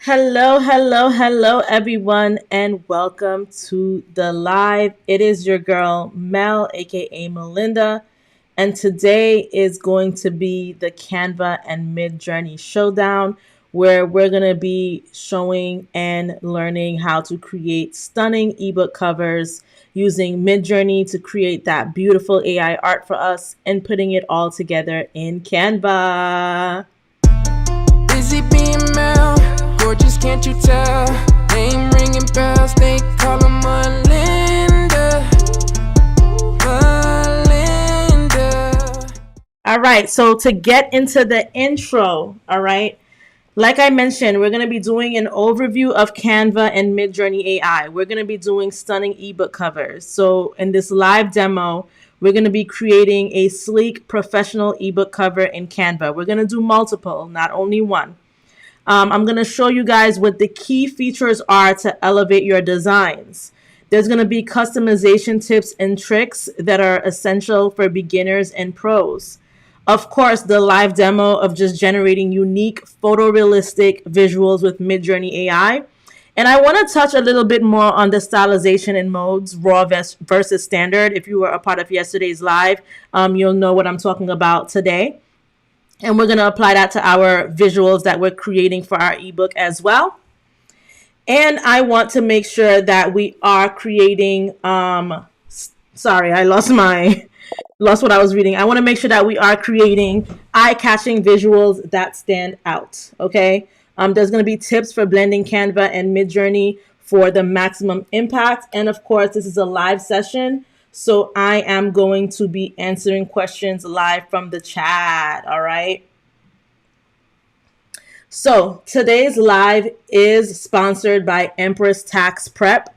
Hello, everyone, and welcome to the live. It is your girl, Mel, aka Melinda, and today is going to be the Canva and MidJourney Showdown, where we're going to be showing and learning how to create stunning ebook covers using MidJourney to create that beautiful AI art for us and putting it all together in Canva. Busy being Mel, gorgeous, can't you tell? Name ringing bells, they call her Melinda. All right, so to get into the intro, all right, like I mentioned, we're going to be doing an overview of Canva and MidJourney AI. We're going to be doing stunning ebook covers. So in this live demo, we're going to be creating a sleek professional ebook cover in Canva. We're going to do multiple, not only one. I'm going to show you guys what the key features are to elevate your designs. There's going to be customization tips and tricks that are essential for beginners and pros. Of course, the live demo of just generating unique photorealistic visuals with MidJourney AI. And I want to touch a little bit more on the stylization and modes, raw versus standard. If you were a part of yesterday's live, you'll know what I'm talking about today. And we're going to apply that to our visuals that we're creating for our ebook as well. And I want to make sure that we are creating, sorry, I lost what I was reading. I want to make sure that we are creating eye-catching visuals that stand out, okay? There's going to be tips for blending Canva and MidJourney for the maximum impact. And of course, this is a live session, so I am going to be answering questions live from the chat, all right? So today's live is sponsored by Empress Tax Prep.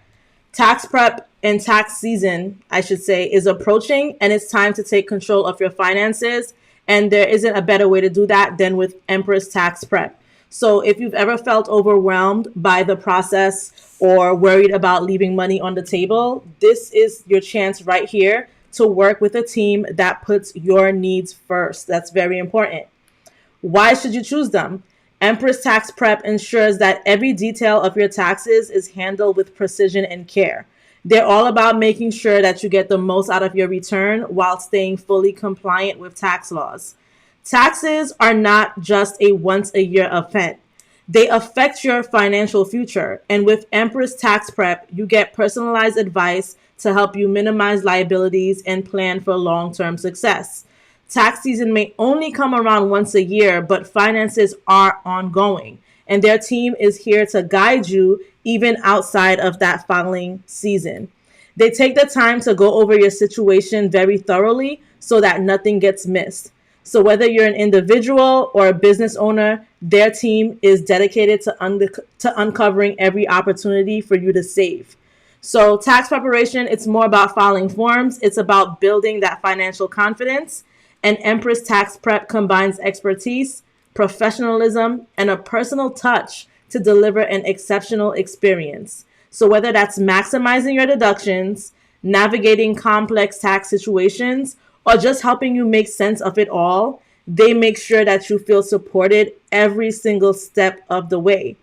Tax prep and tax season, I should say, is approaching, and it's time to take control of your finances. And there isn't a better way to do that than with Empress Tax Prep. So if you've ever felt overwhelmed by the process or worried about leaving money on the table, this is your chance right here to work with a team that puts your needs first. That's very important. Why should you choose them? Empress Tax Prep ensures that every detail of your taxes is handled with precision and care. They're all about making sure that you get the most out of your return while staying fully compliant with tax laws. Taxes are not just a once-a-year event. They affect your financial future. And with Empress Tax Prep, you get personalized advice to help you minimize liabilities and plan for long-term success. Tax season may only come around once a year, but finances are ongoing, and their team is here to guide you even outside of that filing season. They take the time to go over your situation very thoroughly so that nothing gets missed. So whether you're an individual or a business owner, their team is dedicated to uncovering every opportunity for you to save. So tax preparation, it's more about filing forms. It's about building that financial confidence. And Empress Tax Prep combines expertise, professionalism, and a personal touch to deliver an exceptional experience. So whether that's maximizing your deductions, navigating complex tax situations, or just helping you make sense of it all, they make sure that you feel supported every single step of the way.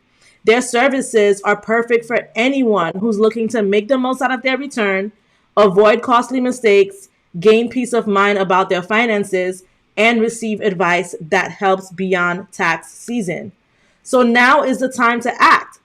Their services are perfect for anyone who's looking to make the most out of their return, avoid costly mistakes, gain peace of mind about their finances, and receive advice that helps beyond tax season. So now is the time to act.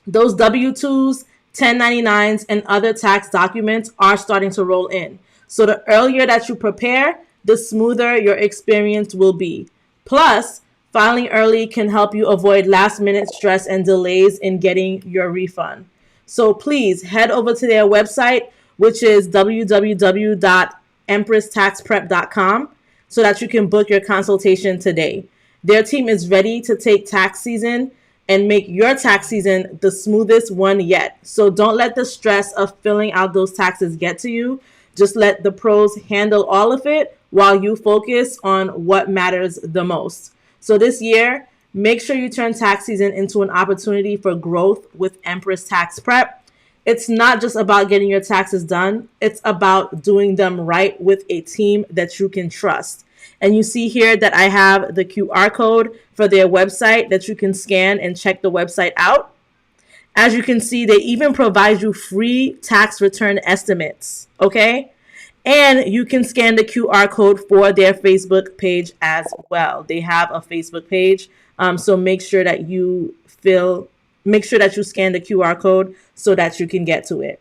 Those W-2s, 1099s, and other tax documents are starting to roll in. So the earlier that you prepare, the smoother your experience will be. Plus, filing early can help you avoid last-minute stress and delays in getting your refund. So please head over to their website, which is www.empresstaxprep.com, so that you can book your consultation today. Their team is ready to take tax season and make your tax season the smoothest one yet. So don't let the stress of filling out those taxes get to you. Just let the pros handle all of it while you focus on what matters the most. So this year, make sure you turn tax season into an opportunity for growth with Empress Tax Prep. It's not just about getting your taxes done. It's about doing them right with a team that you can trust. And you see here that I have the QR code for their website that you can scan and check the website out. As you can see, they even provide you free tax return estimates, okay? And you can scan the QR code for their Facebook page as well. They have a Facebook page, so make sure that you scan the QR code so that you can get to it.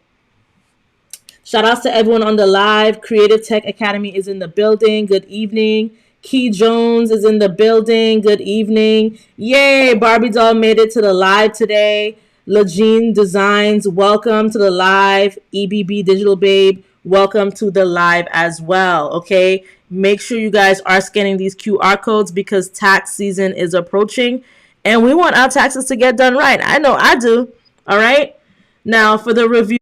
Shout outs to everyone on the live. Creative Tech Academy is in the building. Good evening. Key Jones is in the building. Good evening. Yay, Barbie doll made it to the live today. Legene Designs, welcome to the live. EBB Digital Babe, welcome to the live as well. Okay, make sure you guys are scanning these QR codes because tax season is approaching and we want our taxes to get done right. I know I do. All right, now for the review.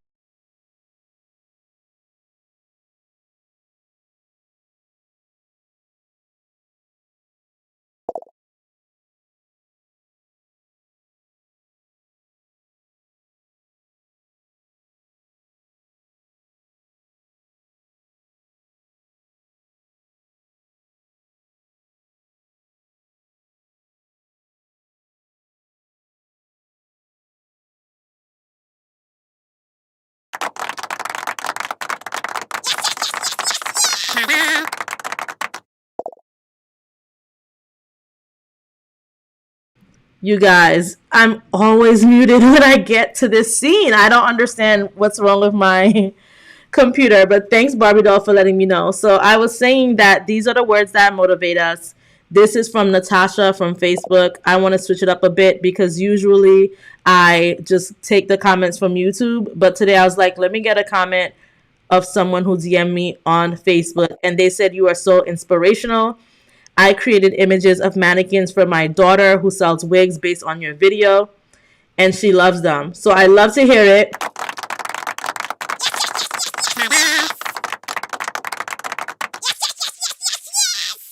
You guys, I'm always muted when I get to this scene. I don't understand what's wrong with my computer, but thanks, Barbie doll, for letting me know. So I was saying that these are the words that motivate us. This is from Natasha from Facebook. I want to switch it up a bit because usually I just take the comments from YouTube, but today I was like, let me get a comment of someone who DM'd me on Facebook, and they said, you are so inspirational. I created images of mannequins for my daughter who sells wigs based on your video, and she loves them. So I love to hear it.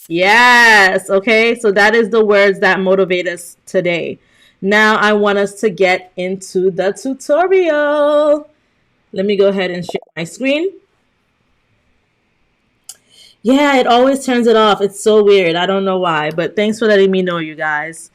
Yes. Okay. So that is the words that motivate us today. Now I want us to get into the tutorial. Let me go ahead and share my screen. Yeah, it always turns it off. It's so weird. I don't know why, but thanks for letting me know, you guys.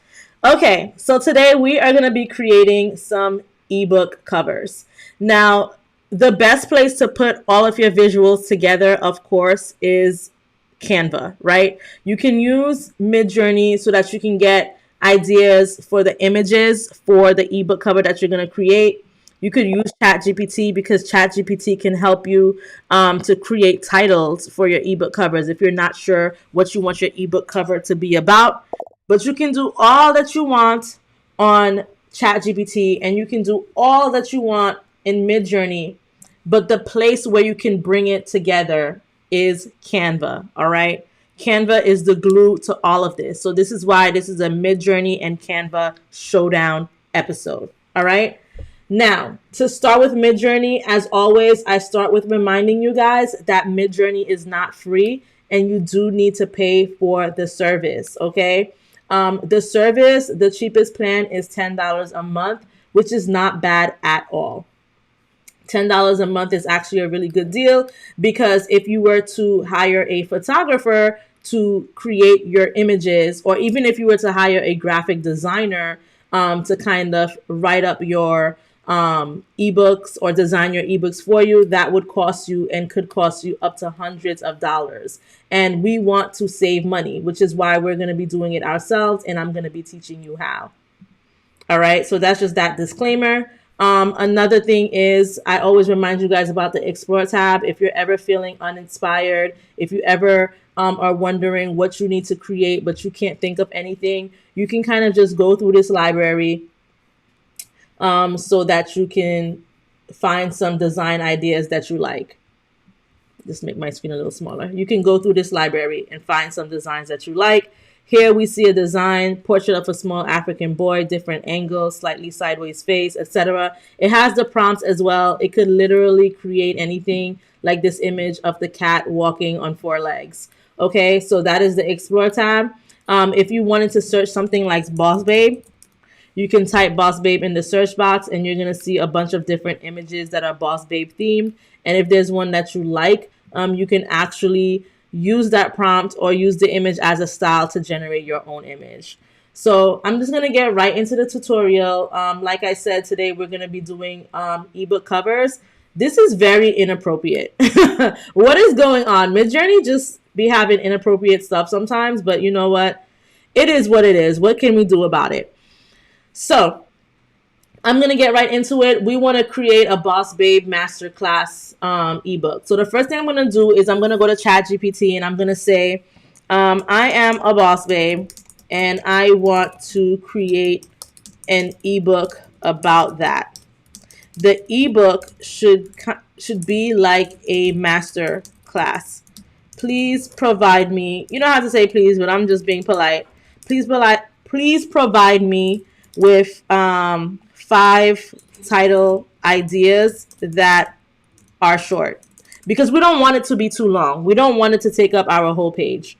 Okay, so today we are going to be creating some ebook covers. Now, the best place to put all of your visuals together, of course, is Canva, right? You can use MidJourney so that you can get ideas for the images for the ebook cover that you're going to create. You could use ChatGPT because ChatGPT can help you to create titles for your ebook covers if you're not sure what you want your ebook cover to be about. But you can do all that you want on ChatGPT and you can do all that you want in MidJourney. But the place where you can bring it together is Canva, all right? Canva is the glue to all of this. So this is why this is a MidJourney and Canva showdown episode, all right? Now, to start with MidJourney, as always, I start with reminding you guys that MidJourney is not free and you do need to pay for the service, okay? The service, the cheapest plan is $10 a month, which is not bad at all. $10 a month is actually a really good deal because if you were to hire a photographer to create your images, or even if you were to hire a graphic designer to kind of write up your ebooks or design your ebooks for you, that would cost you and could cost you up to hundreds of dollars. And we want to save money, which is why we're going to be doing it ourselves and I'm going to be teaching you how. All right, so that's just that disclaimer. Another thing is I always remind you guys about the Explore tab. If you're ever feeling uninspired, if you ever are wondering what you need to create, but you can't think of anything, you can kind of just go through this library so that you can find some design ideas that you like. Just make my screen a little smaller. You can go through this library and find some designs that you like. Here we see a design, portrait of a small African boy, different angles, slightly sideways face, etc. It has the prompts as well. It could literally create anything like this image of the cat walking on 4 legs. Okay, so that is the Explore tab. If you wanted to search something like Boss Babe, you can type Boss Babe in the search box and you're going to see a bunch of different images that are Boss Babe themed. And if there's one that you like, you can actually use that prompt or use the image as a style to generate your own image. So I'm just going to get right into the tutorial. Like I said, today we're going to be doing ebook covers. This is very inappropriate. What is going on? MidJourney just be having inappropriate stuff sometimes, but you know what? It is what it is. What can we do about it? So I'm going to get right into it. We want to create a Boss Babe Masterclass ebook. So the first thing I'm going to do is I'm going to go to ChatGPT and I'm going to say, I am a boss babe and I want to create an ebook about that. The ebook should be like a master class. Please provide me. You don't have to say please, but I'm just being polite. Please provide me with 5 title ideas that are short, because we don't want it to be too long. We don't want it to take up our whole page.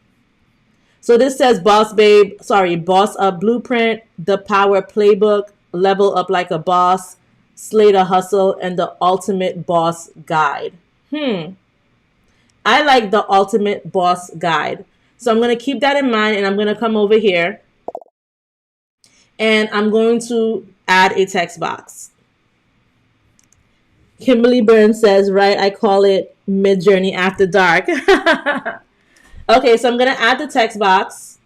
So this says Boss Up Blueprint, The Power Playbook, Level Up Like a Boss, Slay the Hustle, and The Ultimate Boss Guide. I like The Ultimate Boss Guide. So I'm going to keep that in mind, and I'm going to come over here and I'm going to add a text box. Kimberly Burns says, right, I call it MidJourney After Dark. Okay, so I'm going to add the text box.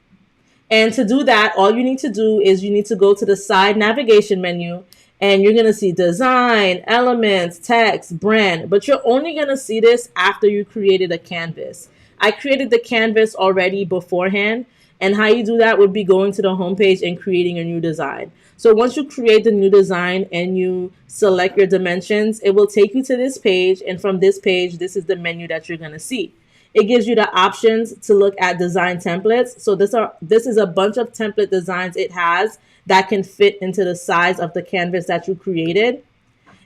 And to do that, all you need to do is you need to go to the side navigation menu and you're going to see design, elements, text, brand. But you're only going to see this after you created a canvas. I created the canvas already beforehand. And how you do that would be going to the homepage and creating a new design. So once you create the new design and you select your dimensions, it will take you to this page. And from this page, this is the menu that you're going to see. It gives you the options to look at design templates. So this is a bunch of template designs it has that can fit into the size of the canvas that you created.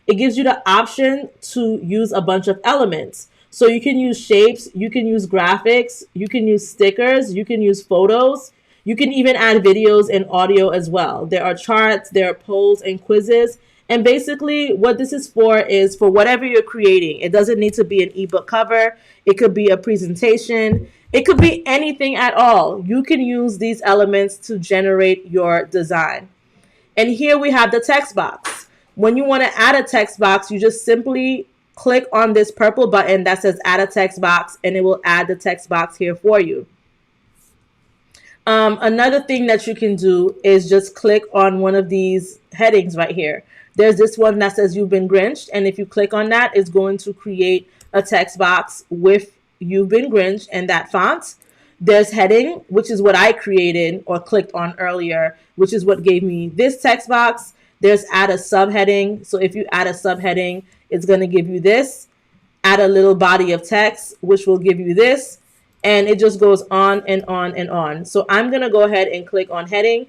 It gives you the option to use a bunch of elements. So you can use shapes, you can use graphics, you can use stickers, you can use photos, you can even add videos and audio as well. There are charts, there are polls and quizzes. And basically what this is for whatever you're creating. It doesn't need to be an ebook cover. It could be a presentation. It could be anything at all. You can use these elements to generate your design. And here we have the text box. When you want to add a text box, you just simply click on this purple button that says add a text box, and it will add the text box here for you. Another thing that you can do is just click on one of these headings right here. There's this one that says You've Been Grinched, and if you click on that, it's going to create a text box with You've Been Grinched and that font. There's heading, which is what I created or clicked on earlier, which is what gave me this text box. There's add a subheading. So if you add a subheading, it's going to give you this. Add a little body of text, which will give you this. And it just goes on and on and on. So I'm going to go ahead and click on heading.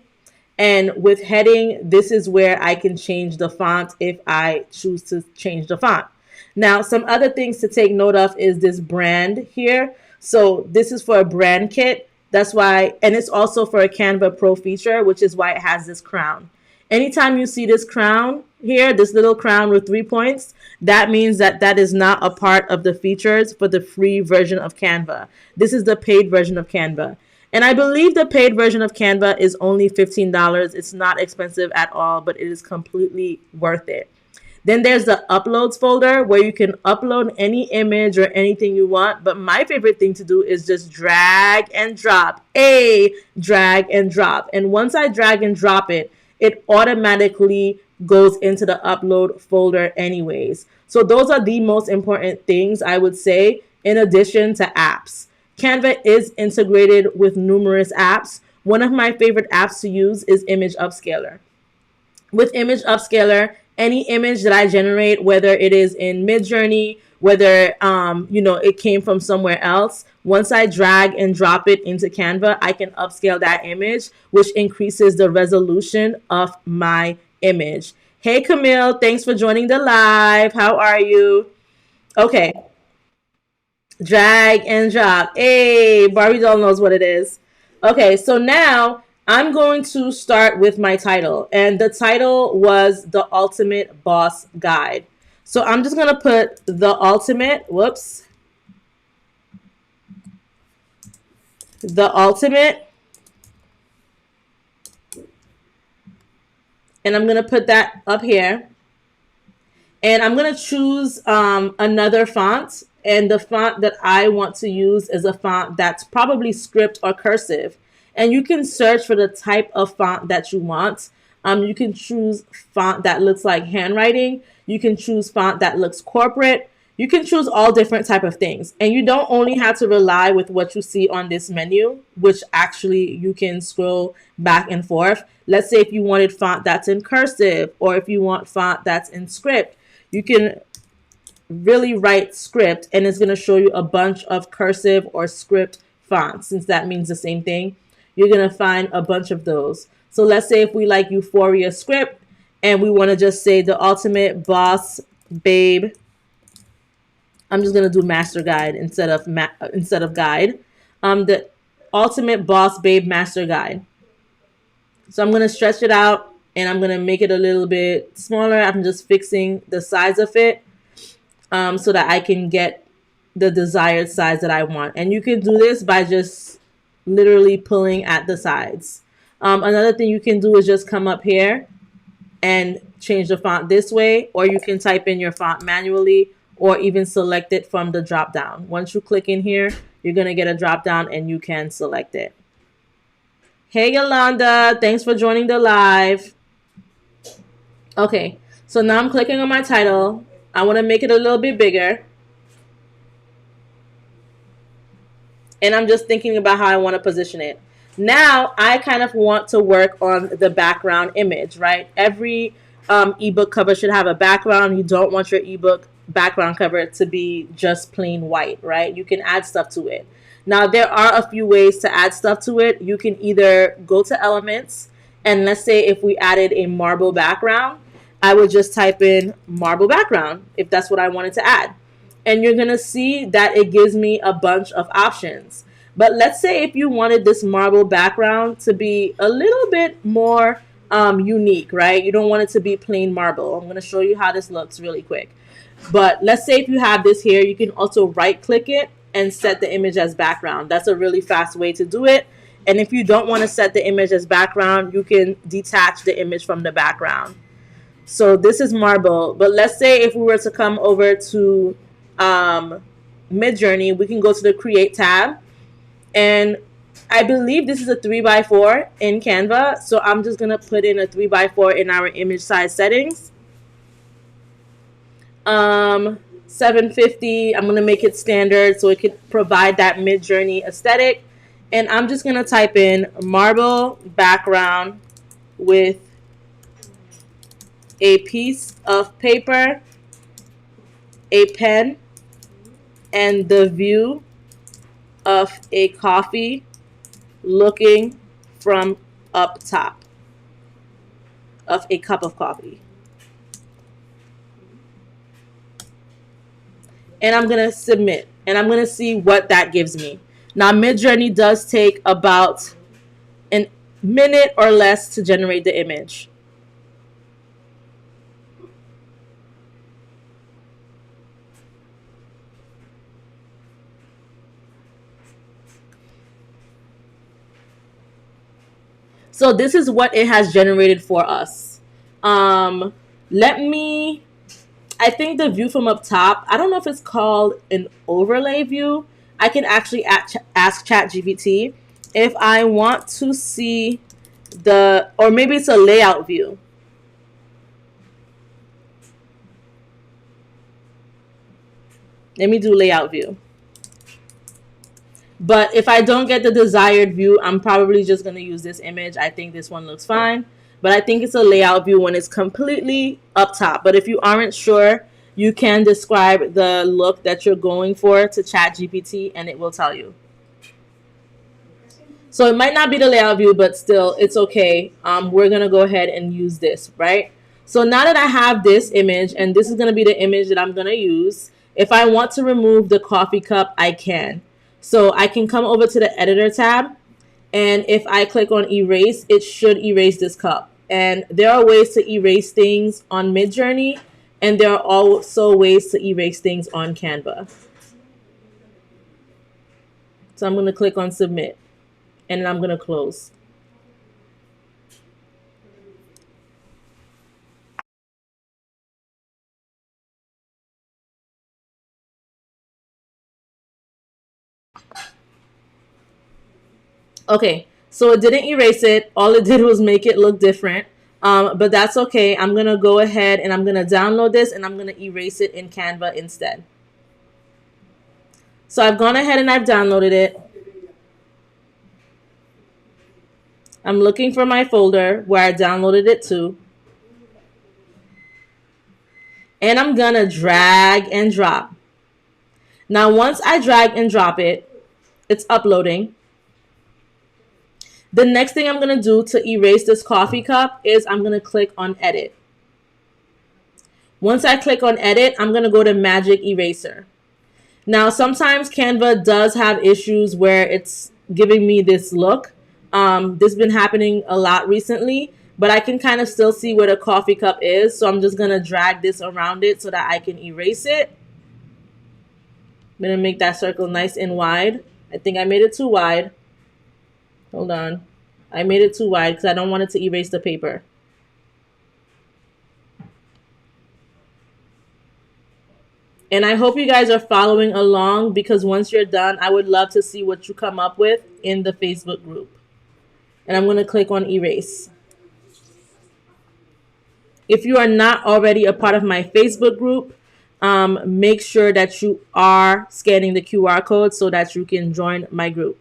And with heading, this is where I can change the font if I choose to change the font. Now, some other things to take note of is this brand here. So this is for a brand kit. That's why, and it's also for a Canva Pro feature, which is why it has this crown. Anytime you see this crown here, this little crown with 3 points, that means that that is not a part of the features for the free version of Canva. This is the paid version of Canva. And I believe the paid version of Canva is only $15. It's not expensive at all, but it is completely worth it. Then there's the uploads folder where you can upload any image or anything you want. But my favorite thing to do is just drag and drop. Drag and drop. And once I drag and drop it, it automatically goes into the upload folder anyways. So those are the most important things I would say, in addition to apps. Canva is integrated with numerous apps. One of my favorite apps to use is Image Upscaler. With Image Upscaler, any image that I generate, whether it is in MidJourney, whether it came from somewhere else, once I drag and drop it into Canva, I can upscale that image, which increases the resolution of my image. Hey, Camille, thanks for joining the live. How are you? Okay. Drag and drop. Hey, Barbie doll knows what it is. Okay, so now I'm going to start with my title. And the title was The Ultimate Boss Guide. So I'm just going to put The Ultimate, the ultimate, and I'm going to put that up here. And I'm going to choose another font. And the font that I want to use is a font that's probably script or cursive. And you can search for the type of font that you want. You can choose font that looks like handwriting. You can choose font that looks corporate. You can choose all different type of things. And you don't only have to rely with what you see on this menu, which actually you can scroll back and forth. Let's say if you wanted font that's in cursive, or if you want font that's in script, you can really write script and it's going to show you a bunch of cursive or script fonts. Since that means the same thing, you're going to find a bunch of those. So let's say if we like Euphoria script and we want to just say the ultimate boss babe, I'm just going to do master guide instead of guide. The ultimate boss babe master guide. So I'm going to stretch it out and I'm going to make it a little bit smaller. I'm just fixing the size of it so that I can get the desired size that I want. And you can do this by just literally pulling at the sides. Another thing you can do is just come up here and change the font this way, or you can type in your font manually, or even select it from the drop down. Once you click in here, you're going to get a drop down and you can select it. Hey, Yolanda, thanks for joining the live. Okay, so now I'm clicking on my title. I want to make it a little bit bigger. And I'm just thinking about how I want to position it. Now, I kind of want to work on the background image, right? Every ebook cover should have a background. You don't want your ebook background cover to be just plain white, right? You can add stuff to it. Now, there are a few ways to add stuff to it. You can either go to elements, and let's say if we added a marble background, I would just type in marble background if that's what I wanted to add. And you're going to see that it gives me a bunch of options. But let's say if you wanted this marble background to be a little bit more unique, right? You don't want it to be plain marble. I'm going to show you how this looks really quick. But let's say if you have this here, you can also right click it and set the image as background. That's a really fast way to do it. And if you don't want to set the image as background, you can detach the image from the background. So this is marble. But let's say if we were to come over to MidJourney, we can go to the Create tab. And I believe this is a 3x4 in Canva. So I'm just going to put in a 3x4 in our image size settings. 750. I'm going to make it standard so it could provide that MidJourney aesthetic. And I'm just going to type in marble background with a piece of paper, a pen, and the view of a coffee looking from up top of a cup of coffee. And I'm going to submit. And I'm going to see what that gives me. Now, MidJourney does take about a minute or less to generate the image. So this is what it has generated for us. I think the view from up top, I don't know if it's called an overlay view. I can actually ask ChatGPT if I want to see or maybe it's a layout view. Let me do layout view. But if I don't get the desired view, I'm probably just going to use this image. I think this one looks fine. But I think it's a layout view when it's completely up top. But if you aren't sure, you can describe the look that you're going for to ChatGPT and it will tell you. So it might not be the layout view, but still, it's okay. We're going to go ahead and use this, right? So now that I have this image, and this is going to be the image that I'm going to use, if I want to remove the coffee cup, I can. So I can come over to the editor tab, and if I click on erase, it should erase this cup. And there are ways to erase things on MidJourney, and there are also ways to erase things on Canva. So I'm going to click on submit. and then I'm going to close. Okay, so it didn't erase it. All it did was make it look different. But that's okay. I'm going to go ahead and I'm going to download this and I'm going to erase it in Canva instead. So I've gone ahead and I've downloaded it. I'm looking for my folder where I downloaded it to. And I'm going to drag and drop. Now, once I drag and drop it, it's uploading. The next thing I'm going to do to erase this coffee cup is I'm going to click on edit. Once I click on edit, I'm going to go to magic eraser. Now, sometimes Canva does have issues where it's giving me this look. This has been happening a lot recently, but I can kind of still see where the coffee cup is. So I'm just going to drag this around it so that I can erase it. I'm going to make that circle nice and wide. I think I made it too wide. Hold on. I made it too wide because I don't want it to erase the paper. And I hope you guys are following along, because once you're done, I would love to see what you come up with in the Facebook group. And I'm going to click on erase. If you are not already a part of my Facebook group, make sure that you are scanning the QR code so that you can join my group.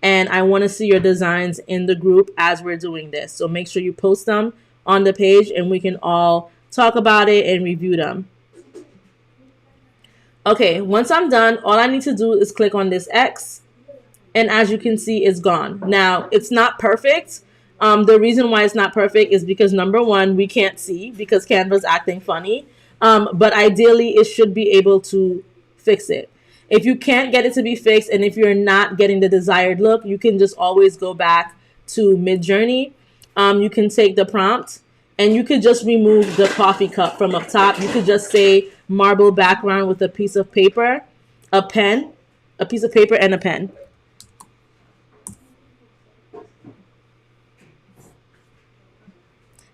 And I want to see your designs in the group as we're doing this. So make sure you post them on the page and we can all talk about it and review them. Okay, once I'm done, all I need to do is click on this X. And as you can see, it's gone. Now, it's not perfect. The reason why it's not perfect is because, number one, we can't see because Canva's acting funny. But ideally, it should be able to fix it. If you can't get it to be fixed and if you're not getting the desired look, you can just always go back to MidJourney. You can take the prompt and you could just remove the coffee cup from up top. You could just say marble background with a piece of paper, a pen, a piece of paper and a pen.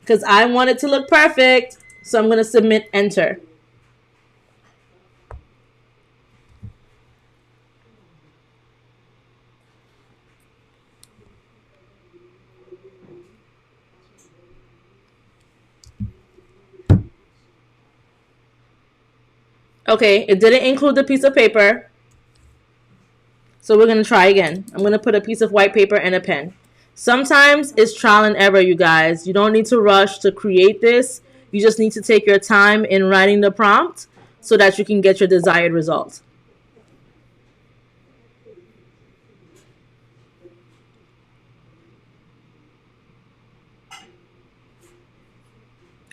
Because I want it to look perfect. So I'm going to submit enter. Okay, it didn't include the piece of paper. So we're going to try again. I'm going to put a piece of white paper and a pen. Sometimes it's trial and error, you guys. You don't need to rush to create this. You just need to take your time in writing the prompt so that you can get your desired result.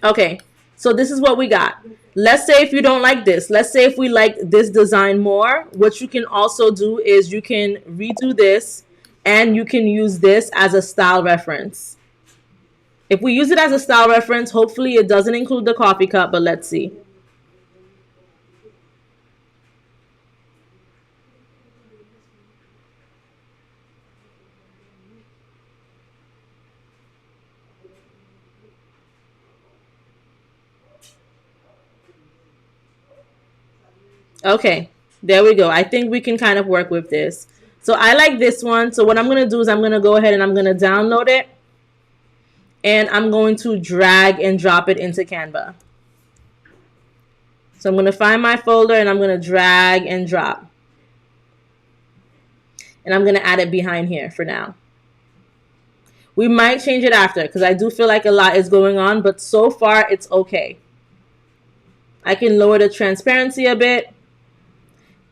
Okay, so this is what we got. Let's say if you don't like this. Let's say if we like this design more, what you can also do is you can redo this and you can use this as a style reference. If we use it as a style reference, hopefully it doesn't include the coffee cup, but let's see. Okay, there we go. I think we can kind of work with this. So I like this one. So what I'm going to do is I'm going to go ahead and I'm going to download it. And I'm going to drag and drop it into Canva. So I'm going to find my folder and I'm going to drag and drop. And I'm going to add it behind here for now. We might change it after because I do feel like a lot is going on, but so far it's okay. I can lower the transparency a bit.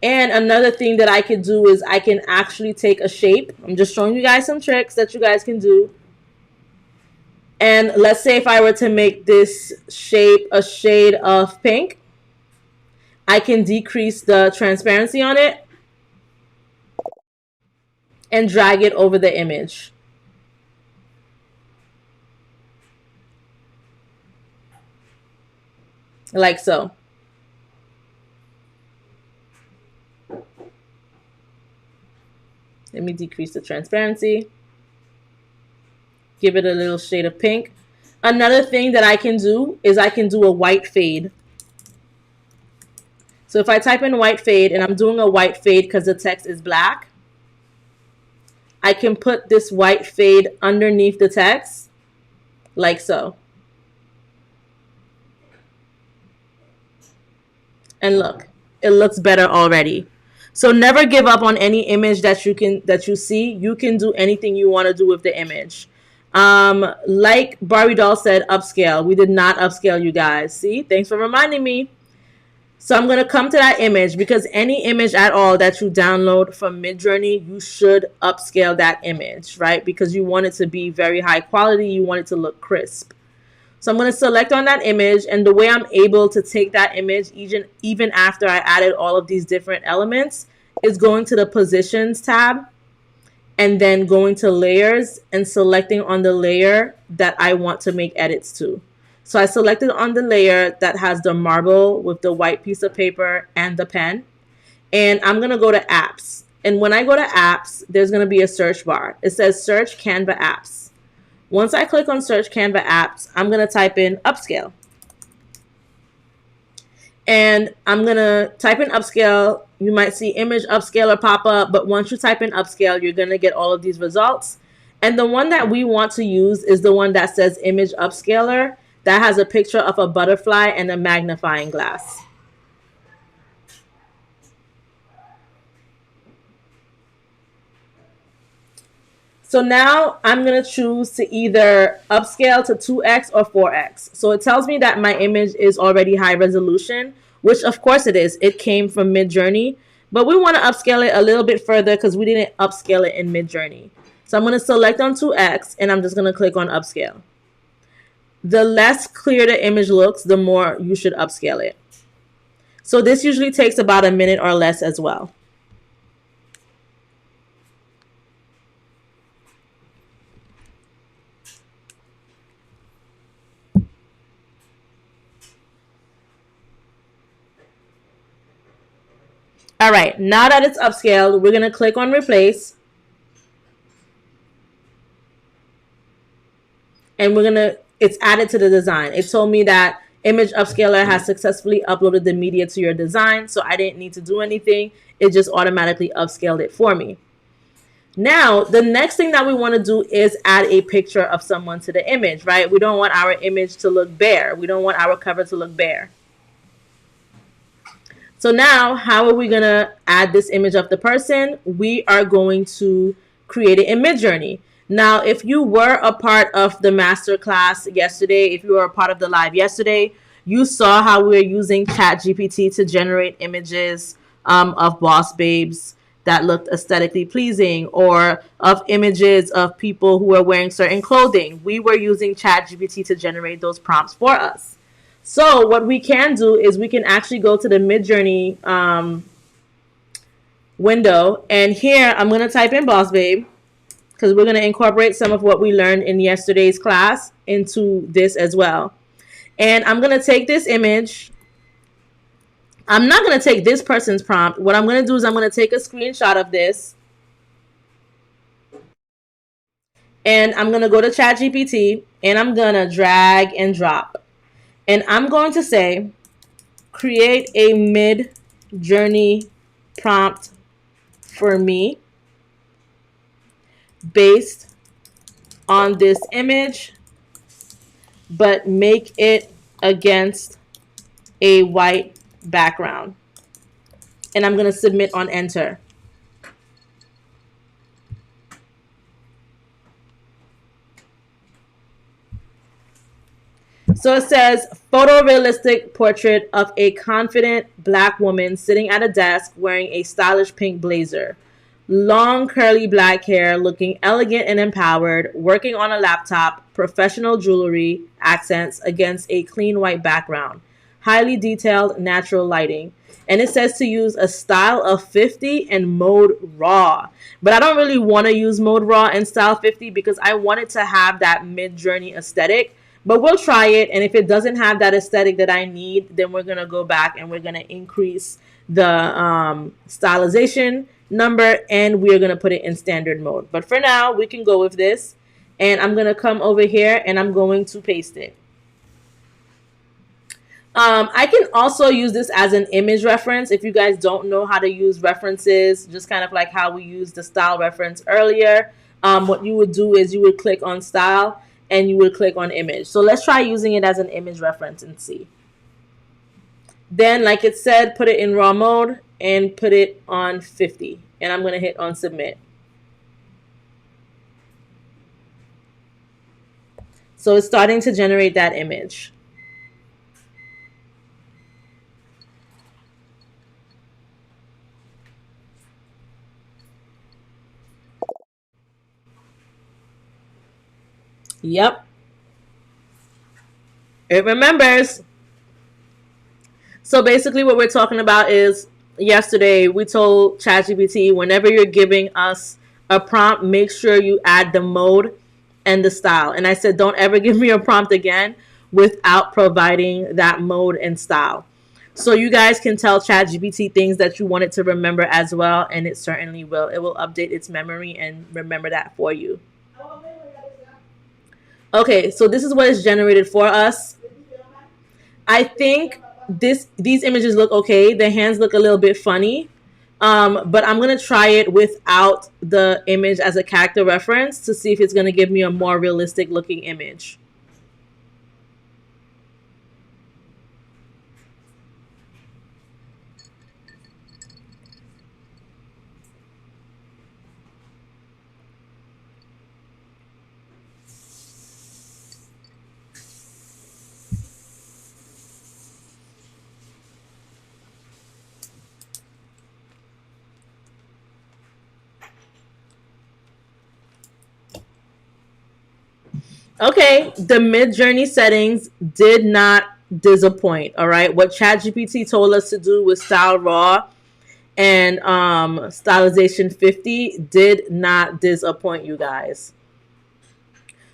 And another thing that I could do is I can actually take a shape. I'm just showing you guys some tricks that you guys can do. And let's say if I were to make this shape a shade of pink, I can decrease the transparency on it and drag it over the image. Like so. Let me decrease the transparency. Give it a little shade of pink. Another thing that I can do is I can do a white fade. So if I type in white fade, and I'm doing a white fade because the text is black, I can put this white fade underneath the text, like so. And look, it looks better already. So never give up on any image that you see. You can do anything you want to do with the image. Like Barbie Doll said, upscale. We did not upscale, you guys. See, thanks for reminding me. So I'm going to come to that image, because any image at all that you download from MidJourney, you should upscale that image, right? Because you want it to be very high quality. You want it to look crisp. So I'm going to select on that image, and the way I'm able to take that image, even after I added all of these different elements, is going to the Positions tab, and then going to Layers and selecting on the layer that I want to make edits to. So I selected on the layer that has the marble with the white piece of paper and the pen. And I'm going to go to Apps. And when I go to Apps, there's going to be a search bar. It says Search Canva Apps. Once I click on Search Canva Apps, I'm going to type in Upscale. And I'm going to type in Upscale. You might see Image Upscaler pop up. But once you type in Upscale, you're going to get all of these results. And the one that we want to use is the one that says Image Upscaler. That has a picture of a butterfly and a magnifying glass. So now I'm going to choose to either upscale to 2x or 4x. So it tells me that my image is already high resolution, which of course it is. It came from MidJourney, but we want to upscale it a little bit further because we didn't upscale it in MidJourney. So I'm going to select on 2x, and I'm just going to click on upscale. The less clear the image looks, the more you should upscale it. So this usually takes about a minute or less as well. All right, now that it's upscaled, we're going to click on Replace. And it's added to the design. It told me that Image Upscaler has successfully uploaded the media to your design, so I didn't need to do anything. It just automatically upscaled it for me. Now, the next thing that we want to do is add a picture of someone to the image, right? We don't want our image to look bare. We don't want our cover to look bare. So now, how are we going to add this image of the person? We are going to create it in MidJourney. Now, if you were a part of the masterclass yesterday, if you were a part of the live yesterday, you saw how we were using ChatGPT to generate images of boss babes that looked aesthetically pleasing, or of images of people who are wearing certain clothing. We were using ChatGPT to generate those prompts for us. So what we can do is we can actually go to the MidJourney window, and here I'm going to type in boss babe, because we're going to incorporate some of what we learned in yesterday's class into this as well. And I'm going to take this image. I'm not going to take this person's prompt. What I'm going to do is I'm going to take a screenshot of this. And I'm going to go to ChatGPT, and I'm going to drag and drop. And I'm going to say, create a MidJourney prompt for me based on this image, but make it against a white background. And I'm going to submit on enter. So it says, photorealistic portrait of a confident black woman sitting at a desk wearing a stylish pink blazer. Long curly black hair, looking elegant and empowered, working on a laptop, professional jewelry accents against a clean white background. Highly detailed, natural lighting. And it says to use a style of 50 and mode raw. But I don't really want to use mode raw and style 50 because I want it to have that MidJourney aesthetic. But we'll try it, and if it doesn't have that aesthetic that I need, then we're going to go back and we're going to increase the stylization number, and we're going to put it in standard mode. But for now, we can go with this. And I'm going to come over here and I'm going to paste it. I can also use this as an image reference if you guys don't know how to use references, just kind of like how we used the style reference earlier. What you would do is you would click on style and you would click on image. So let's try using it as an image reference and see. Then, like it said, put it in raw mode and put it on 50. And I'm going to hit on submit. So it's starting to generate that image. Yep. It remembers. So basically what we're talking about is yesterday we told ChatGPT whenever you're giving us a prompt, make sure you add the mode and the style. And I said, don't ever give me a prompt again without providing that mode and style. So you guys can tell ChatGPT things that you want it to remember as well, and it certainly will. It will update its memory and remember that for you. Okay, so this is what is generated for us. I think these images look okay. The hands look a little bit funny. But I'm going to try it without the image as a character reference to see if it's going to give me a more realistic looking image. Okay, the MidJourney settings did not disappoint. All right, what ChatGPT told us to do with style raw and stylization 50 did not disappoint you guys.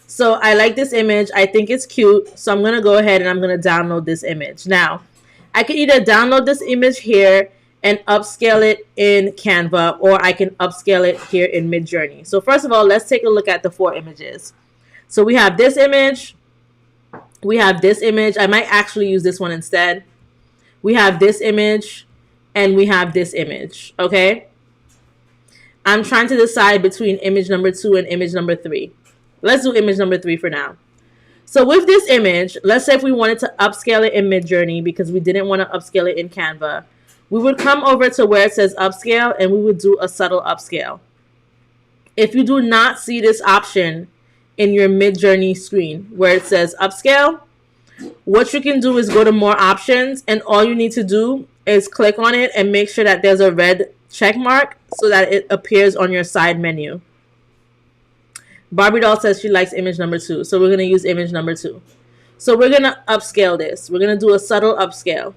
So I like this image. I think it's cute. So I'm going to go ahead and I'm going to download this image. Now, I can either download this image here and upscale it in Canva, or I can upscale it here in MidJourney. So first of all, let's take a look at the 4 images. So we have this image. We have this image. I might actually use this one instead. We have this image and we have this image. Okay. I'm trying to decide between image number 2 and image number 3. Let's do image number 3 for now. So with this image, let's say if we wanted to upscale it in MidJourney because we didn't want to upscale it in Canva, we would come over to where it says upscale and we would do a subtle upscale. If you do not see this option in your MidJourney screen where it says upscale, what you can do is go to more options, and all you need to do is click on it and make sure that there's a red check mark so that it appears on your side menu. Barbie Doll says she likes image number 2, so we're going to use image number 2. So we're going to upscale this. We're going to do a subtle upscale.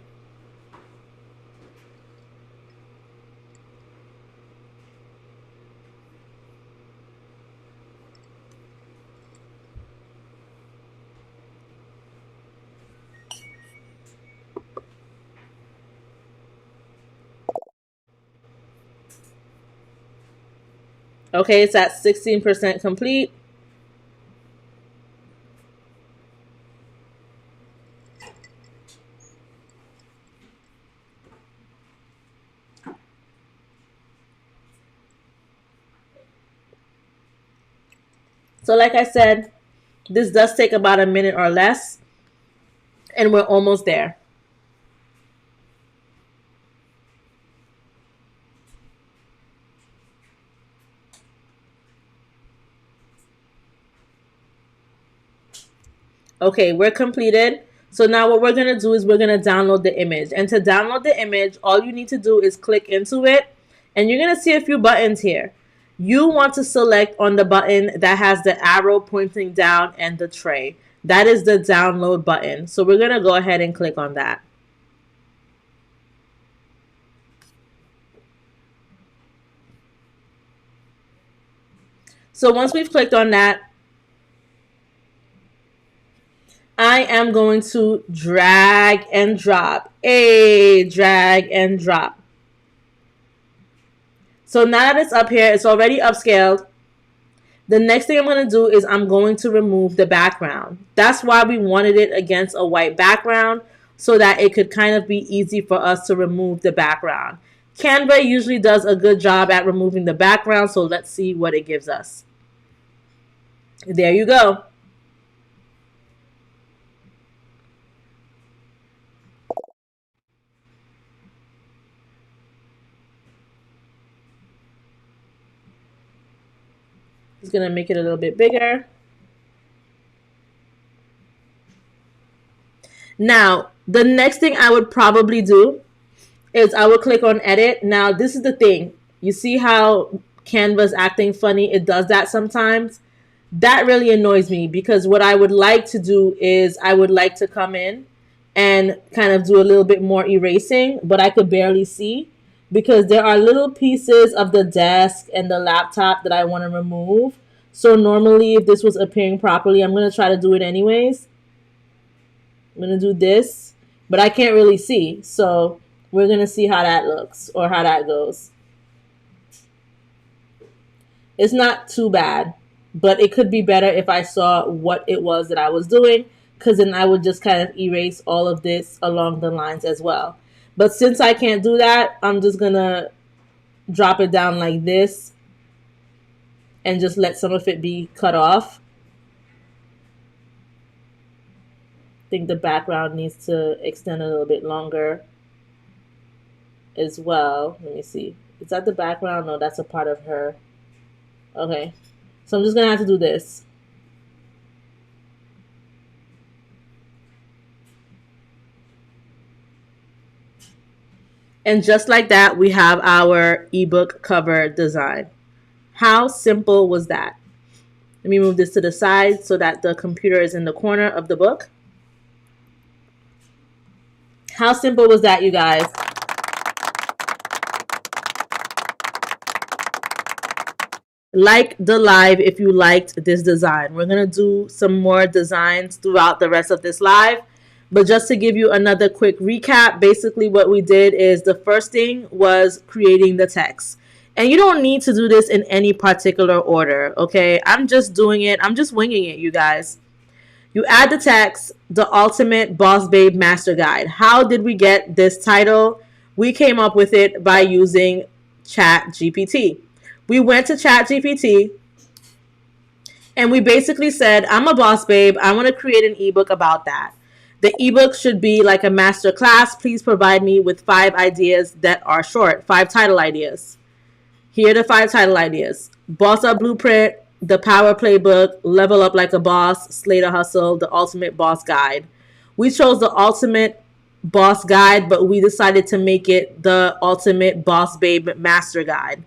Okay, it's at 16% complete. So like I said, this does take about a minute or less, and we're almost there. Okay, we're completed. So now what we're going to do is we're going to download the image. And to download the image, all you need to do is click into it. And you're going to see a few buttons here. You want to select on the button that has the arrow pointing down and the tray. That is the download button. So we're going to go ahead and click on that. So once we've clicked on that, I am going to drag and drop. Drag and drop. So now that it's up here, it's already upscaled. The next thing I'm going to do is I'm going to remove the background. That's why we wanted it against a white background, so that it could kind of be easy for us to remove the background. Canva usually does a good job at removing the background, so let's see what it gives us. There you go. Just going to make it a little bit bigger. Now, the next thing I would probably do is I would click on edit. Now, this is the thing. You see how Canva's acting funny? It does that sometimes. That really annoys me, because what I would like to do is I would like to come in and kind of do a little bit more erasing, but I could barely see because there are little pieces of the desk and the laptop that I want to remove. So normally if this was appearing properly, I'm going to try to do it anyways. I'm going to do this, but I can't really see. So we're going to see how that looks or how that goes. It's not too bad, but it could be better if I saw what it was that I was doing, because then I would just kind of erase all of this along the lines as well. But since I can't do that, I'm just going to drop it down like this and just let some of it be cut off. I think the background needs to extend a little bit longer as well. Let me see. Is that the background? No, that's a part of her. Okay. So I'm just going to have to do this. And just like that, we have our ebook cover design. How simple was that? Let me move this to the side so that the computer is in the corner of the book. How simple was that, you guys? Like the live if you liked this design. We're going to do some more designs throughout the rest of this live. But just to give you another quick recap, basically what we did is the first thing was creating the text. And you don't need to do this in any particular order, okay? I'm just doing it. I'm just winging it, you guys. You add the text, the Ultimate Boss Babe Master Guide. How did we get this title? We came up with it by using ChatGPT. We went to ChatGPT and we basically said, I'm a boss babe. I want to create an ebook about that. The ebook should be like a master class. Please provide me with 5 ideas that are short, 5 title ideas. Here are the 5 title ideas. Boss Up Blueprint, The Power Playbook, Level Up Like a Boss, Slay the Hustle, The Ultimate Boss Guide. We chose the Ultimate Boss Guide, but we decided to make it the Ultimate Boss Babe Master Guide.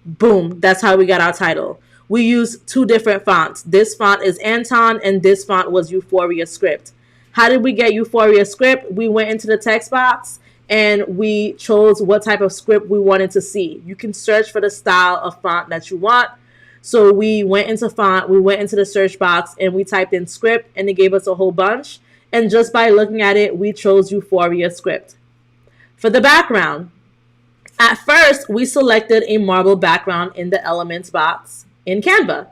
Boom, that's how we got our title. We used 2 different fonts. This font is Anton and this font was Euphoria Script. How did we get Euphoria Script? We went into the text box and we chose what type of script we wanted to see. You can search for the style of font that you want. So we went into font, we went into the search box and we typed in script and it gave us a whole bunch. And just by looking at it, we chose Euphoria Script. For the background, at first, we selected a marble background in the elements box in Canva.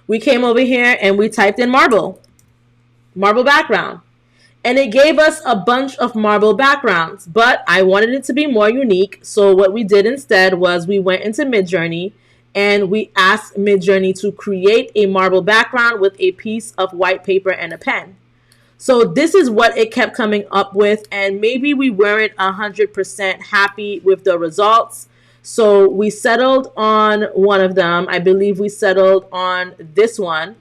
We came over here and we typed in marble background. And it gave us a bunch of marble backgrounds, but I wanted it to be more unique. So what we did instead was we went into MidJourney and we asked MidJourney to create a marble background with a piece of white paper and a pen. So this is what it kept coming up with, and maybe we weren't 100% happy with the results. So we settled on one of them. I believe we settled on this one.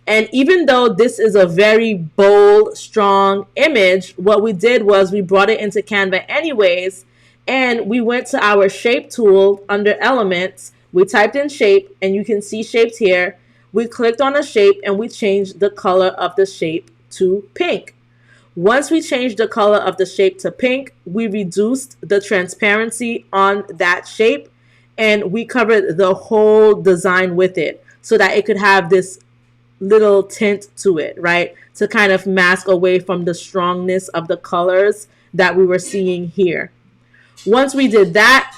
And even though this is a very bold, strong image, what we did was we brought it into Canva anyways, and we went to our shape tool under elements. We typed in shape, and you can see shapes here. We clicked on a shape, and we changed the color of the shape to pink. Once we changed the color of the shape to pink, we reduced the transparency on that shape and we covered the whole design with it so that it could have this little tint to it, right? To kind of mask away from the strongness of the colors that we were seeing here. Once we did that,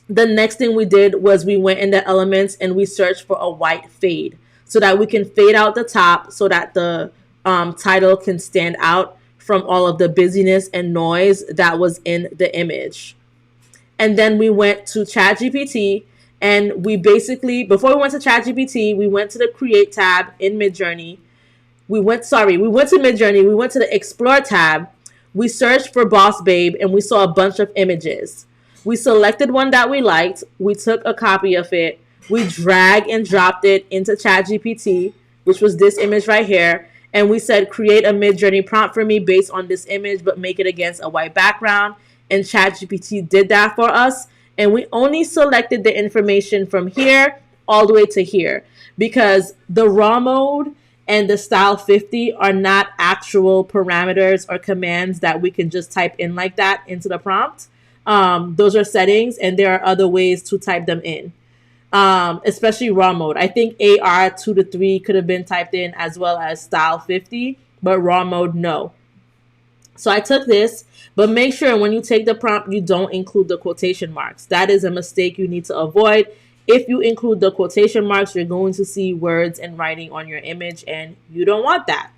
The next thing we did was we went in the elements and we searched for a white fade so that we can fade out the top so that the title can stand out from all of the busyness and noise that was in the image. And then we went to ChatGPT, and we basically, before we went to ChatGPT, we went to the Create tab in MidJourney. We went to MidJourney, we went to the Explore tab, we searched for Boss Babe, and we saw a bunch of images. We selected one that we liked, we took a copy of it, we drag and dropped it into ChatGPT, which was this image right here, and we said, create a MidJourney prompt for me based on this image, but make it against a white background. And ChatGPT did that for us. And we only selected the information from here all the way to here because the raw mode and the style 50 are not actual parameters or commands that we can just type in like that into the prompt. Those are settings, and there are other ways to type them in, especially raw mode. I think AR 2 to 3 could have been typed in as well as style 50, but raw mode, no. So I took this, but make sure when you take the prompt, you don't include the quotation marks. That is a mistake you need to avoid. If you include the quotation marks, you're going to see words and writing on your image, and you don't want that.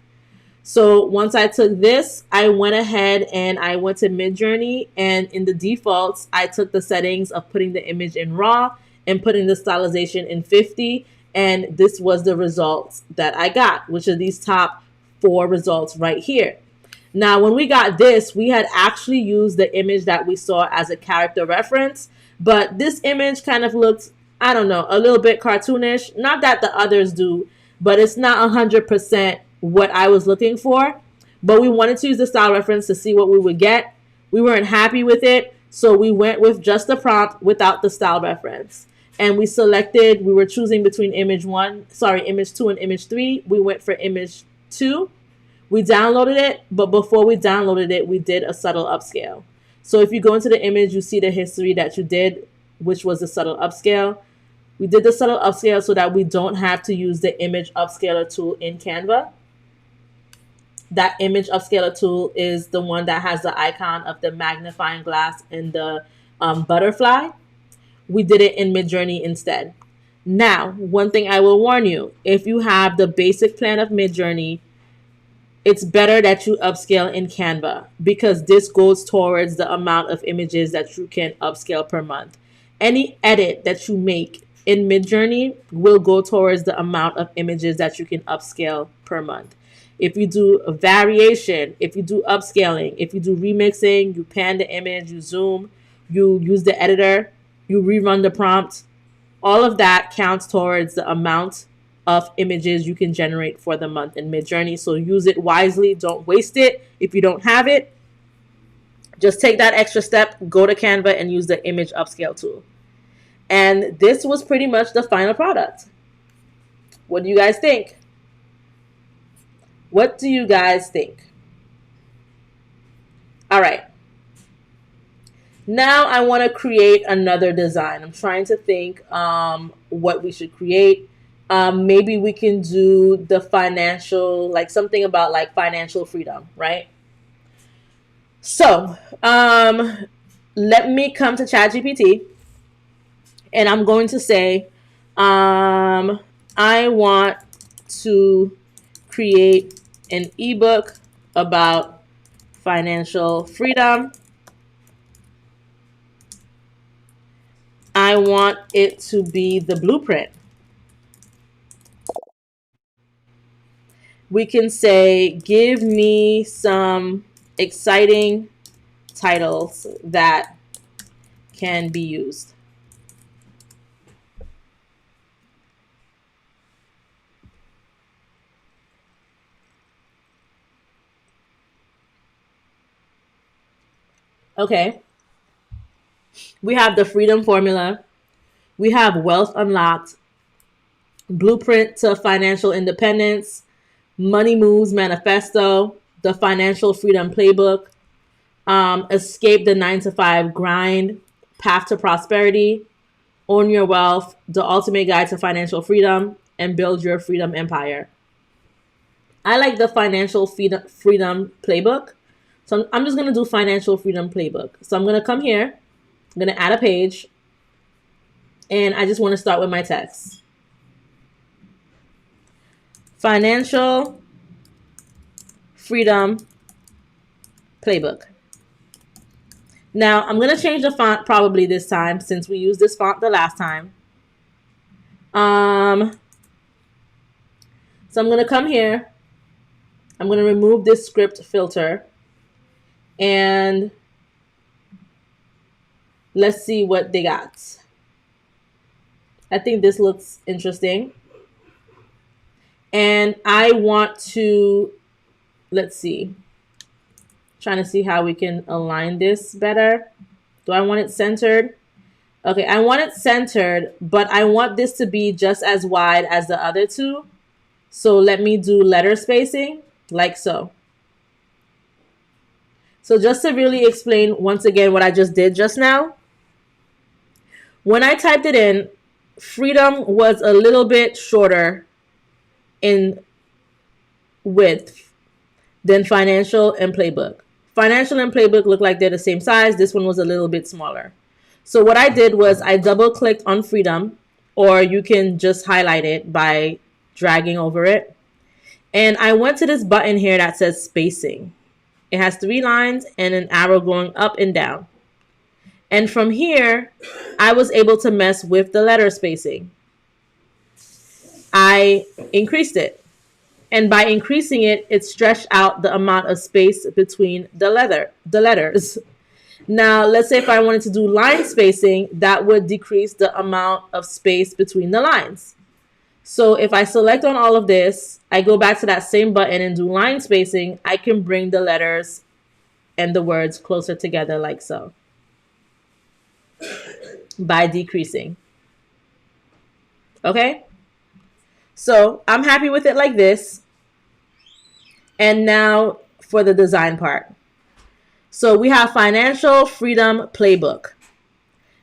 So once I took this, I went ahead and I went to MidJourney, and in the defaults, I took the settings of putting the image in RAW and putting the stylization in 50, and this was the results that I got, which are these top 4 results right here. Now, when we got this, we had actually used the image that we saw as a character reference, but this image kind of looked, I don't know, a little bit cartoonish. Not that the others do, but it's not 100% what I was looking for. But we wanted to use the style reference to see what we would get. We weren't happy with it, so we went with just the prompt without the style reference. And we were choosing between image 2 and image 3. We went for image 2. We downloaded it, but before we downloaded it, we did a subtle upscale. So if you go into the image, you see the history that you did, which was the subtle upscale. We did the subtle upscale so that we don't have to use the image upscaler tool in Canva. That image upscaler tool is the one that has the icon of the magnifying glass and the butterfly. We did it in MidJourney instead. Now, one thing I will warn you, if you have the basic plan of MidJourney, it's better that you upscale in Canva because this goes towards the amount of images that you can upscale per month. Any edit that you make in MidJourney will go towards the amount of images that you can upscale per month. If you do a variation, if you do upscaling, if you do remixing, you pan the image, you zoom, you use the editor, you rerun the prompt, all of that counts towards the amount of images you can generate for the month in MidJourney. So use it wisely. Don't waste it. If you don't have it, just take that extra step, go to Canva and use the image upscale tool. And this was pretty much the final product. What do you guys think? What do you guys think? All right. Now I want to create another design. I'm trying to think what we should create. Maybe we can do the financial, like something about like financial freedom, right? So let me come to ChatGPT and I'm going to say, I want to create an ebook about financial freedom. I want it to be the blueprint. We can say, give me some exciting titles that can be used. Okay. We have the freedom formula. We have wealth unlocked, blueprint to financial independence, money moves manifesto, the financial freedom playbook, escape the 9-to-5 grind, path to prosperity, own your wealth, the ultimate guide to financial freedom, and build your freedom empire. I like the financial freedom playbook. So I'm just going to do financial freedom playbook. So I'm going to come here. I'm going to add a page. And I just want to start with my text. Financial Freedom Playbook. Now, I'm going to change the font probably this time since we used this font the last time. So I'm going to come here. I'm going to remove this script filter. And let's see what they got. I think this looks interesting. And I want to, let's see. Trying to see how we can align this better. Do I want it centered? Okay, I want it centered, but I want this to be just as wide as the other two. So let me do letter spacing, like so. So just to really explain once again what I just did just now. When I typed it in, freedom was a little bit shorter in width than financial and playbook. Financial and playbook look like they're the same size. This one was a little bit smaller. So what I did was I double clicked on freedom, or you can just highlight it by dragging over it. And I went to this button here that says spacing. It has 3 lines and an arrow going up and down. And from here, I was able to mess with the letter spacing. I increased it. And by increasing it, it stretched out the amount of space between the letters. Now, let's say if I wanted to do line spacing, that would decrease the amount of space between the lines. So if I select on all of this, I go back to that same button and do line spacing, I can bring the letters and the words closer together like so by decreasing. Okay? So I'm happy with it like this. And now for the design part. So we have Financial Freedom Playbook.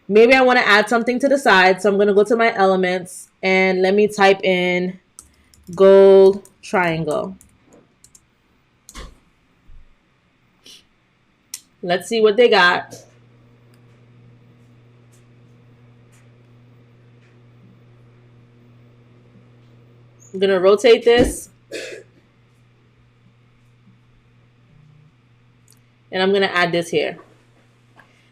Maybe I want to add something to the side. So I'm going to go to my elements and let me type in gold triangle. Let's see what they got. I'm going to rotate this. And I'm going to add this here.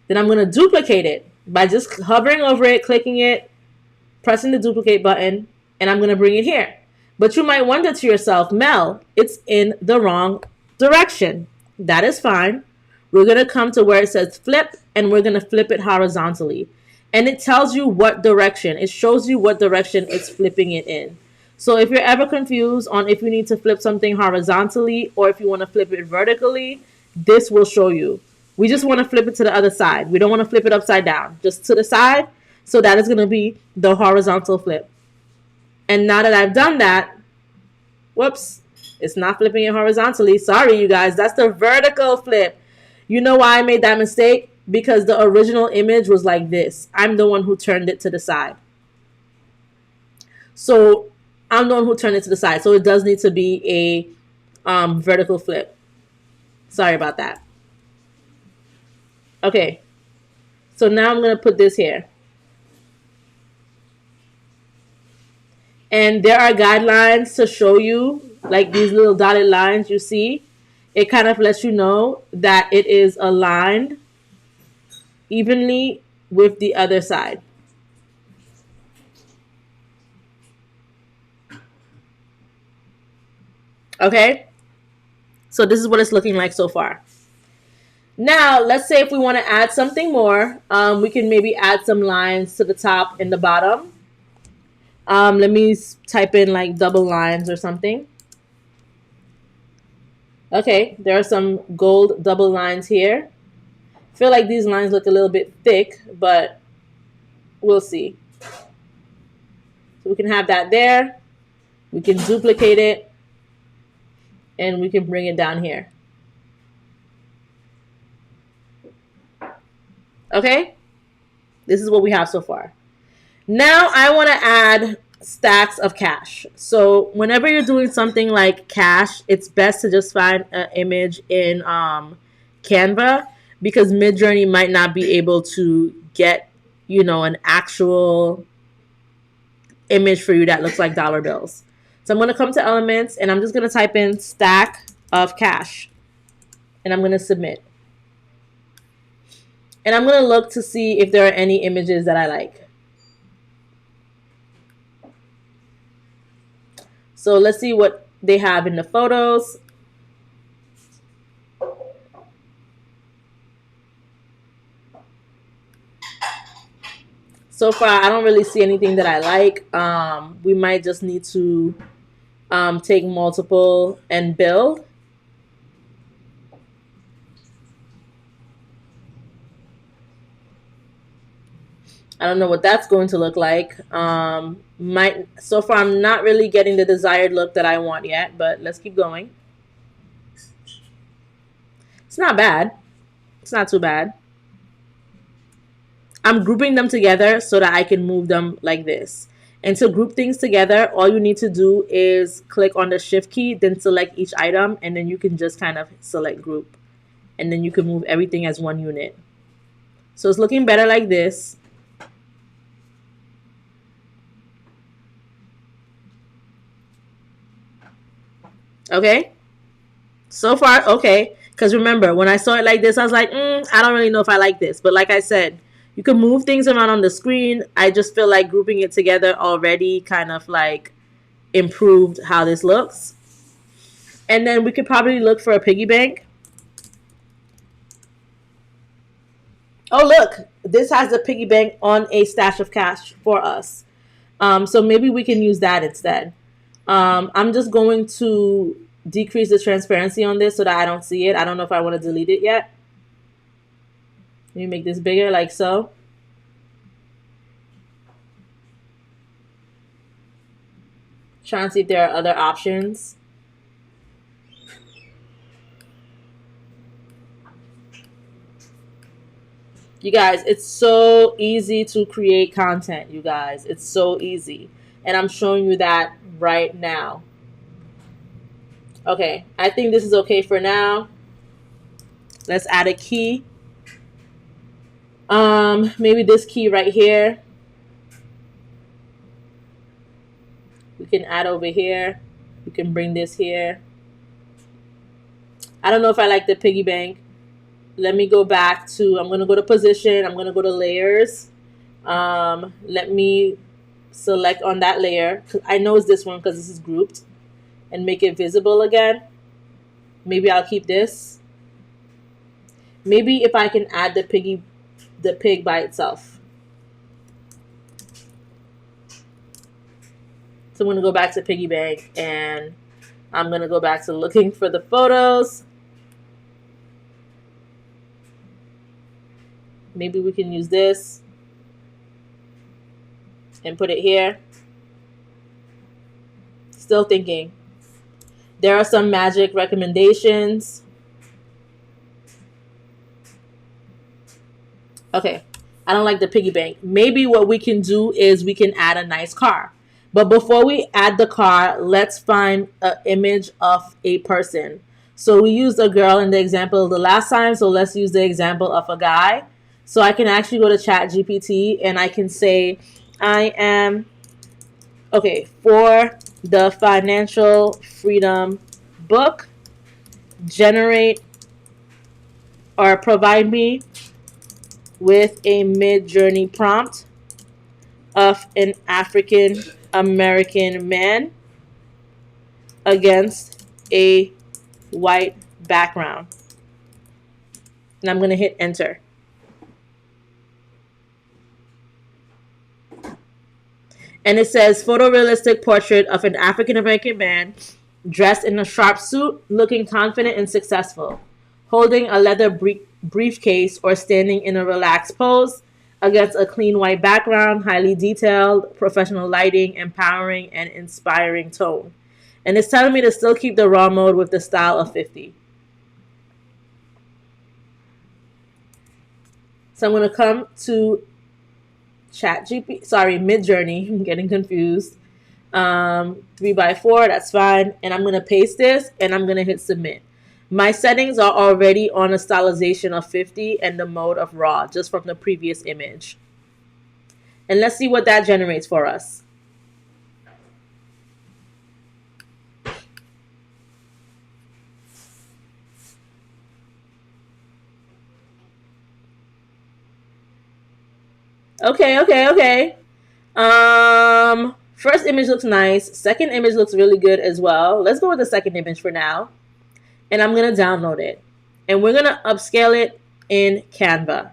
Then I'm going to duplicate it by just hovering over it, clicking it, pressing the duplicate button, and I'm going to bring it here. But you might wonder to yourself, Mel, it's in the wrong direction. That is fine. We're going to come to where it says flip, and we're going to flip it horizontally. And it tells you what direction. It shows you what direction it's flipping it in. So if you're ever confused on if you need to flip something horizontally or if you want to flip it vertically, this will show you. We just want to flip it to the other side. We don't want to flip it upside down, just to the side. So that is going to be the horizontal flip. And now that I've done that, whoops, it's not flipping it horizontally. Sorry, you guys, that's the vertical flip. You know why I made that mistake? Because the original image was like this. I'm the one who turned it to the side. So I'm the one who turned it to the side. So it does need to be a vertical flip. Sorry about that. Okay. So now I'm going to put this here. And there are guidelines to show you, like these little dotted lines you see. It kind of lets you know that it is aligned evenly with the other side. Okay? So this is what it's looking like so far. Now, let's say if we want to add something more, we can maybe add some lines to the top and the bottom. Let me type in like double lines or something. Okay, there are some gold double lines here. I feel like these lines look a little bit thick, but we'll see. So we can have that there. We can duplicate it. And we can bring it down here. Okay? This is what we have so far. Now I want to add stacks of cash. So whenever you're doing something like cash, it's best to just find an image in Canva because MidJourney might not be able to get an actual image for you that looks like dollar bills. So I'm going to come to elements and I'm just going to type in stack of cash and I'm going to submit. And I'm going to look to see if there are any images that I like. So let's see what they have in the photos. So far, I don't really see anything that I like. We might just need to take multiple and build. I don't know what that's going to look like. So far, I'm not really getting the desired look that I want yet, but let's keep going. It's not bad. It's not too bad. I'm grouping them together so that I can move them like this. And to group things together, all you need to do is click on the shift key, then select each item, and then you can just kind of select group. And then you can move everything as one unit. So it's looking better like this. Okay. So far, okay. Because remember, when I saw it like this, I was like, I don't really know if I like this. But like I said, you can move things around on the screen. I just feel like grouping it together already kind of like improved how this looks. And then we could probably look for a piggy bank. Oh, look, this has a piggy bank on a stash of cash for us. So maybe we can use that instead. I'm just going to decrease the transparency on this so that I don't see it. I don't know if I want to delete it yet. Let me make this bigger like so. Trying to see if there are other options. You guys, it's so easy to create content, you guys. It's so easy. And I'm showing you that right now. Okay, I think this is okay for now. Let's add a key. Maybe this key right here. We can add over here. We can bring this here. I don't know if I like the piggy bank. Let me go back to, I'm going to go to position. I'm going to go to layers. Let me select on that layer. I know it's this one because this is grouped. And make it visible again. Maybe I'll keep this. Maybe if I can add the pig by itself. So I'm going to go back to piggy bank and I'm going to go back to looking for the photos. Maybe we can use this and put it here. Still thinking. There are some magic recommendations. Okay, I don't like the piggy bank. Maybe what we can do is we can add a nice car. But before we add the car, let's find an image of a person. So we used a girl in the example the last time, so let's use the example of a guy. So I can actually go to ChatGPT and I can say, I am, okay, for the financial freedom book, generate or provide me with a MidJourney prompt of an African American man against a white background. And I'm going to hit enter. And it says photorealistic portrait of an African American man dressed in a sharp suit, looking confident and successful, holding a leather briefcase or standing in a relaxed pose against a clean white background, highly detailed, professional lighting, empowering, and inspiring tone. And it's telling me to still keep the raw mode with the style of 50. So I'm going to come to MidJourney. I'm getting confused. 3x4, that's fine. And I'm going to paste this and I'm going to hit submit. My settings are already on a stylization of 50 and the mode of raw, just from the previous image. And let's see what that generates for us. Okay. First image looks nice. Second image looks really good as well. Let's go with the second image for now. And I'm going to download it. And we're going to upscale it in Canva.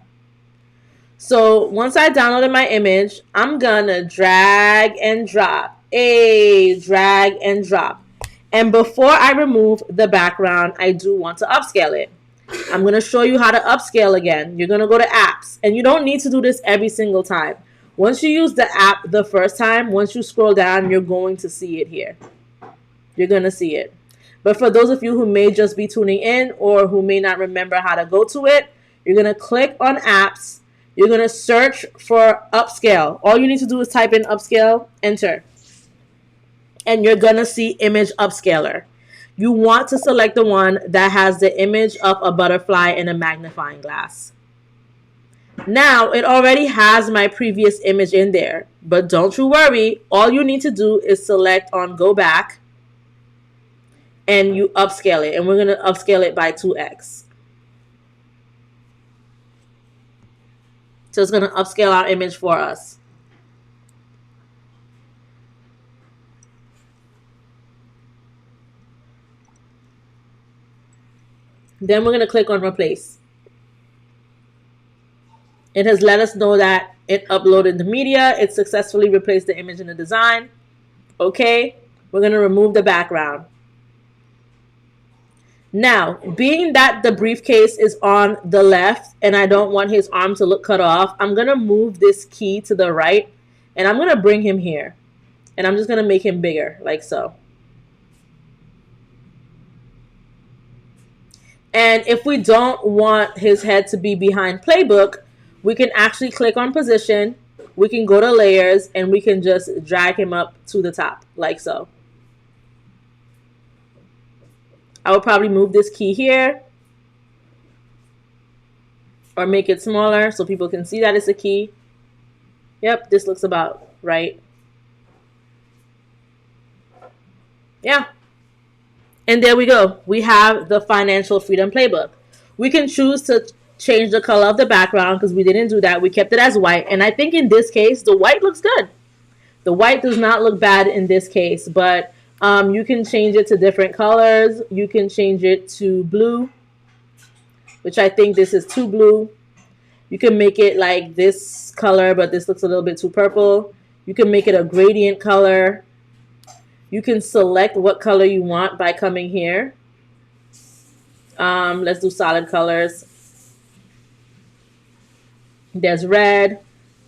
So once I downloaded my image, I'm going to drag and drop. Drag and drop. And before I remove the background, I do want to upscale it. I'm going to show you how to upscale again. You're going to go to apps. And you don't need to do this every single time. Once you use the app the first time, once you scroll down, you're going to see it here. You're going to see it. But for those of you who may just be tuning in or who may not remember how to go to it, you're going to click on apps. You're going to search for upscale. All you need to do is type in upscale, enter. And you're going to see image upscaler. You want to select the one that has the image of a butterfly and a magnifying glass. Now, it already has my previous image in there. But don't you worry. All you need to do is select on go back. And you upscale it. And we're going to upscale it by 2x. So it's going to upscale our image for us. Then we're going to click on replace. It has let us know that it uploaded the media. It successfully replaced the image in the design. Okay. We're going to remove the background. Now, being that the briefcase is on the left and I don't want his arm to look cut off, I'm going to move this key to the right and I'm going to bring him here. And I'm just going to make him bigger, like so. And if we don't want his head to be behind Playbook, we can actually click on position. We can go to layers and we can just drag him up to the top, like so. I would probably move this key here or make it smaller so people can see that it's a key. Yep, this looks about right. Yeah. And there we go. We have the Financial Freedom Playbook. We can choose to change the color of the background because we didn't do that. We kept it as white. And I think in this case, the white looks good. The white does not look bad in this case, but you can change it to different colors. You can change it to blue, which I think this is too blue. You can make it like this color, but this looks a little bit too purple. You can make it a gradient color. You can select what color you want by coming here. Let's do solid colors. There's red.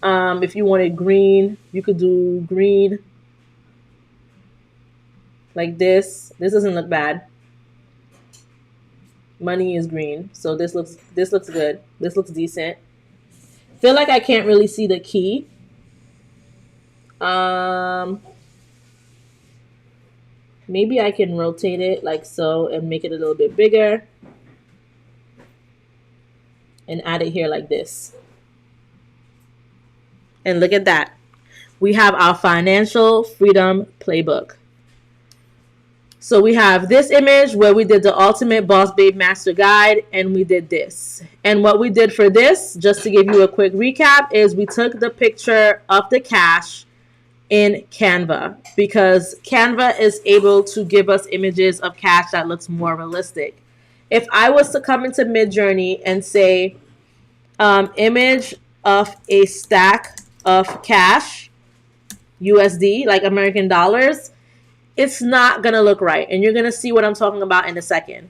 If you wanted green, you could do green. Like this. This doesn't look bad. Money is green. So this looks good. This looks decent. Feel like I can't really see the key. Maybe I can rotate it like so and make it a little bit bigger. And add it here like this. And look at that. We have our Financial Freedom Playbook. So we have this image where we did the Ultimate Boss Babe Master Guide and we did this. And what we did for this, just to give you a quick recap, is we took the picture of the cash in Canva because Canva is able to give us images of cash that looks more realistic. If I was to come into MidJourney and say image of a stack of cash, USD, like American dollars, it's not going to look right. And you're going to see what I'm talking about in a second.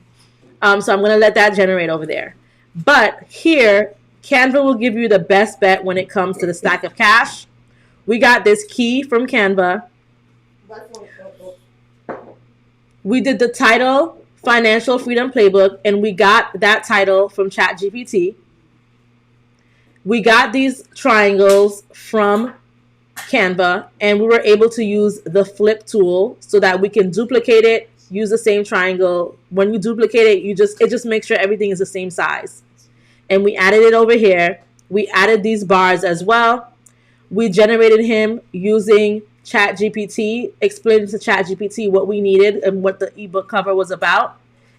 So I'm going to let that generate over there. But here, Canva will give you the best bet when it comes to the stack of cash. We got this key from Canva. We did the title, Financial Freedom Playbook, and we got that title from ChatGPT. We got these triangles from Canva, and we were able to use the flip tool so that we can duplicate it, use the same triangle. When you duplicate it, it just makes sure everything is the same size. And we added it over here. We added these bars as well. We generated him using ChatGPT, explaining to ChatGPT what we needed and what the ebook cover was about.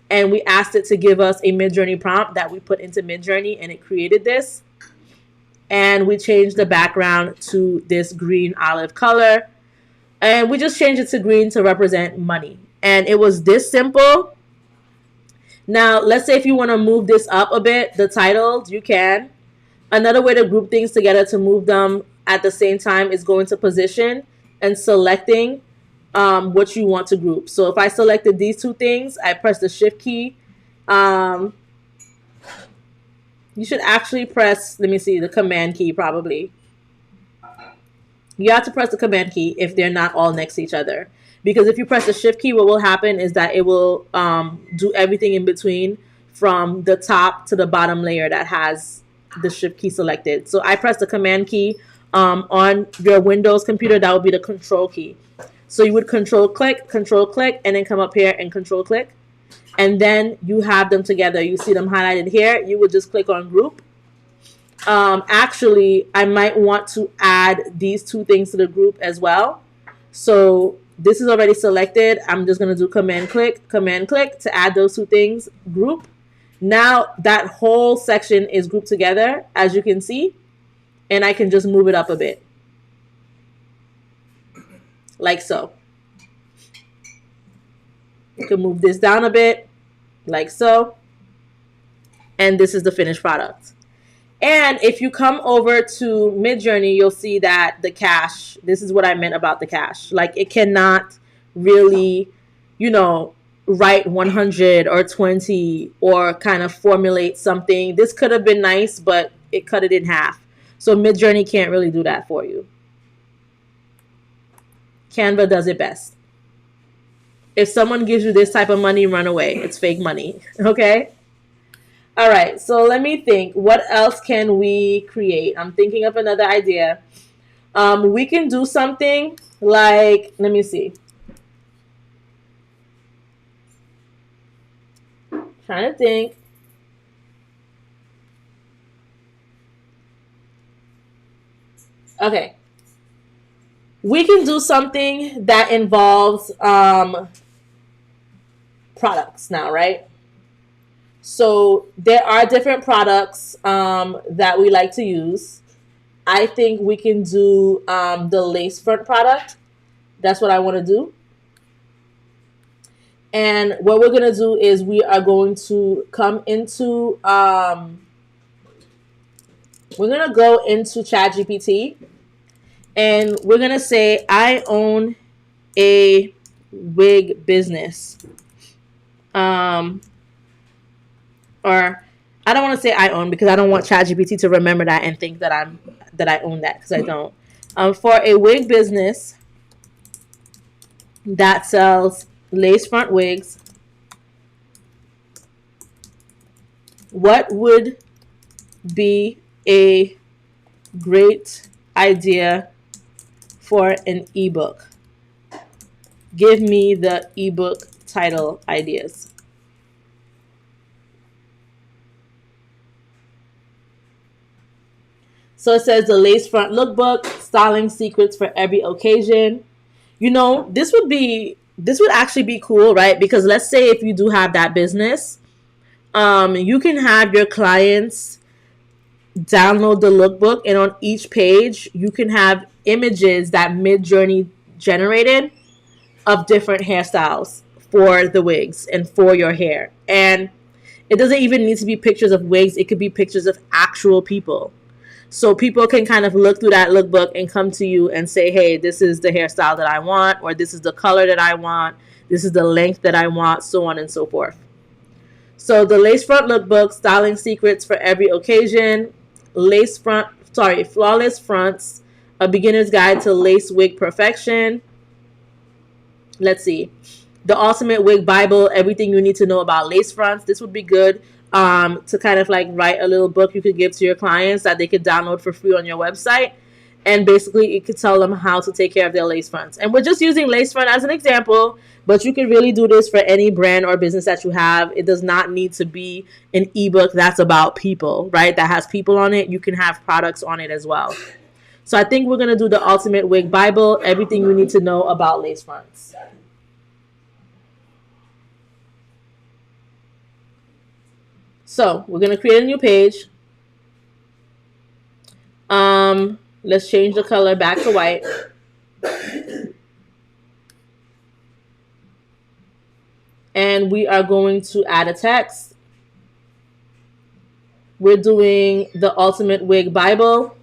And we asked it to give us a MidJourney prompt that we put into MidJourney, and it created this. And we changed the background to this green olive color. And we just changed it to green to represent money. And it was this simple. Now, let's say if you want to move this up a bit, the titles, you can. Another way to group things together to move them at the same time is going to position and selecting what you want to group. So if I selected these two things, I press the shift key. You should actually press, let me see, the command key probably. You have to press the command key if they're not all next to each other. Because if you press the shift key, what will happen is that it will do everything in between from the top to the bottom layer that has the shift key selected. So I press the command key on your Windows computer. That would be the control key. So you would control click, and then come up here and control click. And then you have them together. You see them highlighted here. You would just click on group. Actually, I might want to add these two things to the group as well. So this is already selected. I'm just going to do command click to add those two things, group. Now that whole section is grouped together, as you can see, and I can just move it up a bit. Like so. You can move this down a bit, like so. And this is the finished product. And if you come over to MidJourney, you'll see that the cache, this is what I meant about the cache. Like it cannot really, write 100 or 20 or kind of formulate something. This could have been nice, but it cut it in half. So MidJourney can't really do that for you. Canva does it best. If someone gives you this type of money, run away. It's fake money. Okay? All right. So let me think. What else can we create? I'm thinking of another idea. We can do something like, let me see. Trying to think. Okay. We can do something that involves products now, right? So there are different products that we like to use. I think we can do the lace front product. That's what I want to do. And what we're going to do is we are going to come into, we're going to go into ChatGPT. And we're going to say, I own a wig business. Or I don't want to say I own because I don't want ChatGPT to remember that and think that I own that, because I don't. For a wig business that sells lace front wigs, what would be a great idea for an ebook? Give me the ebook title ideas. So it says the lace front lookbook, styling secrets for every occasion. This would actually be cool, right? Because let's say if you do have that business, you can have your clients download the lookbook, and on each page you can have images that MidJourney generated of different hairstyles for the wigs and for your hair. And it doesn't even need to be pictures of wigs. It could be pictures of actual people. So people can kind of look through that lookbook and come to you and say, hey, this is the hairstyle that I want, or this is the color that I want, this is the length that I want, so on and so forth. So the lace front lookbook, styling secrets for every occasion, flawless fronts, a beginner's guide to lace wig perfection. Let's see. The ultimate wig Bible, everything you need to know about lace fronts. This would be good to kind of like write a little book you could give to your clients that they could download for free on your website. And basically, it could tell them how to take care of their lace fronts. And we're just using lace front as an example, but you can really do this for any brand or business that you have. It does not need to be an ebook that's about people, right? That has people on it. You can have products on it as well. So I think we're going to do the Ultimate Wig Bible, everything you need to know about lace fronts. So we're going to create a new page. Let's change the color back to white. And we are going to add a text. We're doing the Ultimate Wig Bible.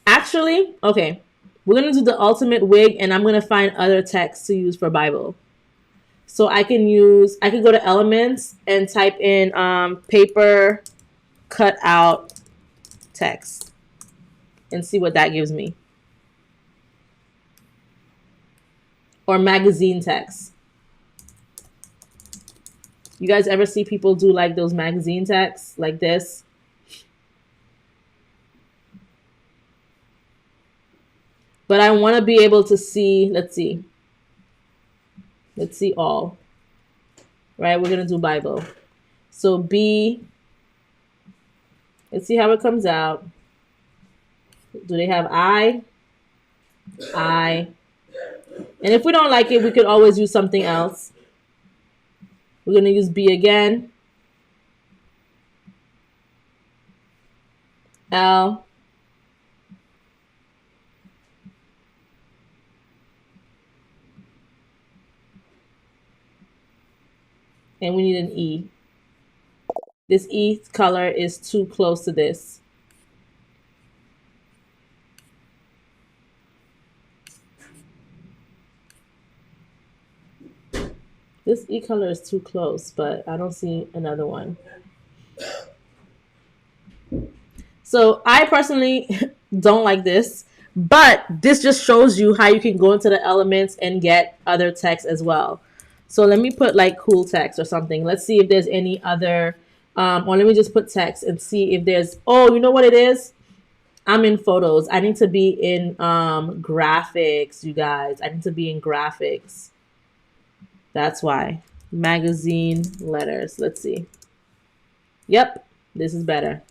Actually, okay, we're going to do the Ultimate Wig, and I'm going to find other text to use for Bible. So I can go to Elements and type in paper cut out text and see what that gives me. Or magazine text. You guys ever see people do like those magazine texts like this? But I want to be able to see, let's see all. Right, we're going to do Bible. So B, let's see how it comes out. Do they have I? And if we don't like it, we could always use something else. We're going to use B again. L. And we need an E. This E color is too close to this. This E color is too close, but I don't see another one. So I personally don't like this, but this just shows you how you can go into the elements and get other text as well. So let me put like cool text or something. Let's see if there's any other, or let me just put text and see if there's, oh, you know what it is? I'm in photos. I need to be in graphics, you guys. I need to be in graphics. That's why. Magazine letters. Let's see. Yep, this is better.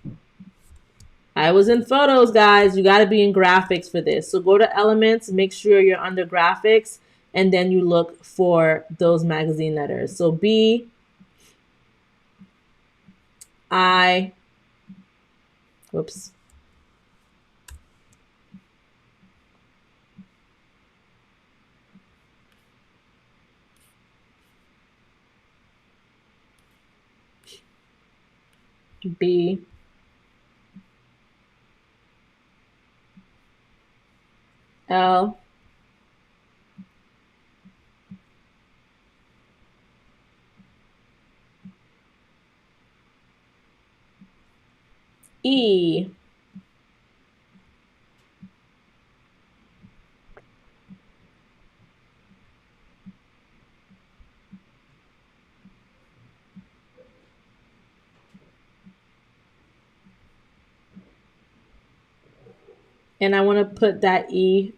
I was in photos, guys. You got to be in graphics for this. So go to Elements, make sure you're under graphics, and then you look for those magazine letters. So B, I, whoops. B, L, E, and I want to put that E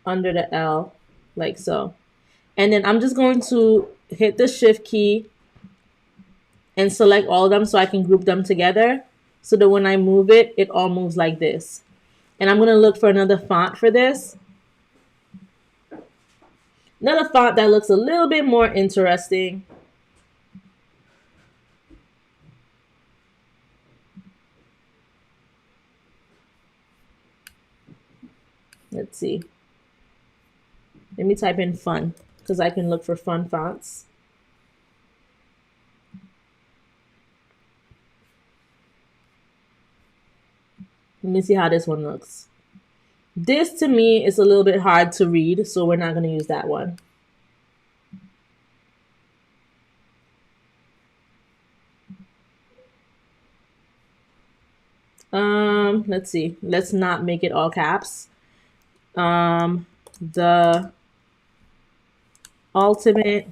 under the L, like so. And then I'm just going to hit the Shift key and select all of them so I can group them together so that when I move it, it all moves like this. And I'm going to look for another font for this. Another font that looks a little bit more interesting. Let's see. Let me type in fun because I can look for fun fonts. Let me see how this one looks. This to me is a little bit hard to read, so we're not going to use that one. Let's see. Let's not make it all caps. The ultimate,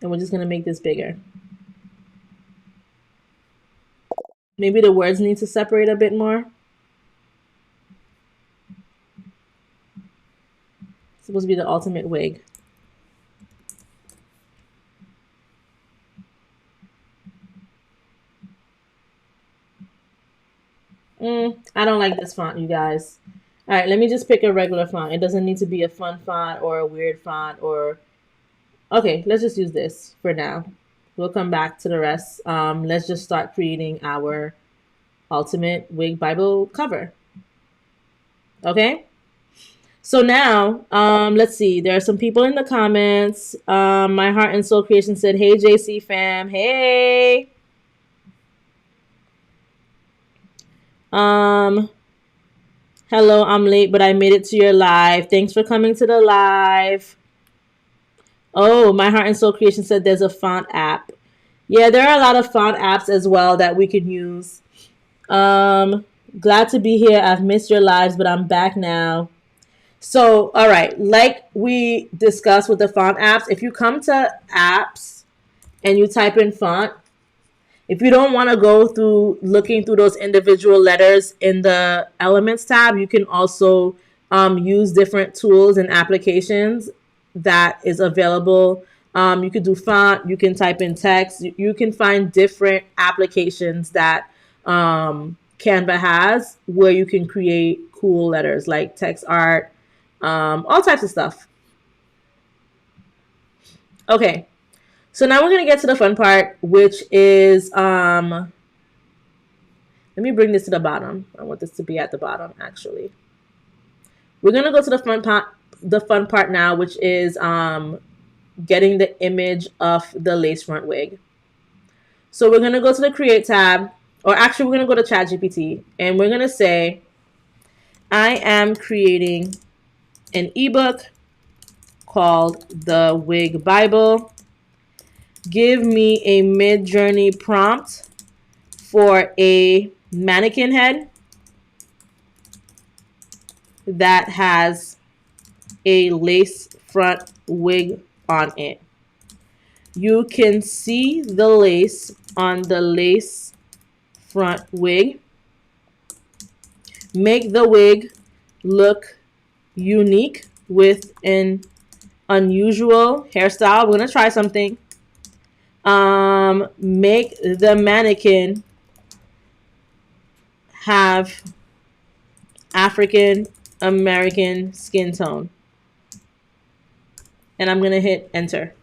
and we're just going to make this bigger. Maybe the words need to separate a bit more. It's supposed to be the ultimate wig. I don't like this font, you guys. All right, let me just pick a regular font. It doesn't need to be a fun font or a weird font or... Okay, let's just use this for now. We'll come back to the rest. Let's just start creating our ultimate wig Bible cover. Okay? So now, let's see. There are some people in the comments. My Heart and Soul Creation said, hey, JC fam. Hey. Hello, I'm late, but I made it to your live. Thanks for coming to the live. Oh, My Heart and Soul Creation said there's a font app. Yeah, there are a lot of font apps as well that we could use. Glad to be here. I've missed your lives, but I'm back now. So, all right, like we discussed with the font apps, if you come to apps and you type in font, if you don't want to go through looking through those individual letters in the Elements tab, you can also use different tools and applications that is available. You could do font, you can type in text, you can find different applications that Canva has where you can create cool letters like text art, all types of stuff. Okay, so now we're going to get to the fun part, which is, let me bring this to the bottom. I want this to be at the bottom, actually. We're going to go to the fun part now, which is getting the image of the lace front wig. So we're going to go to the Create tab, or actually we're going to go to ChatGPT, and we're going to say, I am creating an ebook called The Wig Bible. Give me a MidJourney prompt for a mannequin head that has a lace front wig on it. You can see the lace on the lace front wig. Make the wig look unique with an unusual hairstyle. We're going to try something. Make the mannequin have African American skin tone. And I'm going to hit enter.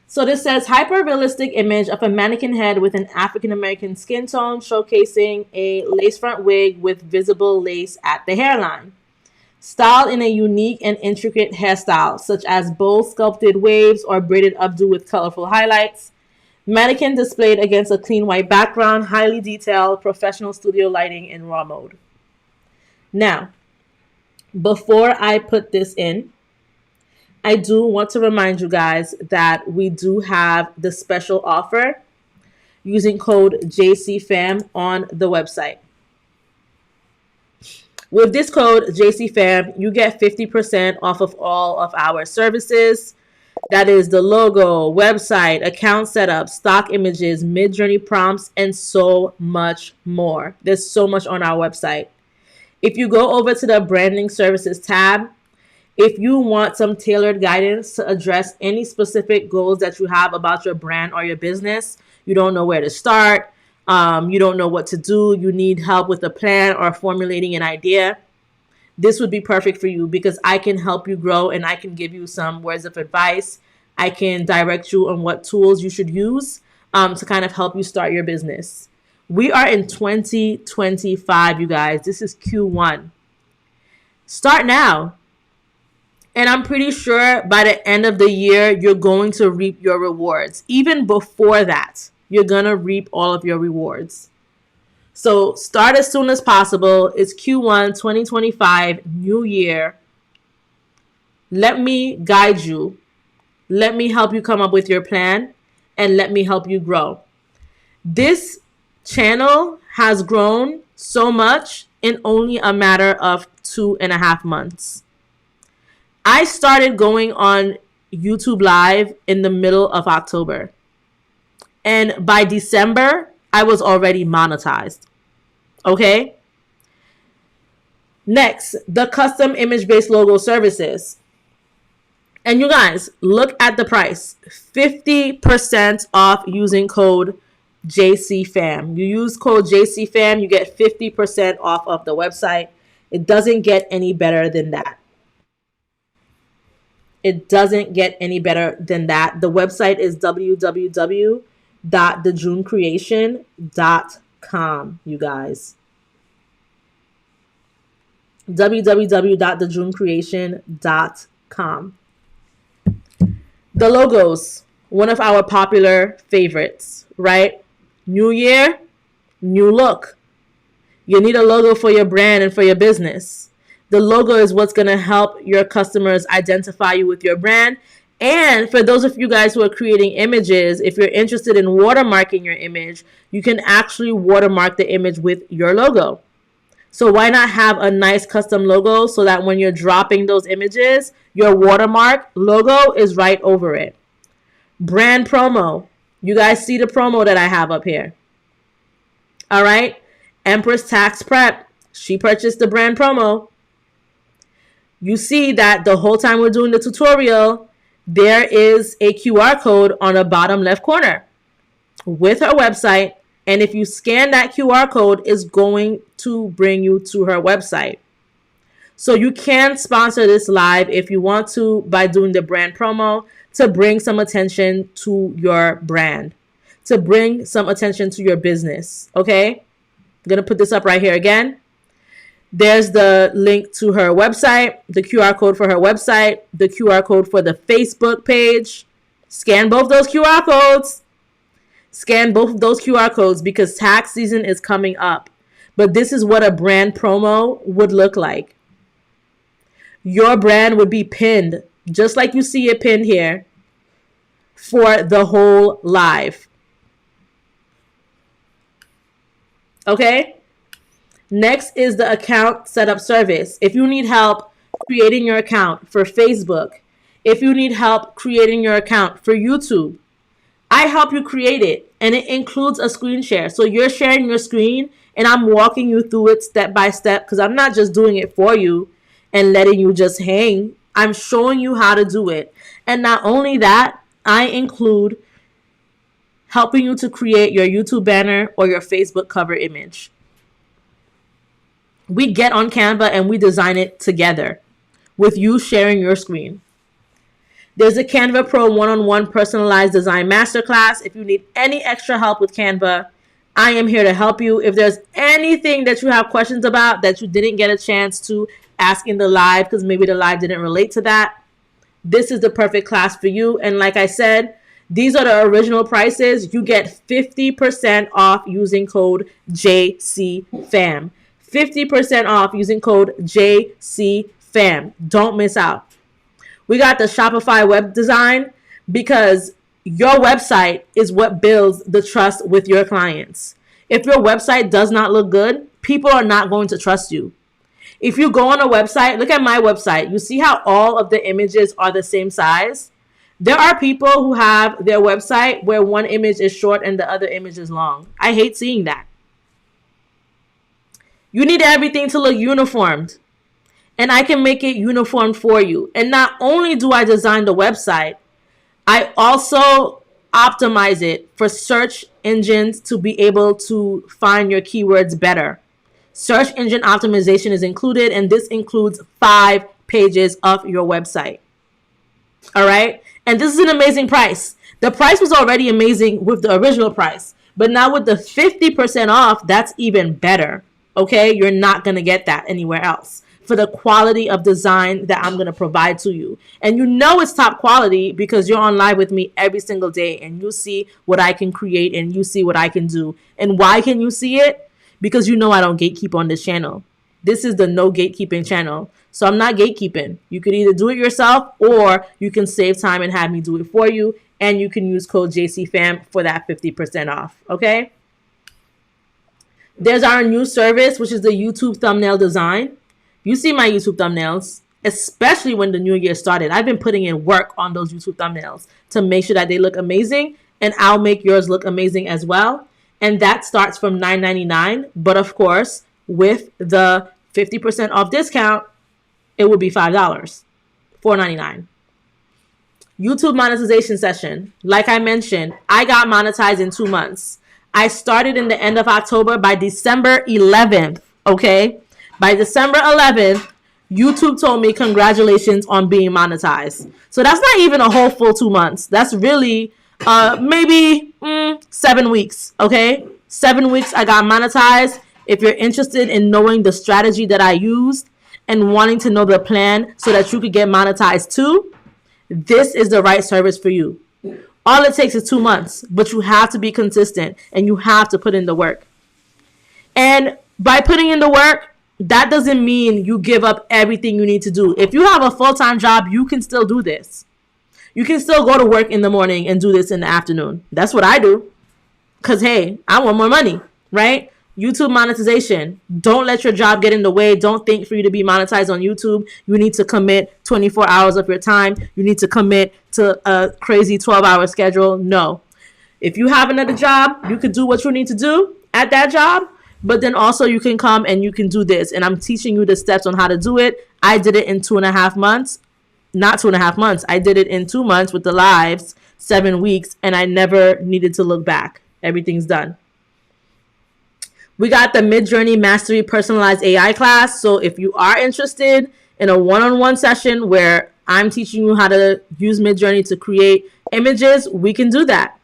So this says hyper-realistic image of a mannequin head with an African-American skin tone showcasing a lace front wig with visible lace at the hairline. Styled in a unique and intricate hairstyle, such as bold sculpted waves or braided updo with colorful highlights. Mannequin displayed against a clean white background, highly detailed, professional studio lighting in raw mode. Now, before I put this in, I do want to remind you guys that we do have the special offer using code JCFAM on the website. With this code JCFAM, you get 50% off of all of our services. That is the logo, website, account setup, stock images, MidJourney prompts, and so much more. There's so much on our website. If you go over to the branding services tab, if you want some tailored guidance to address any specific goals that you have about your brand or your business, you don't know where to start, you don't know what to do, you need help with a plan or formulating an idea, this would be perfect for you because I can help you grow and I can give you some words of advice. I can direct you on what tools you should use to kind of help you start your business. We are in 2025, you guys. This is Q1. Start now. And I'm pretty sure by the end of the year, you're going to reap your rewards. Even before that, you're going to reap all of your rewards. So start as soon as possible. It's Q1 2025, new year. Let me guide you. Let me help you come up with your plan. And let me help you grow. This channel has grown so much in only a matter of 2.5 months. I started going on YouTube Live in the middle of October. And by December, I was already monetized. Okay? Next, the custom image-based logo services. And you guys, look at the price. 50% off using code JCFAM. You use code JCFAM, you get 50% off of the website. It doesn't get any better than that. It doesn't get any better than that. The website is www.thejunecreation.com, you guys. www.thejunecreation.com. The logos, one of our popular favorites, right? New year, new look. You need a logo for your brand and for your business. The logo is what's going to help your customers identify you with your brand. And for those of you guys who are creating images, if you're interested in watermarking your image, you can actually watermark the image with your logo. So why not have a nice custom logo so that when you're dropping those images, your watermark logo is right over it. Brand promo. You guys see the promo that I have up here. All right. Empress Tax Prep. She purchased the brand promo. You see that the whole time we're doing the tutorial, there is a QR code on the bottom left corner with her website. And if you scan that QR code, it's going to bring you to her website. So you can sponsor this live if you want to by doing the brand promo to bring some attention to your brand, to bring some attention to your business. Okay? I'm going to put this up right here again. There's the link to her website, the QR code for her website, the QR code for the Facebook page. Scan both those QR codes. Scan both of those QR codes because tax season is coming up. But this is what a brand promo would look like. Your brand would be pinned, just like you see it pinned here, for the whole live. Okay? Next is the account setup service. If you need help creating your account for Facebook, if you need help creating your account for YouTube, I help you create it, and it includes a screen share. So you're sharing your screen, and I'm walking you through it step by step because I'm not just doing it for you and letting you just hang. I'm showing you how to do it. And not only that, I include helping you to create your YouTube banner or your Facebook cover image. We get on Canva and we design it together with you sharing your screen. There's a Canva Pro one-on-one personalized design masterclass. If you need any extra help with Canva, I am here to help you. If there's anything that you have questions about that you didn't get a chance to ask in the live because maybe the live didn't relate to that, this is the perfect class for you. And like I said, these are the original prices. You get 50% off using code JCFAM. 50% off using code JCFAM. Don't miss out. We got the Shopify web design because your website is what builds the trust with your clients. If your website does not look good, people are not going to trust you. If you go on a website, look at my website. You see how all of the images are the same size? There are people who have their website where one image is short and the other image is long. I hate seeing that. You need everything to look uniformed. And I can make it uniform for you. And not only do I design the website, I also optimize it for search engines to be able to find your keywords better. Search engine optimization is included, and this includes 5 pages of your website. All right? And this is an amazing price. The price was already amazing with the original price, but now with the 50% off, that's even better. Okay? You're not going to get that anywhere else for the quality of design that I'm going to provide to you. And you know it's top quality because you're on live with me every single day and you see what I can create and you see what I can do. And why can you see it? Because you know I don't gatekeep on this channel. This is the no gatekeeping channel. So I'm not gatekeeping. You can either do it yourself or you can save time and have me do it for you. And you can use code JCFAM for that 50% off. Okay? There's our new service, which is the YouTube thumbnail design. You see my YouTube thumbnails, especially when the new year started. I've been putting in work on those YouTube thumbnails to make sure that they look amazing, and I'll make yours look amazing as well. And that starts from $9.99, but of course, with the 50% off discount, it would be $5, $4.99. YouTube monetization session. Like I mentioned, I got monetized in 2 months. I started in the end of October. By December 11th, okay? By December 11th, YouTube told me congratulations on being monetized. So that's not even a whole full 2 months. That's really maybe 7 weeks, okay? 7 weeks I got monetized. If you're interested in knowing the strategy that I used and wanting to know the plan so that you could get monetized too, this is the right service for you. All it takes is 2 months, but you have to be consistent and you have to put in the work. And by putting in the work, that doesn't mean you give up everything you need to do. If you have a full-time job, you can still do this. You can still go to work in the morning and do this in the afternoon. That's what I do. Because, hey, I want more money, right? YouTube monetization. Don't let your job get in the way. Don't think for you to be monetized on YouTube, you need to commit 24 hours of your time. You need to commit to a crazy 12-hour schedule. No. If you have another job, you can do what you need to do at that job, but then also you can come and you can do this. And I'm teaching you the steps on how to do it. I did it in 2.5 months. Not 2.5 months. I did it in 2 months with the lives, 7 weeks, and I never needed to look back. Everything's done. We got the MidJourney Mastery Personalized AI class. So if you are interested in a one-on-one session where I'm teaching you how to use MidJourney to create images, we can do that.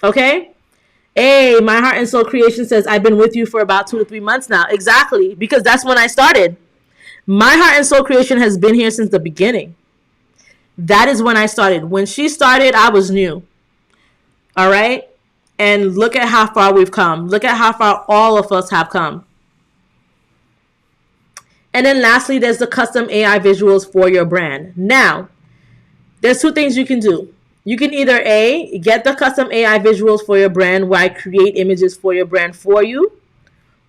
Okay? Hey, My Heart and Soul Creation says, I've been with you for about 2 to 3 months now. Exactly, because that's when I started. My Heart and Soul Creation has been here since the beginning. That is when I started. When she started, I was new. All right? And look at how far we've come. Look at how far all of us have come. And then lastly, there's the custom AI visuals for your brand. Now, there's 2 things you can do. You can either A, get the custom AI visuals for your brand where I create images for your brand for you.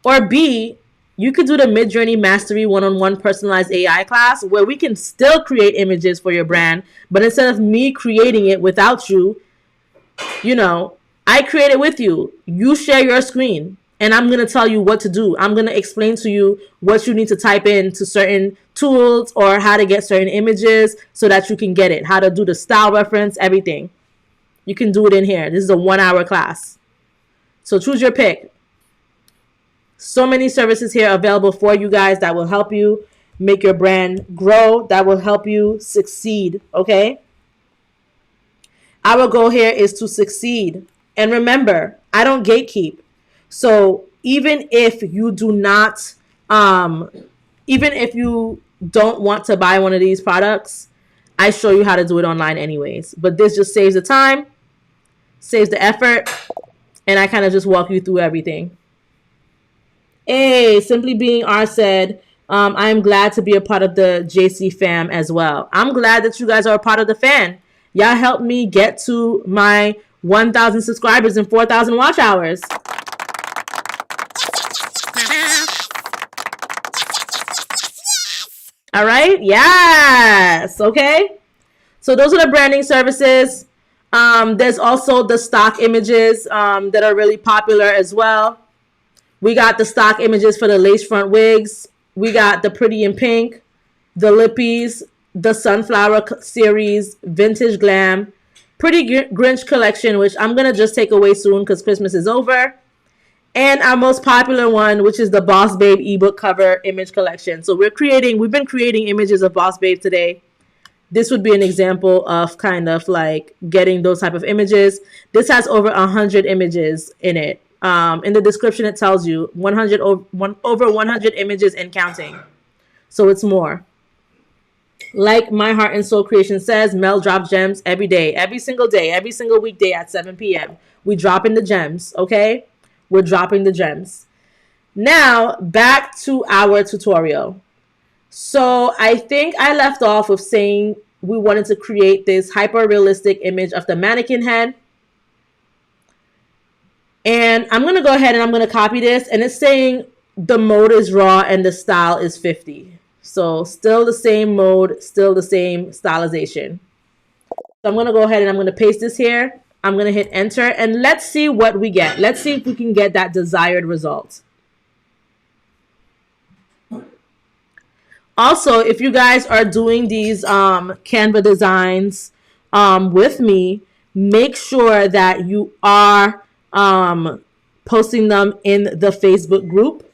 Or B, you could do the MidJourney Mastery one-on-one personalized AI class where we can still create images for your brand. But instead of me creating it without you, I create it with you. You share your screen and I'm going to tell you what to do. I'm going to explain to you what you need to type in to certain tools or how to get certain images so that you can get it. How to do the style reference, everything. You can do it in here. This is a 1-hour class. So choose your pick. So many services here available for you guys that will help you make your brand grow, that will help you succeed, okay? Our goal here is to succeed. And remember, I don't gatekeep. So even if you do not, even if you don't want to buy one of these products, I show you how to do it online anyways. But this just saves the time, saves the effort, and I kind of just walk you through everything. Hey, Simply Being R said, I'm glad to be a part of the JC fam as well. I'm glad that you guys are a part of the fan. Y'all helped me get to my 1,000 subscribers and 4,000 watch hours. All right. Yes. Okay. So those are the branding services. There's also the stock images that are really popular as well. We got the stock images for the lace front wigs. We got the Pretty in Pink, the Lippies, the Sunflower series, Vintage Glam, Pretty Grinch collection, which I'm going to just take away soon because Christmas is over. And our most popular one, which is the Boss Babe ebook cover image collection. So we've been creating images of Boss Babe today. This would be an example of kind of like getting those type of images. This has over 100 images in it. In the description, it tells you over 100 images and counting. So it's more. Like My Heart and Soul Creation says, Mel drops gems every day, every single day, every single weekday at 7 p.m. We dropping the gems, okay? We're dropping the gems. Now, back to our tutorial. So I think I left off with saying we wanted to create this hyper-realistic image of the mannequin head. And I'm going to go ahead and I'm going to copy this. And it's saying the mode is raw and the style is 50. So still the same mode, still the same stylization. So I'm going to go ahead and I'm going to paste this here. I'm going to hit enter and let's see what we get. Let's see if we can get that desired result. Also, if you guys are doing these Canva designs with me, make sure that you are posting them in the Facebook group.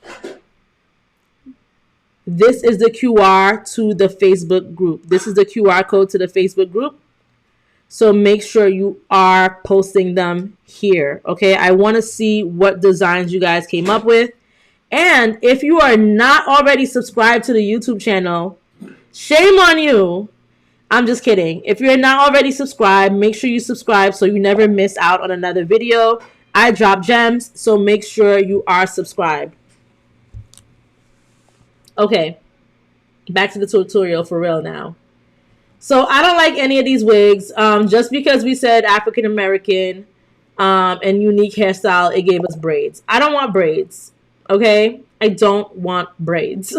This is the QR to the Facebook group. This is the QR code to the Facebook group. So make sure you are posting them here. Okay, I want to see what designs you guys came up with. And if you are not already subscribed to the YouTube channel, shame on you. I'm just kidding. If you're not already subscribed, make sure you subscribe so you never miss out on another video. I drop gems, so make sure you are subscribed. Okay, back to the tutorial for real now. So I don't like any of these wigs. Just because we said African American and unique hairstyle, it gave us braids. I don't want braids. Okay, I don't want braids.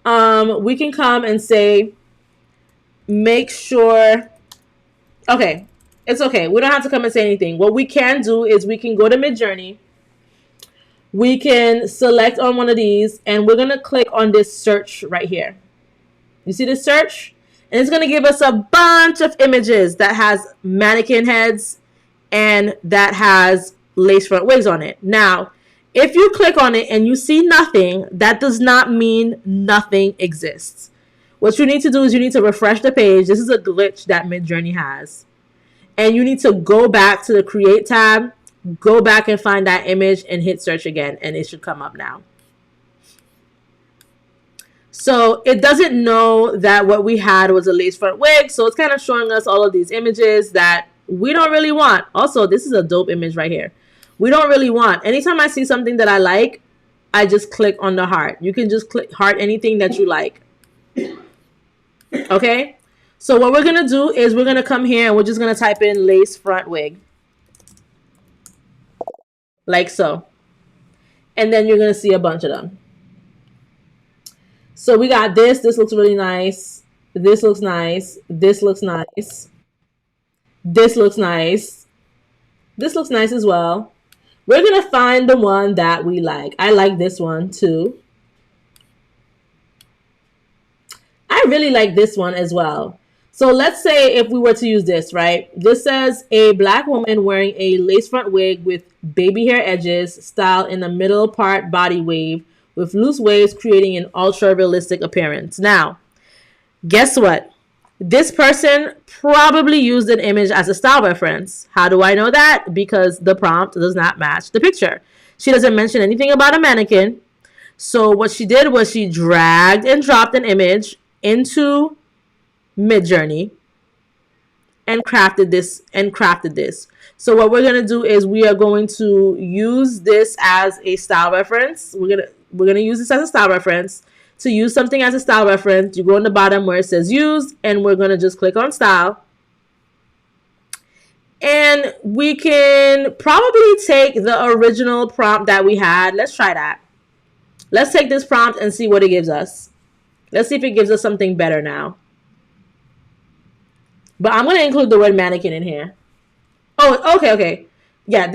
We can come and say, make sure. Okay, it's okay. We don't have to come and say anything. What we can do is we can go to MidJourney. We can select on one of these, and we're gonna click on this search right here. You see this search? And it's gonna give us a bunch of images that has mannequin heads and that has lace front wigs on it. Now, if you click on it and you see nothing, that does not mean nothing exists. What you need to do is you need to refresh the page. This is a glitch that MidJourney has. And you need to go back to the Create tab, go back and find that image and hit search again, and it should come up now. So it doesn't know that what we had was a lace front wig, so it's kind of showing us all of these images that we don't really want. Also, this is a dope image right here. We don't really want. Anytime I see something that I like, I just click on the heart. You can just click heart anything that you like. Okay? So what we're going to do is we're going to come here and we're just going to type in lace front wig. Like so. And then you're going to see a bunch of them. So we got this. This looks really nice. This looks nice. This looks nice. This looks nice. This looks nice as well. We're going to find the one that we like. I like this one too. I really like this one as well. So let's say if we were to use this, right? This says a black woman wearing a lace front wig with baby hair edges, styled in the middle part body wave, with loose waves creating an ultra realistic appearance. Now, guess what? This person probably used an image as a style reference. How do I know that? Because the prompt does not match the picture. She doesn't mention anything about a mannequin. So what she did was she dragged and dropped an image into MidJourney and crafted this. So what we're going to do is we are going to use this as a style reference. We're going to use this as a style reference. To use something as a style reference, you go on the bottom where it says use, and we're going to just click on style. And we can probably take the original prompt that we had. Let's try that. Let's take this prompt and see what it gives us. Let's see if it gives us something better now. But I'm going to include the word mannequin in here. Oh, okay. Yeah,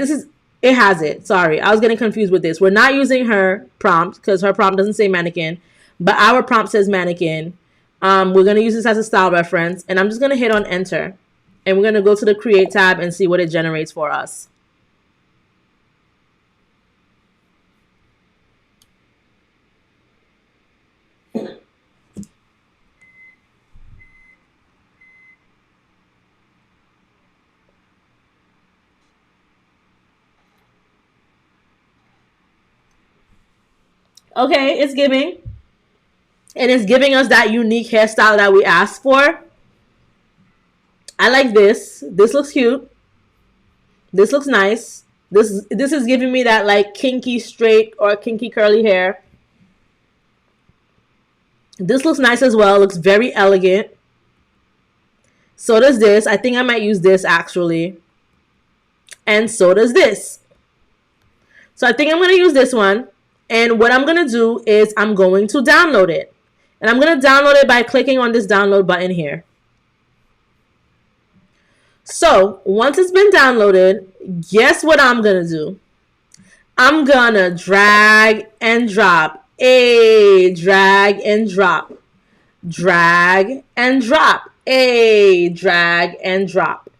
it has it. Sorry, I was getting confused with this. We're not using her prompt because her prompt doesn't say mannequin, but our prompt says mannequin. We're going to use this as a style reference, and I'm just going to hit on enter. And we're going to go to the Create tab and see what it generates for us. Okay, it's giving. And it's giving us that unique hairstyle that we asked for. I like this. This looks cute. This looks nice. This is giving me that like kinky straight or kinky curly hair. This looks nice as well. It looks very elegant. So does this. I think I might use this actually. And so does this. So I think I'm going to use this one. And what I'm going to do is I'm going to download it. And I'm going to download it by clicking on this download button here. So once it's been downloaded, guess what I'm going to do? I'm going to drag and drop. Drag and drop. drag and drop. Drag and drop.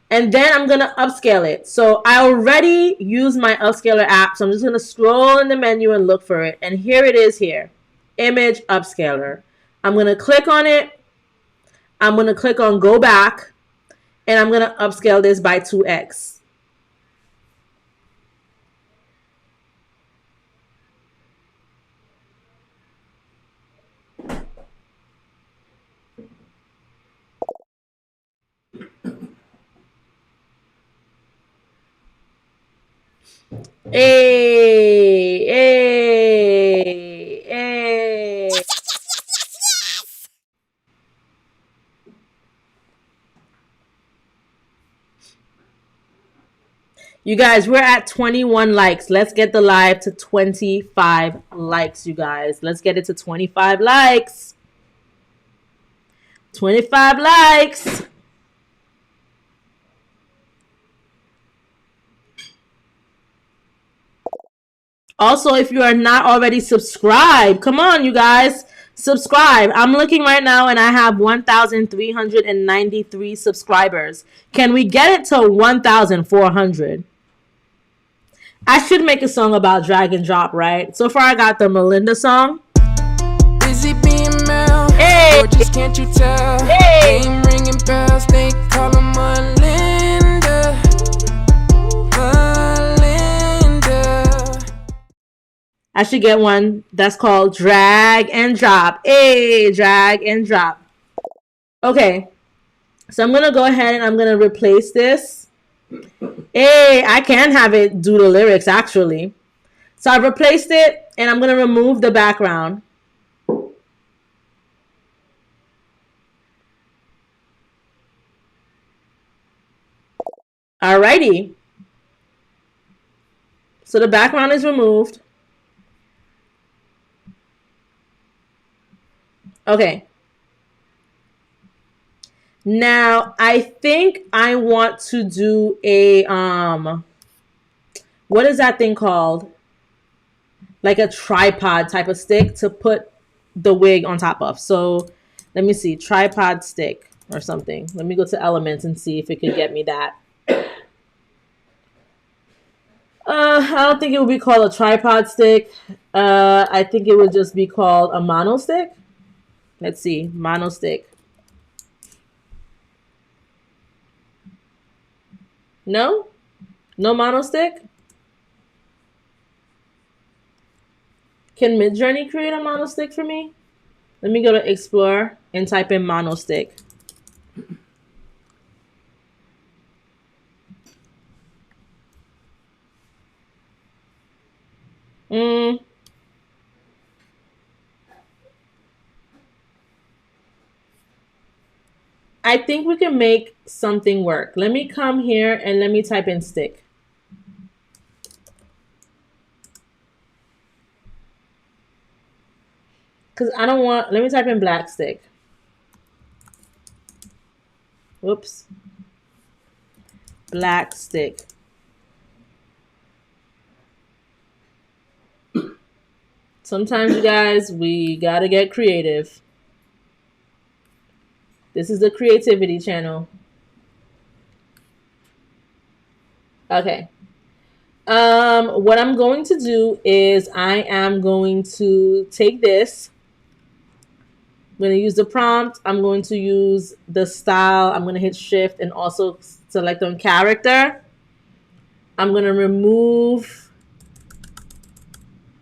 And then I'm going to upscale it. So I already use my upscaler app. So I'm just going to scroll in the menu and look for it. And here it is here. Image upscaler. I'm going to click on it. I'm going to click on go back. And I'm going to upscale this by 2x. Hey, hey, hey. You guys, we're at 21 likes. Let's get the live to 25 likes, you guys. Let's get it to 25 likes. 25 likes. Also, if you are not already subscribed, come on, you guys, subscribe. I'm looking right now and I have 1,393 subscribers. Can we get it to 1,400? I should make a song about drag and drop, right? So far, I got the Melinda song. Busy being Mel, hey, gorgeous, can't you tell? Hey, name ringing bells, they call her Melinda. I should get one that's called drag and drop. Hey, drag and drop. Okay, so I'm gonna go ahead and I'm gonna replace this. Hey, I can have it do the lyrics actually. So I've replaced it and I'm gonna remove the background. Alrighty. So the background is removed. Okay. Now I think I want to do a what is that thing called? Like a tripod type of stick to put the wig on top of. So let me see, tripod stick or something. Let me go to elements and see if it could get me that. I don't think it would be called a tripod stick. I think it would just be called a mono stick. Let's see, mono stick. No? No mono stick? Can MidJourney create a mono stick for me? Let me go to Explore and type in mono stick. I think we can make something work. Let me come here and let me type in stick. Because I don't want, let me type in black stick. Whoops. Black stick. Sometimes, you guys, we gotta get creative. This is the creativity channel. Okay. What I'm going to do is I am going to take this. I'm going to use the prompt. I'm going to use the style. I'm going to hit shift and also select on character. I'm going to remove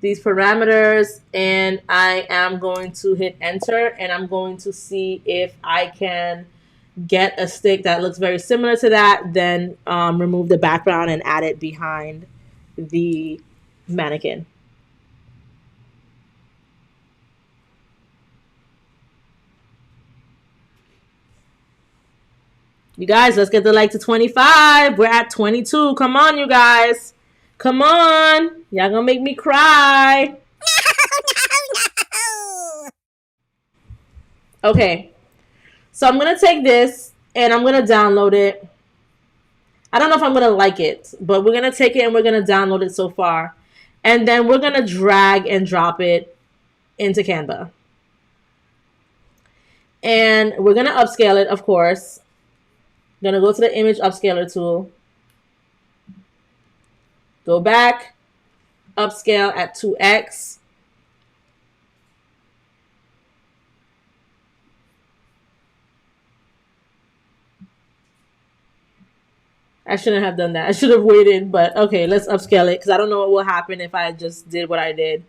these parameters and I am going to hit enter and I'm going to see if I can get a stick that looks very similar to that, then remove the background and add it behind the mannequin. You guys, let's get the like to 25. We're at 22. Come on, you guys. Come on. Y'all gonna make me cry. No. Okay. So I'm gonna take this and I'm gonna download it. I don't know if I'm gonna like it, but we're gonna take it and we're gonna download it so far. And then we're gonna drag and drop it into Canva. And we're going to upscale it, of course. I'm going to go to the image upscaler tool. Go back, upscale at 2x. I shouldn't have done that. I should have waited, but okay, let's upscale it because I don't know what will happen if I just did what I did.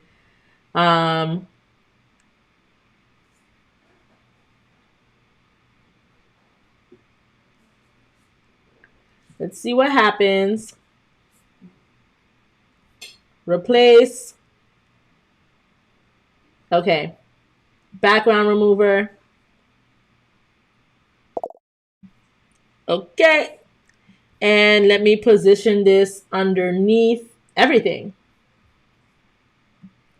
Let's see what happens. Replace. Okay. Background remover. Okay. And let me position this underneath everything.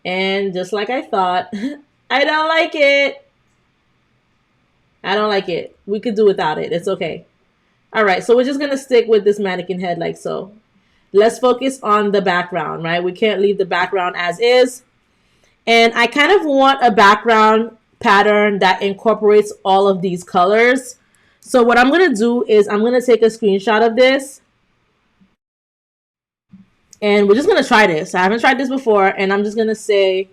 And just like I thought, I don't like it. I don't like it. We could do without it. It's okay. All right. So we're just going to stick with this mannequin head like so. Let's focus on the background, right? We can't leave the background as is. And I kind of want a background pattern that incorporates all of these colors. So what I'm going to do is I'm going to take a screenshot of this. And we're just going to try this. I haven't tried this before. And I'm just going to say,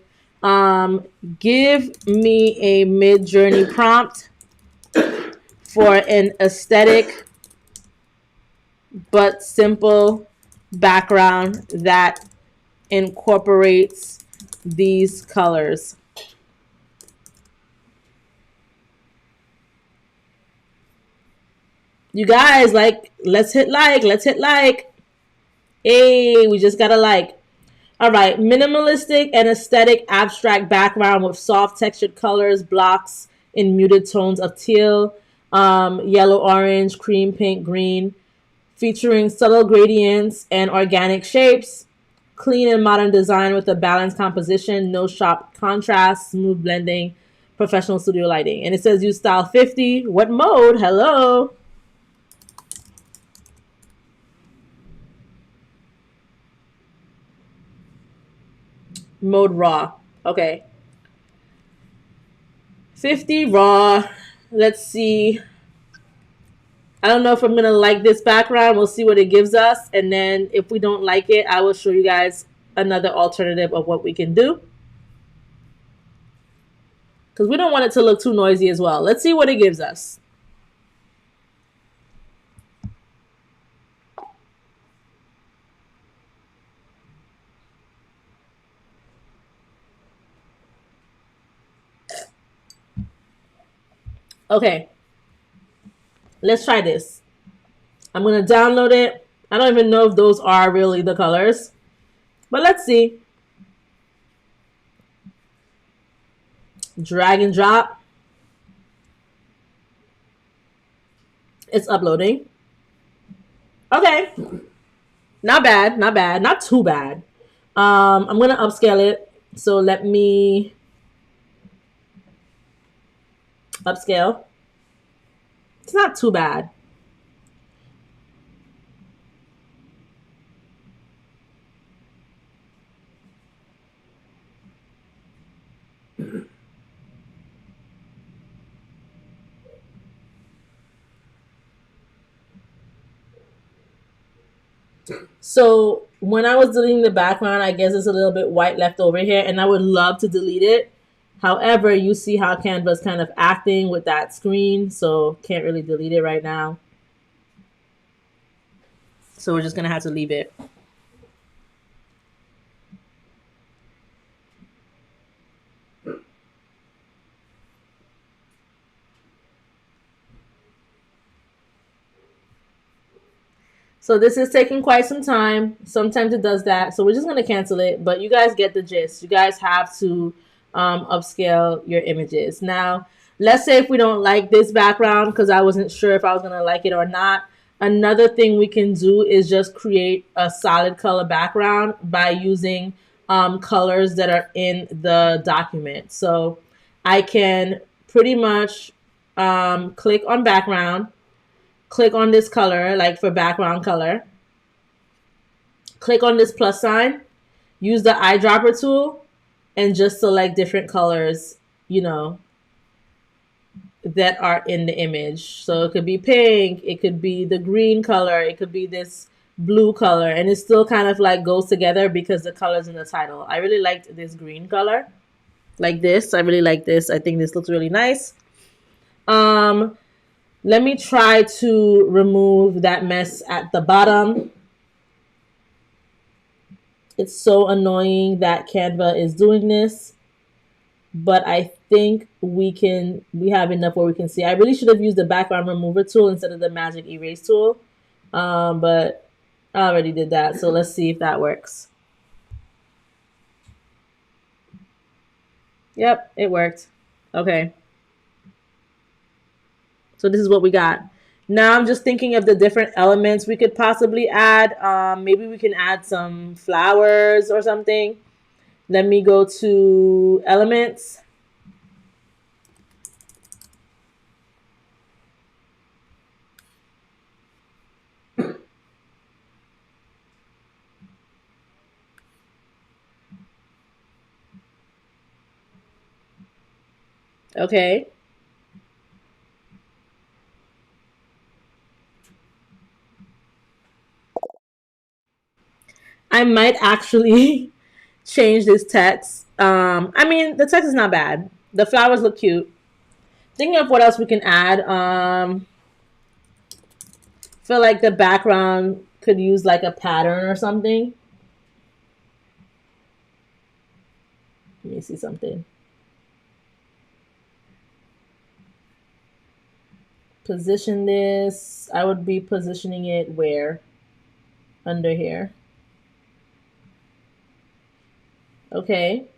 give me a MidJourney prompt for an aesthetic but simple background that incorporates these colors. You guys, let's hit like. Hey, we just got a like. All right, minimalistic and aesthetic abstract background with soft textured colors, blocks in muted tones of teal, yellow, orange, cream, pink, green, featuring subtle gradients and organic shapes, clean and modern design with a balanced composition, no sharp contrast, smooth blending, professional studio lighting. And it says use style 50. What mode? Hello. Mode raw. Okay. 50 raw. Let's see. I don't know if I'm going to like this background. We'll see what it gives us. And then if we don't like it, I will show you guys another alternative of what we can do. Because we don't want it to look too noisy as well. Let's see what it gives us. Okay. Let's try this. I'm going to download it. I don't even know if those are really the colors. But let's see. Drag and drop. It's uploading. Okay. Not bad. Not bad. Not too bad. I'm going to upscale it. So let me upscale. It's not too bad. So when I was deleting the background, I guess it's a little bit white left over here, and I would love to delete it. However, you see how Canva is kind of acting with that screen, so can't really delete it right now. So we're just going to have to leave it. So this is taking quite some time. Sometimes it does that. So we're just going to cancel it. But you guys get the gist. You guys have to upscale your images. Now, let's say if we don't like this background because I wasn't sure if I was going to like it or not. Another thing we can do is just create a solid color background by using colors that are in the document. So I can pretty much click on background. Click on this color, like for background color. Click on this plus sign. Use the eyedropper tool and just select different colors, you know. that are in the image. So it could be pink, it could be the green color, it could be this blue color, and it still kind of like goes together because the color's in the title. I really liked this green color, like this. I really like this. I think this looks really nice. Let me try to remove that mess at the bottom. It's so annoying that Canva is doing this, but I think we have enough where we can see. I really should have used the background remover tool instead of the magic erase tool, but I already did that. So let's see if that works. Yep, it worked. Okay. So this is what we got. Now I'm just thinking of the different elements we could possibly add. Maybe we can add some flowers or something. Let me go to elements. Okay. I might actually change this text. I mean, the text is not bad. The flowers look cute. Thinking of what else we can add. Feel like the background could use like a pattern or something. Let me see something. Position this. I would be positioning it where? Under here. Okay.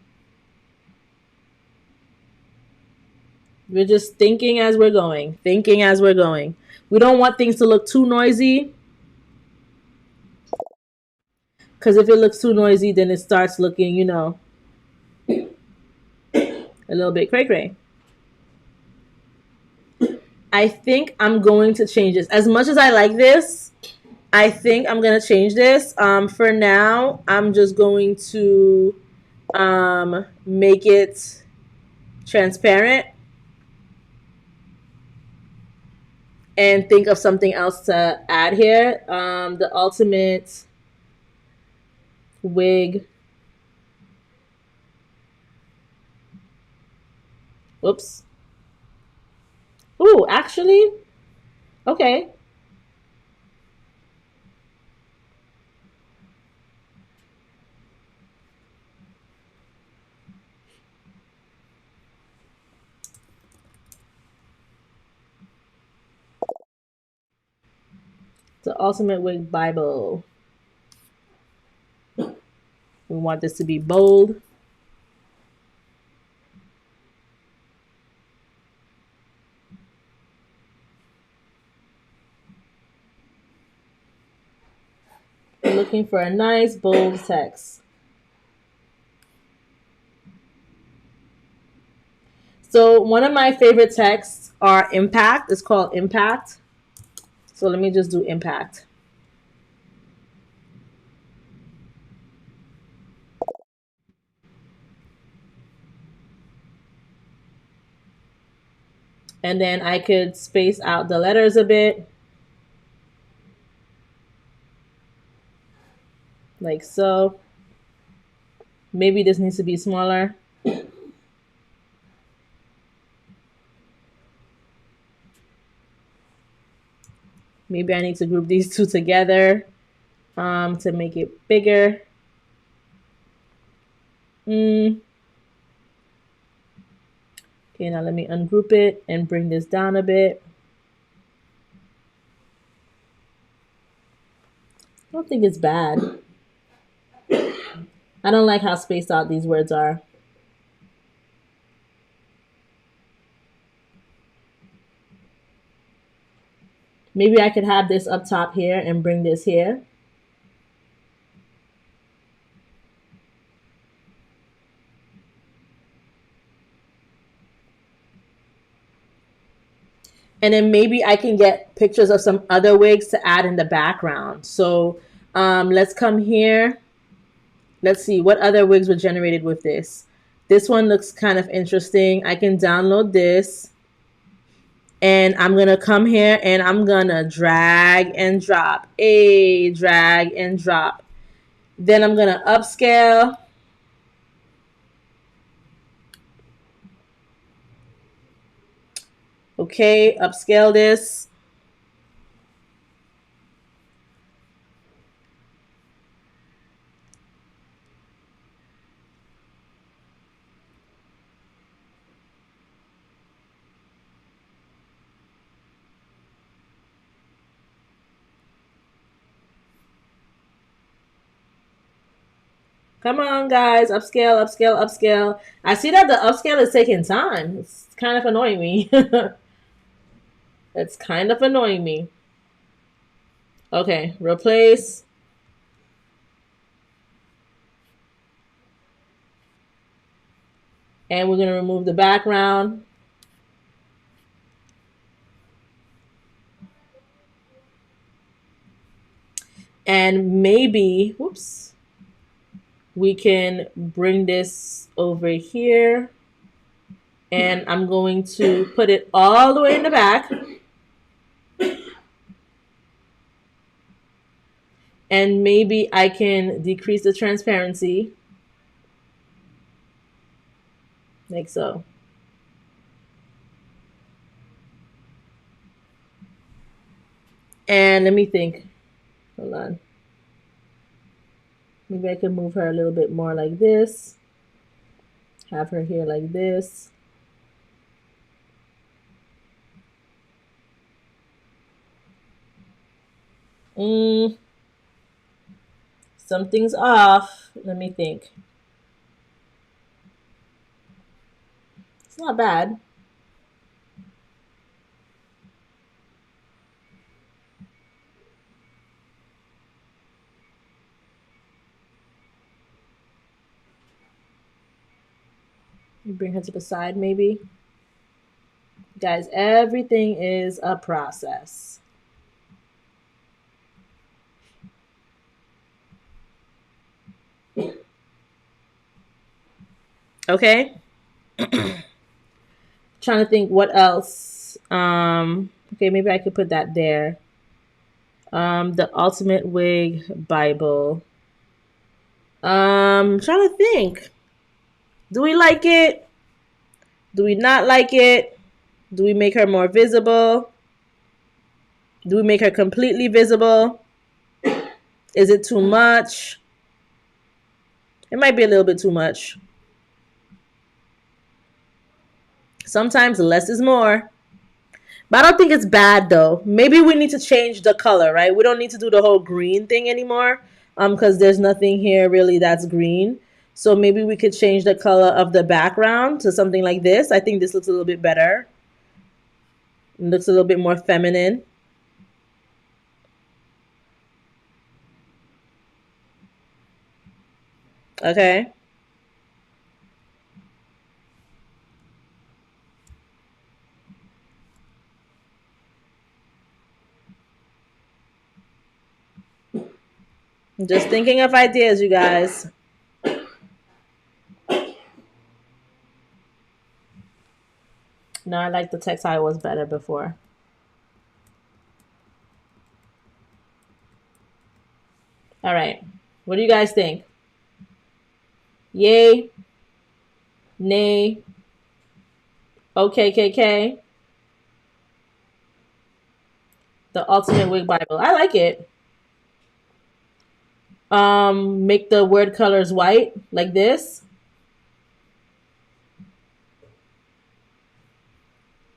We're just thinking as we're going. Thinking as we're going. We don't want things to look too noisy. Because if it looks too noisy, then it starts looking, you know, a little bit cray-cray. I think I'm going to change this. As much as I like this, I think I'm going to change this. For now, I'm just going to make it transparent and think of something else to add here. The ultimate wig. Whoops. Ooh, actually, okay. The ultimate wig Bible. We want this to be bold. We're looking for a nice bold text. So one of my favorite texts are impact. It's called impact. So let me just do impact. And then I could space out the letters a bit. Like so. Maybe this needs to be smaller. Maybe I need to group these two together to make it bigger. Okay, now let me ungroup it and bring this down a bit. I don't think it's bad. I don't like how spaced out these words are. Maybe I could have this up top here and bring this here. And then maybe I can get pictures of some other wigs to add in the background. So let's come here. Let's see what other wigs were generated with this. This one looks kind of interesting. I can download this. And I'm going to come here and I'm going to drag and drop. Drag and drop. Then I'm going to upscale. Okay, upscale this. Come on, guys. Upscale, upscale, upscale. I see that the upscale is taking time. It's kind of annoying me. It's kind of annoying me. Okay, replace. And we're going to remove the background. And maybe, whoops, we can bring this over here. And I'm going to put it all the way in the back. And maybe I can decrease the transparency. Like so. And let me think. Hold on. Maybe I can move her a little bit more like this. Have her here like this. Something's off. Let me think. It's not bad. Bring her to the side, maybe. Guys, everything is a process. Okay. Trying to think what else. Okay, maybe I could put that there. The Ultimate Wig Bible. Trying to think. Do we like it? Do we not like it? Do we make her more visible? Do we make her completely visible? Is it too much? It might be a little bit too much. Sometimes less is more. But I don't think it's bad though. Maybe we need to change the color, right? We don't need to do the whole green thing anymore. Because there's nothing here really that's green. So maybe we could change the color of the background to something like this. I think this looks a little bit better. It looks a little bit more feminine. Okay. I'm just thinking of ideas, you guys. No, I like the text how it was better before. All right. What do you guys think? Yay? Nay? Okay, KK? The Ultimate Wig Bible. I like it. Make the word colors white like this.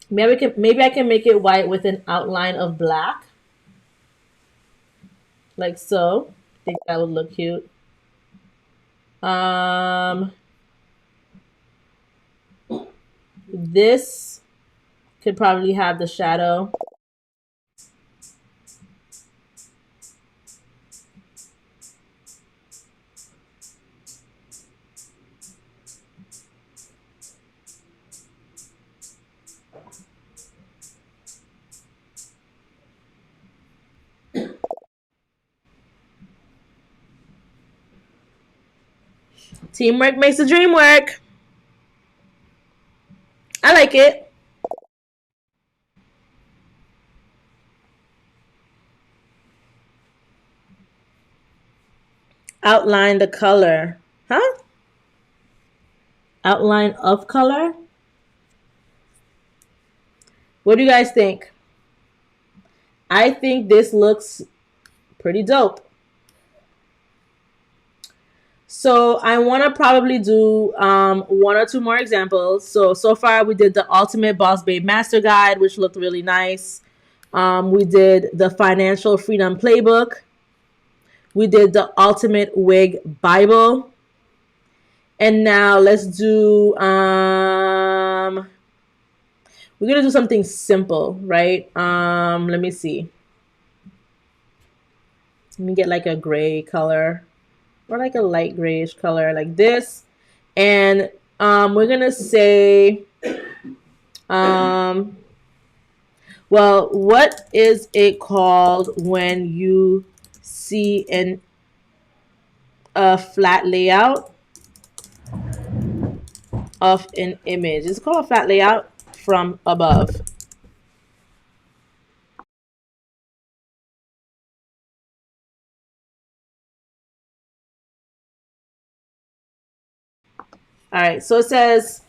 Maybe I can make it white with an outline of black. Like so. I think that would look cute. This could probably have the shadow. Teamwork makes the dream work. I like it. outline the color. Huh? Outline of color? What do you guys think? I think this looks pretty dope. So I want to probably do one or two more examples. So far we did the Ultimate Boss Babe Master Guide, which looked really nice. We did the Financial Freedom Playbook. We did the Ultimate Wig Bible. And now let's do, we're going to do something simple, right? Let me see. Let me get like a gray color or like a light grayish color like this. And we're going to say, well, what is it called when you see a flat layout of an image? It's called a flat layout from above. All right, so it says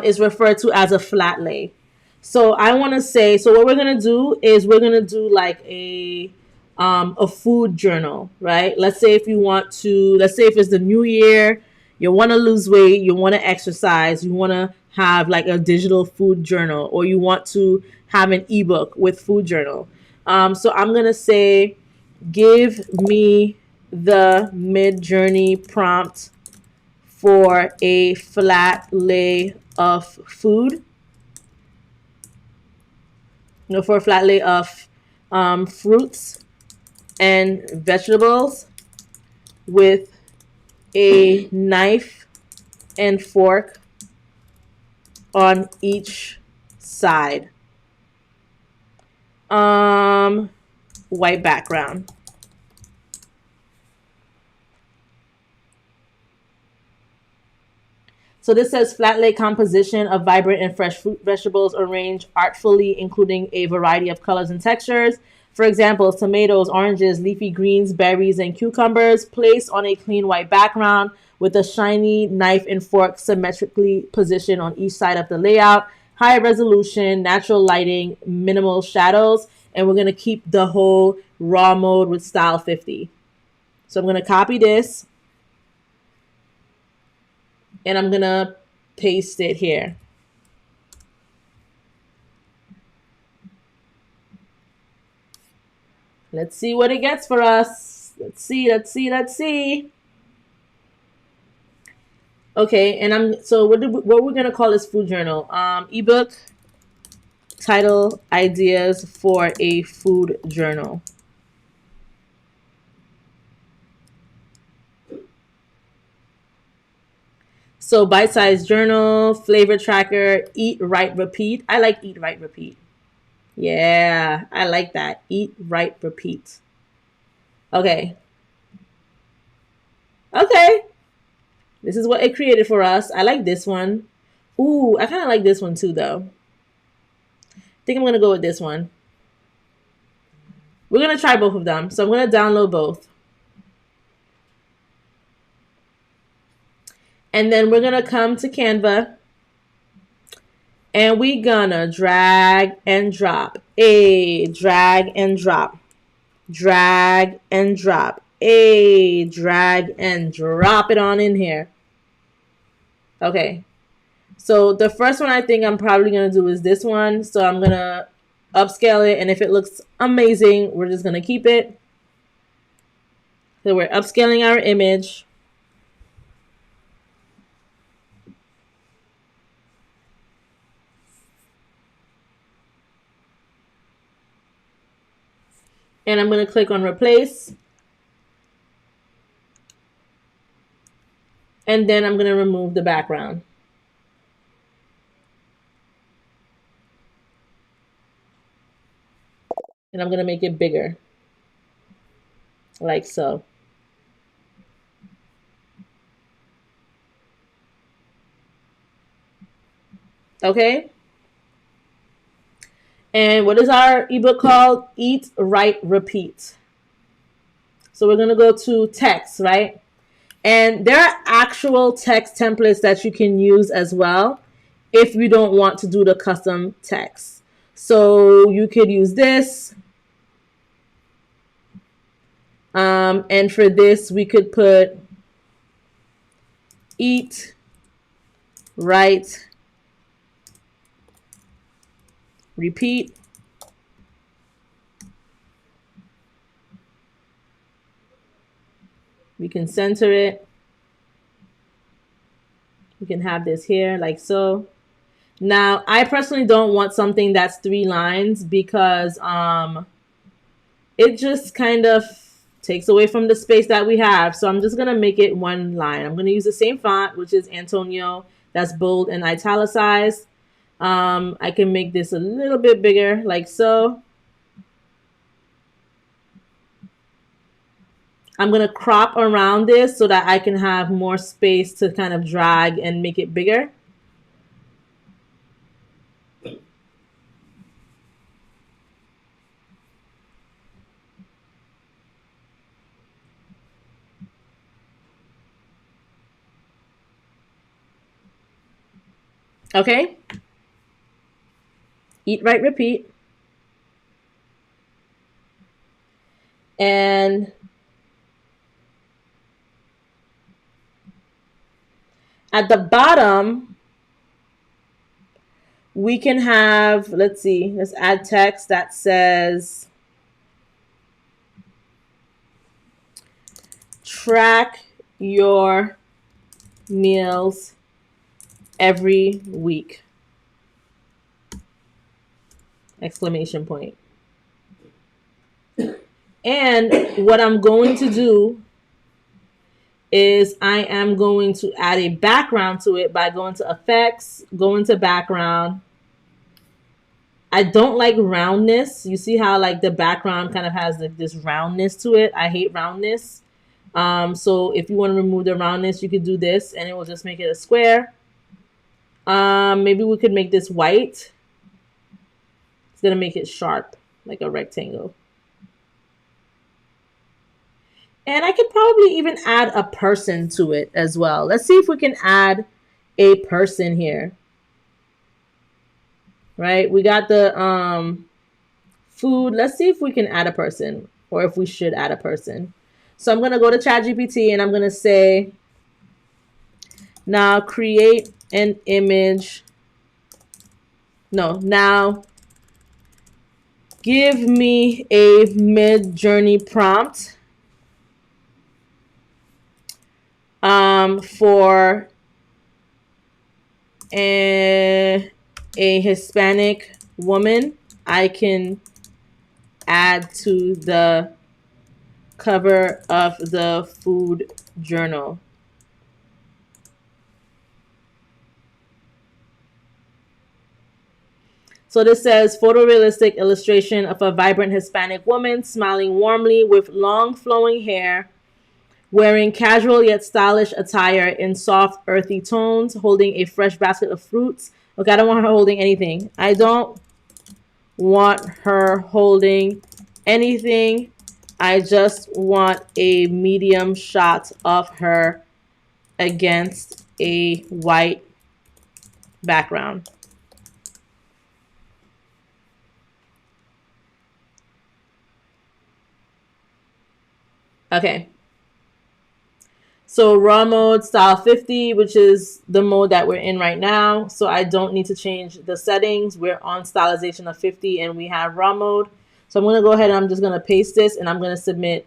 is referred to as a flat lay. So I want to say, so what we're gonna do is we're gonna do like a food journal, right? Let's say if you want to, let's say if it's the new year, you want to lose weight, you want to exercise, you want to have like a digital food journal, or you want to have an ebook with food journal. So I'm gonna say, give me the MidJourney prompt for a flat lay of food. For a flat lay of fruits and vegetables with a knife and fork on each side. White background. So this says flat lay composition of vibrant and fresh fruit vegetables arranged artfully, including a variety of colors and textures. For example, tomatoes, oranges, leafy greens, berries, and cucumbers placed on a clean white background with a shiny knife and fork symmetrically positioned on each side of the layout. High resolution, natural lighting, minimal shadows, and we're going to keep the whole raw mode with style 50. So I'm going to copy this. And I'm going to paste it here. Let's see what it gets for us. Let's see. Okay, and so what we're going to call this food journal? Ebook title ideas for a food journal. So bite-sized journal, flavor tracker, eat, write, repeat. I like eat, write, repeat. Yeah, I like that. Eat, write, repeat. Okay. This is what it created for us. I like this one. Ooh, I kind of like this one too, though. I think I'm going to go with this one. We're going to try both of them. So I'm going to download both. And then we're going to come to Canva. And we're going to drag and drop. Drag and drop. Drag and drop. Drag and drop it on in here. Okay. So the first one I think I'm probably going to do is this one. So I'm going to upscale it. And if it looks amazing, we're just going to keep it. So we're upscaling our image. And I'm going to click on replace. And then I'm going to remove the background. And I'm going to make it bigger. Like so. Okay. And what is our ebook called? Eat, Write, Repeat. So we're going to go to text, right? And there are actual text templates that you can use as well if you don't want to do the custom text. So you could use this. And for this, we could put eat, write, repeat. We can center it. We can have this here like so. Now, I personally don't want something that's 3 lines because it just kind of takes away from the space that we have. So I'm just going to make it 1 line. I'm going to use the same font, which is Antonio. That's bold and italicized. I can make this a little bit bigger like so. I'm going to crop around this so that I can have more space to kind of drag and make it bigger. Okay. Eat, write, repeat. And at the bottom, we can have, let's see, let's add text that says, track your meals every week. Exclamation point. And what I'm going to do is I am going to add a background to it by going to effects, going to background. I don't like roundness. You see how like the background kind of has like this roundness to it. I hate roundness. So if you want to remove the roundness, you could do this and it will just make it a square. Maybe we could make this white. It's going to make it sharp, like a rectangle. And I could probably even add a person to it as well. Let's see if we can add a person here. Right? We got the food. Let's see if we can add a person or if we should add a person. So I'm going to go to ChatGPT and I'm going to say, now create an image. No, now give me a MidJourney prompt for a Hispanic woman. I can add to the cover of the food journal. So this says photorealistic illustration of a vibrant Hispanic woman smiling warmly with long flowing hair, wearing casual yet stylish attire in soft earthy tones, holding a fresh basket of fruits. Okay, I don't want her holding anything. I don't want her holding anything. I just want a medium shot of her against a white background. Okay. So raw mode style 50, which is the mode that we're in right now. So I don't need to change the settings. We're on stylization of 50 and we have raw mode. So I'm going to go ahead and I'm just going to paste this and I'm going to submit.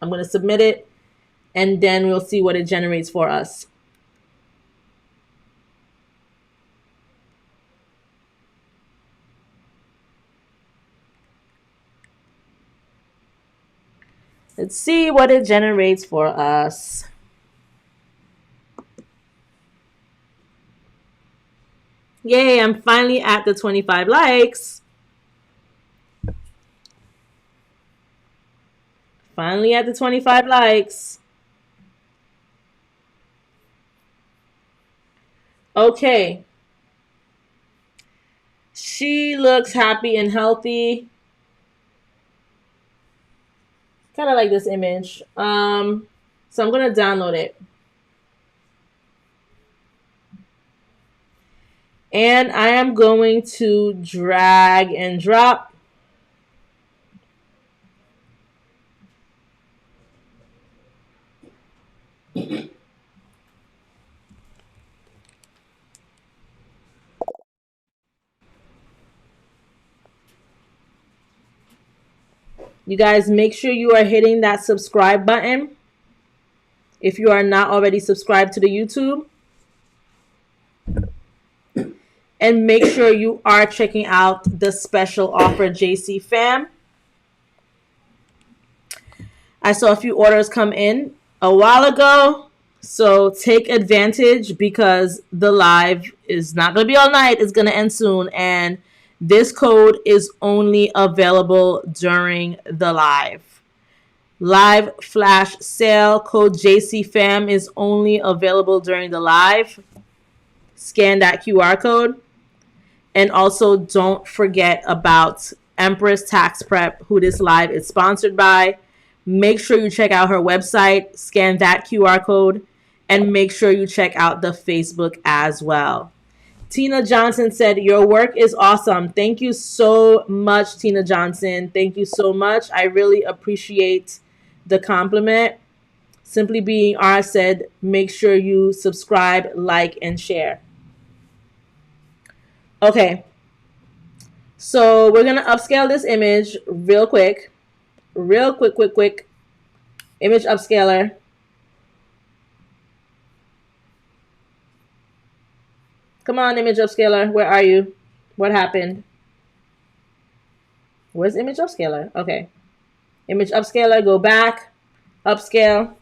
I'm going to submit it and then we'll see what it generates for us. Let's see what it generates for us. Yay, I'm finally at the 25 likes. Finally at the 25 likes. Okay. She looks happy and healthy. Kind of like this image. So I'm going to download it. And I am going to drag and drop. You guys make sure you are hitting that subscribe button if you are not already subscribed to the YouTube. And make sure you are checking out the special offer, JC Fam. I saw a few orders come in a while ago. So take advantage because the live is not going to be all night. It's going to end soon. And this code is only available during the live. Live flash sale code JCFAM is only available during the live. Scan that QR code. And also don't forget about Empress Tax Prep, who this live is sponsored by. Make sure you check out her website, scan that QR code, and make sure you check out the Facebook as well. Tina Johnson said, your work is awesome. Thank you so much, Tina Johnson. Thank you so much. I really appreciate the compliment. Simply Being R said, make sure you subscribe, like, and share. Okay. So we're going to upscale this image real quick. Quick. Image upscaler. Come on, image upscaler. Where are you? What happened? Where's image upscaler? Okay. Image upscaler, go back. Upscale.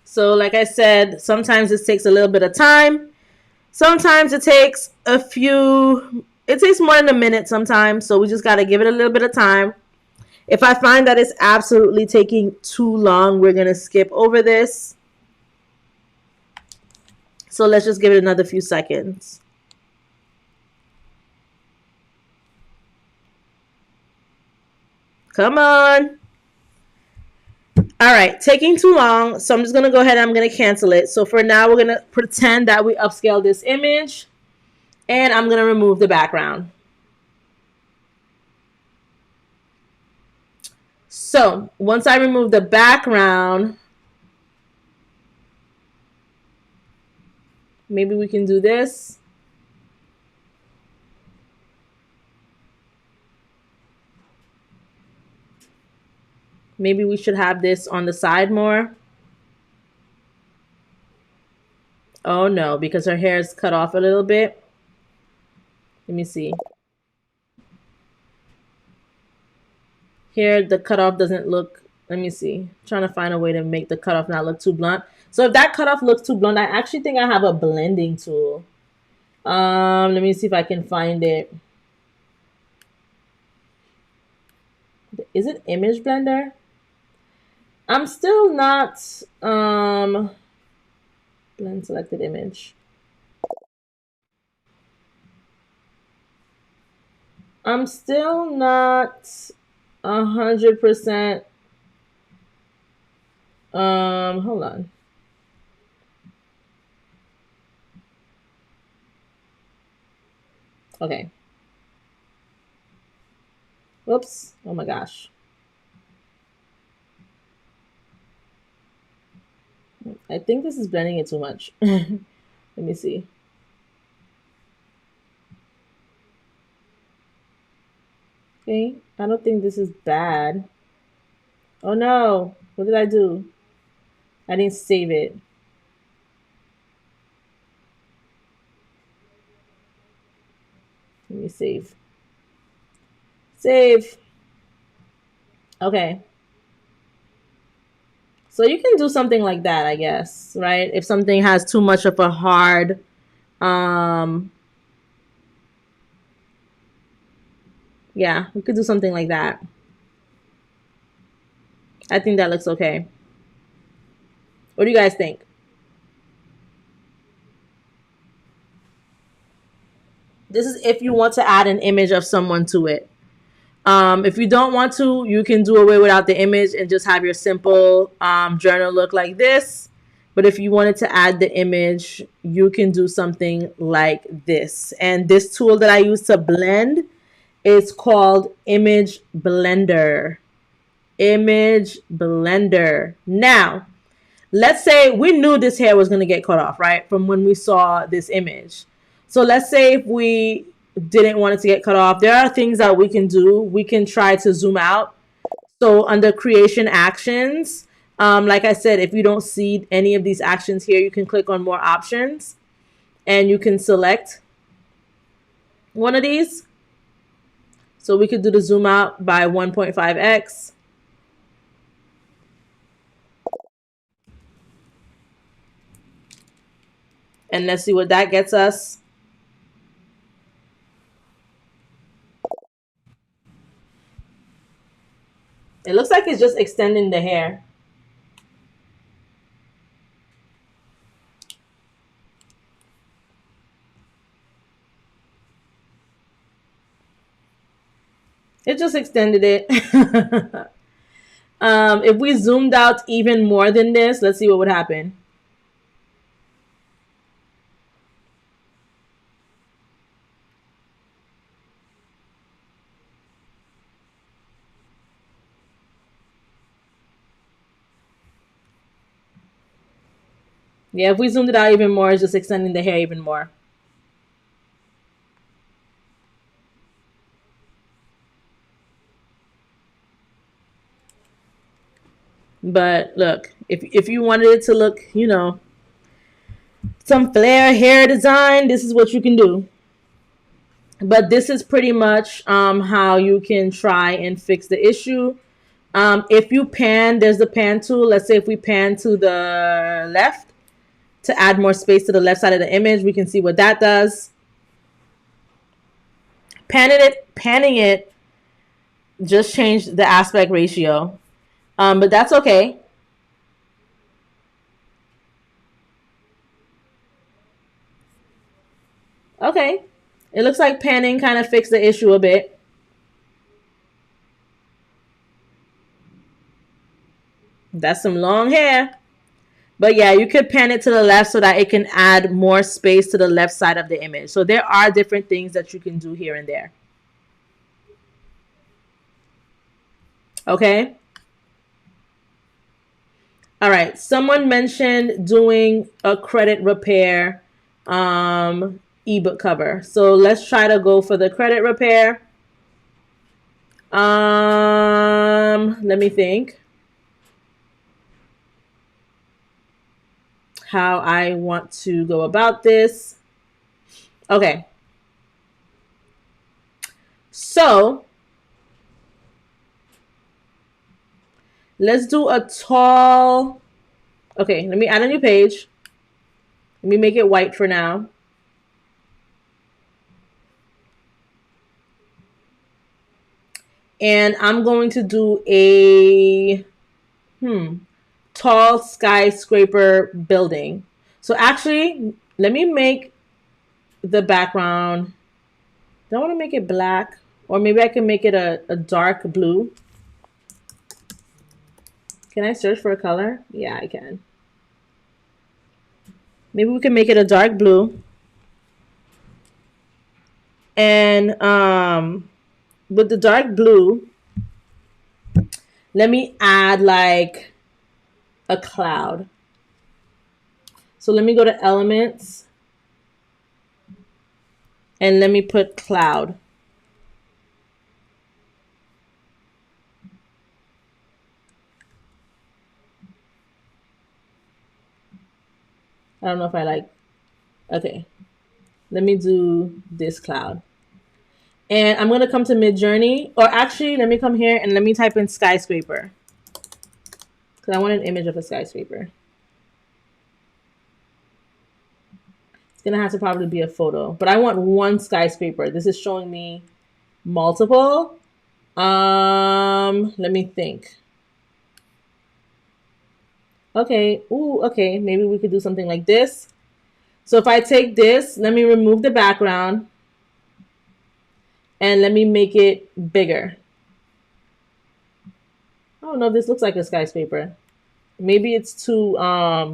So like I said, sometimes this takes a little bit of time. Sometimes it takes it takes more than a minute sometimes. So we just got to give it a little bit of time. If I find that it's absolutely taking too long, we're going to skip over this. So let's just give it another few seconds. Come on. All right, taking too long. So I'm just going to go ahead and I'm going to cancel it. So for now, we're going to pretend that we upscale this image. And I'm going to remove the background. So once I remove the background, maybe we can do this. Maybe we should have this on the side more. Oh no, because her hair is cut off a little bit. Let me see. Here, the cutoff doesn't look, let me see. I'm trying to find a way to make the cutoff not look too blunt. So if that cutoff looks too blunt, I actually think I have a blending tool. Let me see if I can find it. Is it Image Blender? I'm still not, blend selected image. I'm still not 100%. Hold on. Okay. Whoops. Oh my gosh. I think this is blending it too much. Let me see. Okay. I don't think this is bad. Oh no. What did I do? I didn't save it. Let me save. Save. Okay. So you can do something like that, I guess, right? If something has too much of a hard, yeah, we could do something like that. I think that looks okay. What do you guys think? This is if you want to add an image of someone to it. If you don't want to, you can do away without the image and just have your simple journal look like this. But if you wanted to add the image, you can do something like this. And this tool that I use to blend is called Image Blender. Image Blender. Now, let's say we knew this hair was going to get cut off, right? From when we saw this image. So let's say if we didn't want it to get cut off, there are things that we can do. We can try to zoom out. So under creation actions, like I said, if you don't see any of these actions here, you can click on more options and you can select one of these. So we could do the zoom out by 1.5x. And let's see what that gets us. It looks like it's just extending the hair. It just extended it. If we zoomed out even more than this, let's see what would happen. Yeah, if we zoomed it out even more, it's just extending the hair even more. But look, if you wanted it to look, you know, some flare hair design, this is what you can do. But this is pretty much how you can try and fix the issue. If you pan, there's the pan tool. Let's say if we pan to the left to add more space to the left side of the image, we can see what that does. Panning it just changed the aspect ratio. But that's okay. Okay. It looks like panning kind of fixed the issue a bit. That's some long hair. But yeah, you could pan it to the left so that it can add more space to the left side of the image. So there are different things that you can do here and there. Okay. All right. Someone mentioned doing a credit repair ebook cover. So let's try to go for the credit repair. Let me think how I want to go about this. Okay. So let's do a tall. Okay, let me add a new page. Let me make it white for now. And I'm going to do a tall skyscraper building. So actually, let me make the background. Do I want to make it black? Or maybe I can make it a dark blue. Can I search for a color? Yeah, I can. Maybe we can make it a dark blue. And with the dark blue, let me add like a cloud. So let me go to elements and let me put cloud. I don't know if I like, okay. Let me do this cloud. And I'm going to come to MidJourney. Or actually, let me come here and let me type in skyscraper. Because I want an image of a skyscraper. It's going to have to probably be a photo. But I want one skyscraper. This is showing me multiple. Let me think. Okay. Ooh, okay. Maybe we could do something like this. So if I take this, let me remove the background. And let me make it bigger. Oh no, this looks like a skyscraper. Maybe it's too, let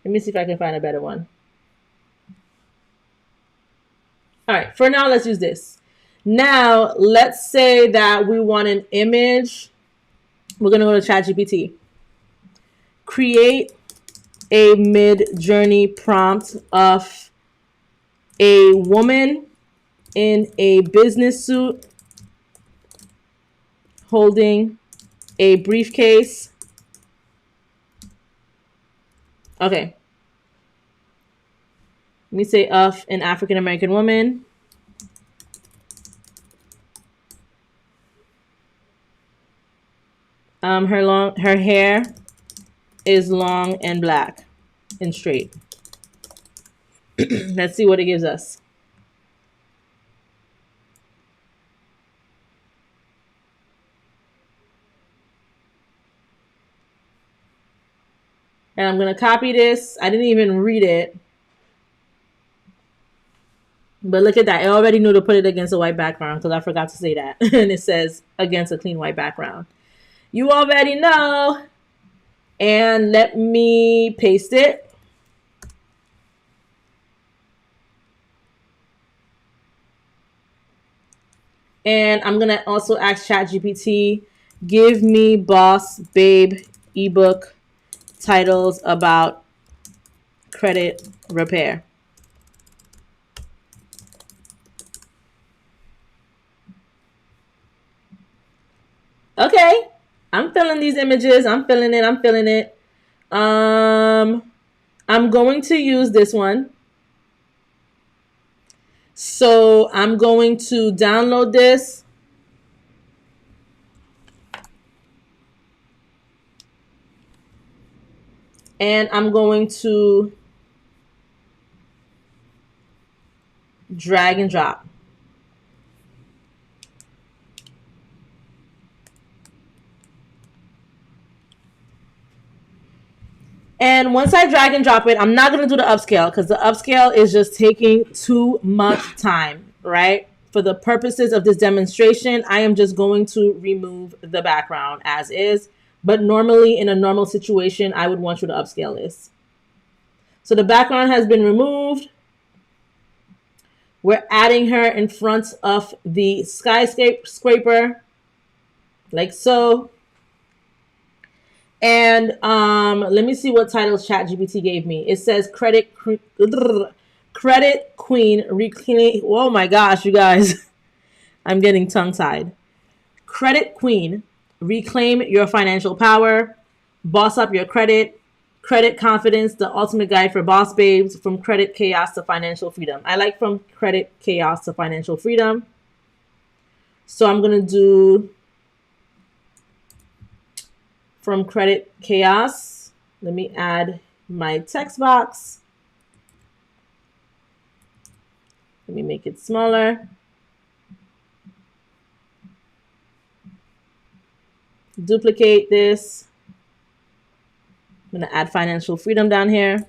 me see if I can find a better one. All right, for now, let's use this. Now, let's say that we want an image. We're going to go to ChatGPT. Create a MidJourney prompt of a woman in a business suit holding a briefcase. Okay. Let me say of an African American woman. Her hair is long and black and straight. Let's see what it gives us. And I'm going to copy this. I didn't even read it. But look at that. I already knew to put it against a white background because I forgot to say that. And it says against a clean white background. You already know. And let me paste it. And I'm going to also ask ChatGPT, give me boss babe ebook titles about credit repair. Okay. I'm feeling these images. I'm feeling it. I'm going to use this one. So I'm going to download this. And I'm going to drag and drop. And once I drag and drop it, I'm not going to do the upscale because the upscale is just taking too much time, right? For the purposes of this demonstration, I am just going to remove the background as is. But normally, in a normal situation, I would want you to upscale this. So the background has been removed. We're adding her in front of the skyscraper, like so. And let me see what titles ChatGPT gave me. It says credit queen reclaim. Oh my gosh, you guys, I'm getting tongue-tied. Credit queen, reclaim your financial power, boss up your credit, credit confidence, the ultimate guide for boss babes, from credit chaos to financial freedom. I like from credit chaos to financial freedom. So I'm gonna do from credit chaos. Let me add my text box. Let me make it smaller. Duplicate this. I'm going to add financial freedom down here.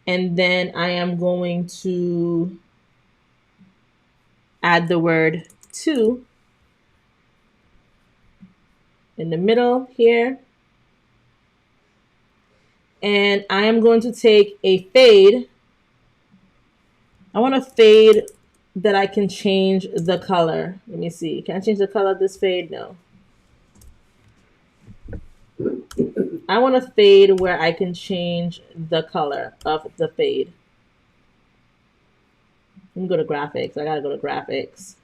And then I am going to add the word to in the middle here. And I am going to take a fade. I want a fade that I can change the color. Let me see. Can I change the color of this fade? No. I want a fade where I can change the color of the fade. Let me go to graphics. I gotta go to graphics.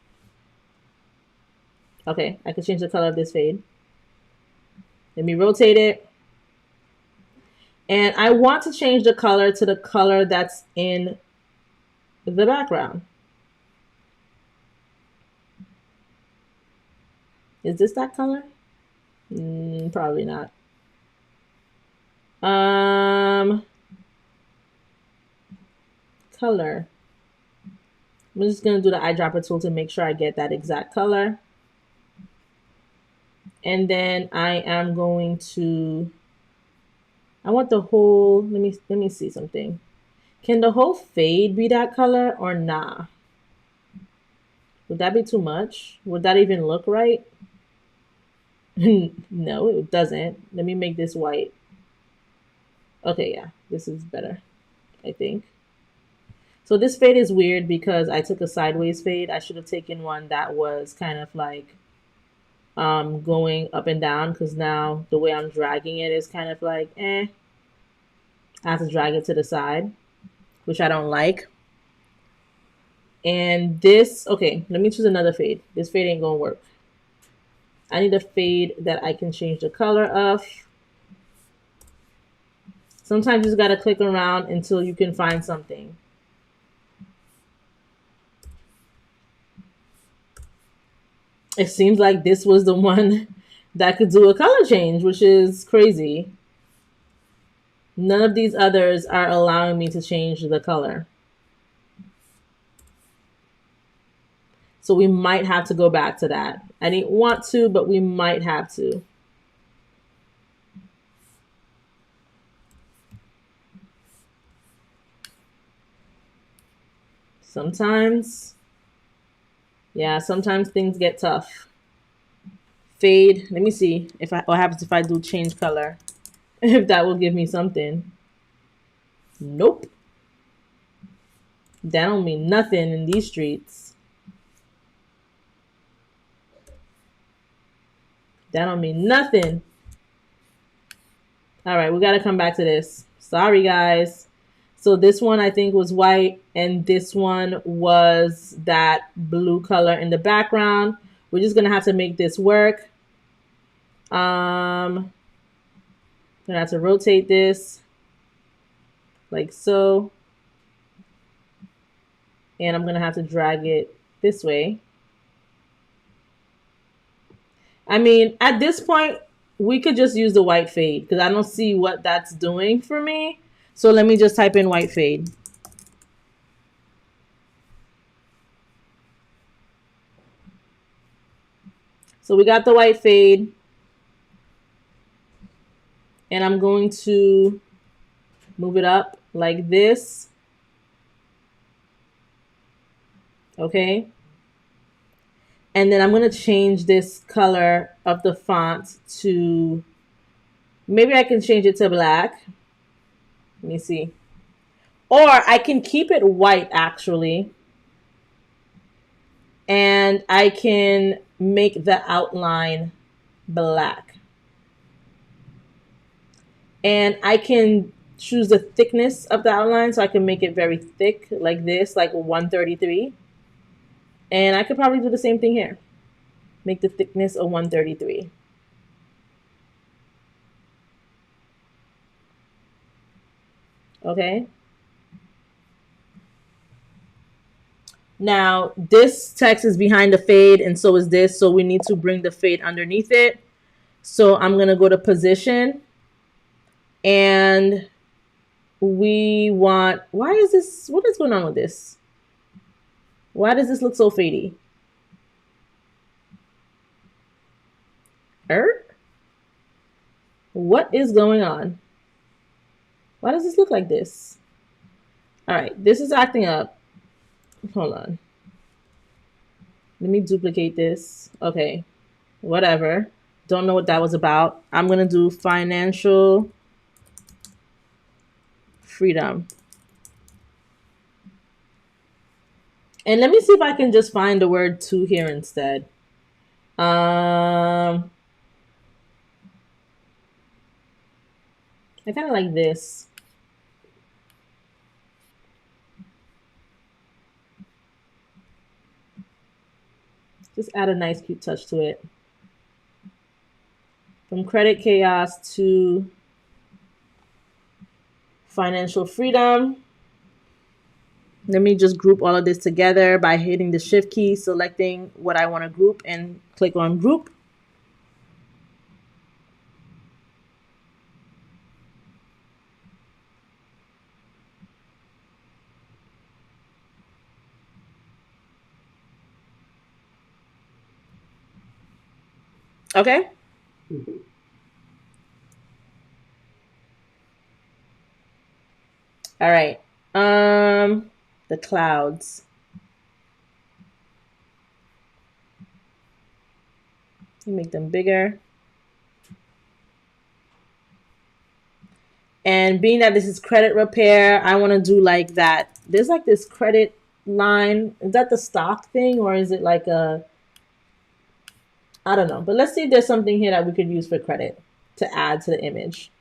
Okay, I can change the color of this fade. Let me rotate it. And I want to change the color to the color that's in the background. Is this that color? Probably not. Color. I'm just going to do the eyedropper tool to make sure I get that exact color. And then I am going to, I want the whole, let me see something. Can the whole fade be that color or nah? Would that be too much? Would that even look right? No, it doesn't. Let me make this white. Okay, yeah, this is better, I think. So this fade is weird because I took a sideways fade. I should have taken one that was kind of like going up and down, because now the way I'm dragging it is kind of like, I have to drag it to the side, which I don't like. And this, okay, let me choose another fade. This fade ain't gonna work. I need a fade that I can change the color of. Sometimes you just gotta click around until you can find something. It seems like this was the one that could do a color change, which is crazy. None of these others are allowing me to change the color. So we might have to go back to that. I didn't want to, but we might have to. Sometimes, yeah, sometimes things get tough. Fade. Let me see if what happens if I do change color. If that will give me something. Nope. That don't mean nothing in these streets. That don't mean nothing. All right, we got to come back to this. Sorry, guys. So this one I think was white, and this one was that blue color in the background. We're just gonna have to make this work. I'm gonna have to rotate this like so, and I'm gonna have to drag it this way. I mean, at this point, we could just use the white fade because I don't see what that's doing for me. So let me just type in white fade. So we got the white fade. And I'm going to move it up like this. Okay. And then I'm going to change this color of the font to, maybe I can change it to black. Let me see. Or I can keep it white actually. And I can make the outline black. And I can choose the thickness of the outline, so I can make it very thick like this, like 133. And I could probably do the same thing here. Make the thickness a 133. Okay. Now, this text is behind the fade, and so is this. So we need to bring the fade underneath it. So I'm going to go to position. And we want, why is this, what is going on with this? Why does this look so fadey? What is going on? Why does this look like this? All right, this is acting up. Hold on. Let me duplicate this. Okay, whatever. Don't know what that was about. I'm going to do financial freedom. And let me see if I can just find the word to here instead. I kind of like this. Just add a nice cute touch to it. From credit chaos to financial freedom. Let me just group all of this together by hitting the shift key, selecting what I want to group, and click on group. Okay. All right. The clouds. Make them bigger. And being that this is credit repair, I want to do like that. There's like this credit line. Is that the stock thing, or is it like a, I don't know. But let's see if there's something here that we could use for credit to add to the image.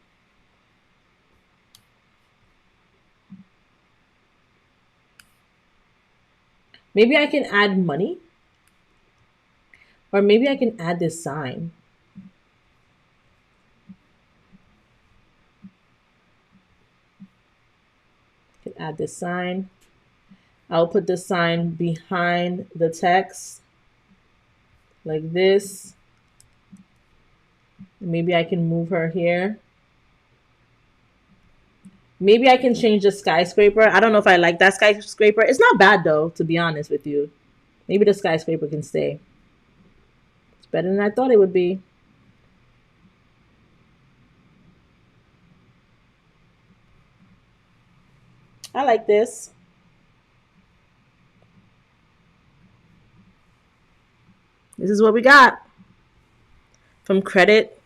Maybe I can add money. Or maybe I can add this sign. I can add this sign. I'll put the sign behind the text like this. Maybe I can move her here. Maybe I can change the skyscraper. I don't know if I like that skyscraper. It's not bad though, to be honest with you. Maybe the skyscraper can stay. It's better than I thought it would be. I like this. This is what we got. From credit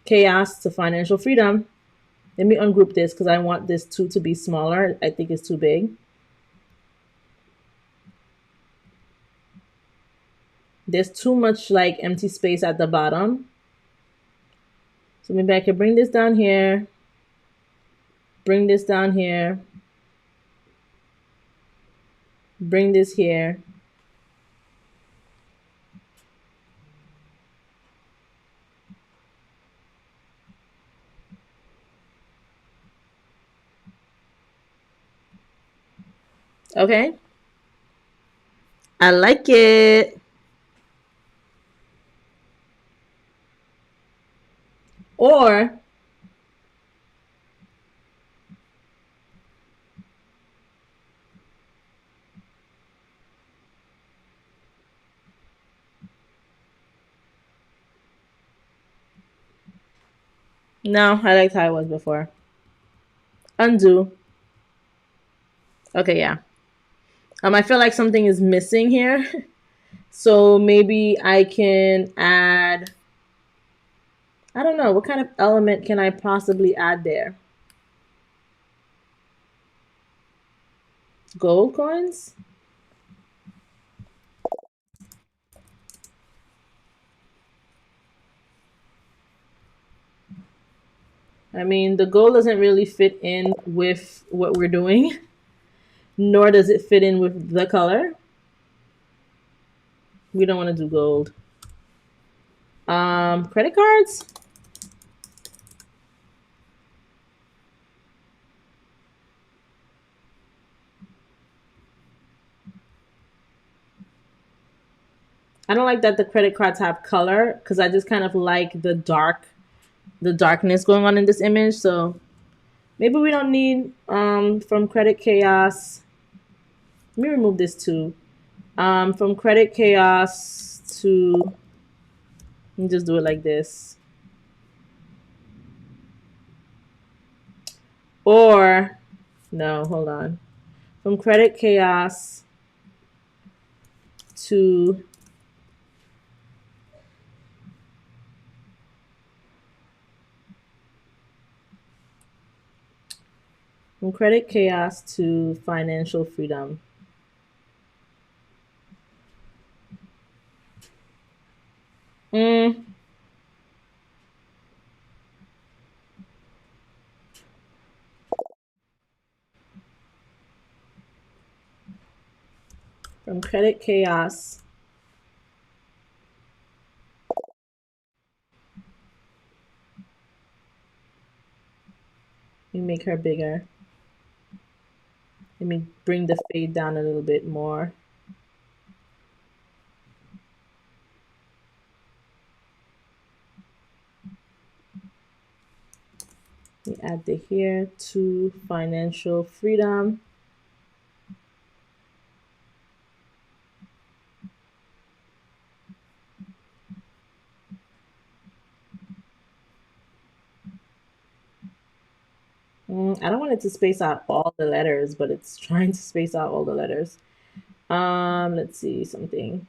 chaos to financial freedom. Let me ungroup this because I want this 2 to be smaller. I think it's too big. There's too much like empty space at the bottom. So maybe I can bring this down here. Bring this down here. Bring this here. Okay. I like it. Or no, I liked how it was before. Undo. Okay, yeah. I feel like something is missing here. So maybe I can add, I don't know, what kind of element can I possibly add there? Gold coins? I mean, the gold doesn't really fit in with what we're doing, nor does it fit in with the color. We don't want to do gold. Credit cards? I don't like that the credit cards have color because I just kind of like the darkness going on in this image. So maybe we don't need from credit chaos. Let me remove this too. From credit chaos to, let me just do it like this. Or no, hold on. From credit chaos to financial freedom. From credit chaos Let me make her bigger. Let me bring the fade down a little bit more. We add the here to financial freedom. I don't want it to space out all the letters, but it's trying to space out all the letters. Let's see something.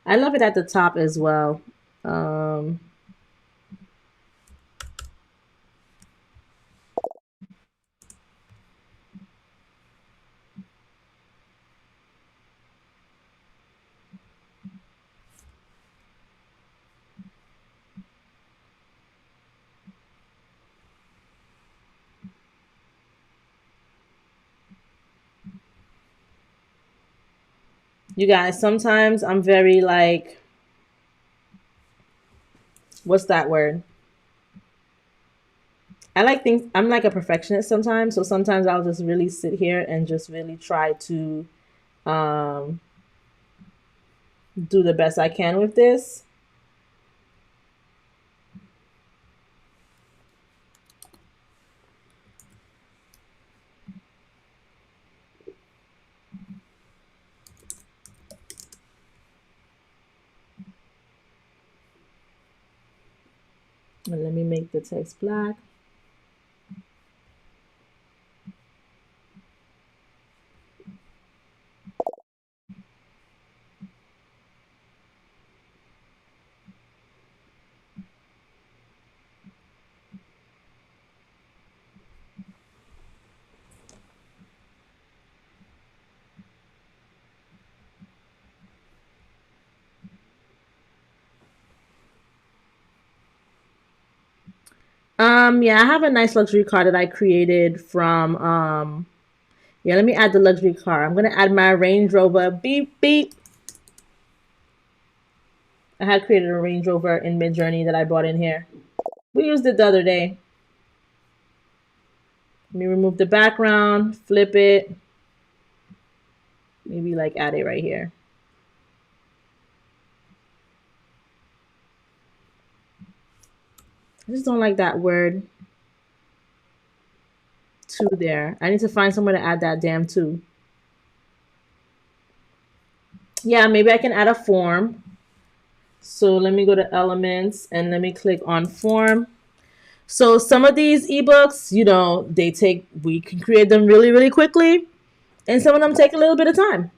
I love it at the top as well. You guys, sometimes I'm very like, what's that word? I like things, I'm like a perfectionist sometimes. So sometimes I'll just really sit here and just really try to um, do the best I can with this. And let me make the text black. Yeah, I have a nice luxury car that I created from yeah, let me add the luxury car. I'm gonna add my Range Rover. Beep beep. I had created a Range Rover in MidJourney that I brought in here. We used it the other day. Let me remove the background, flip it. Maybe like add it right here. I just don't like that word to there. I need to find somewhere to add that damn to. Yeah, maybe I can add a form. So let me go to elements and let me click on form. So some of these ebooks, we can create them really, really quickly. And some of them take a little bit of time.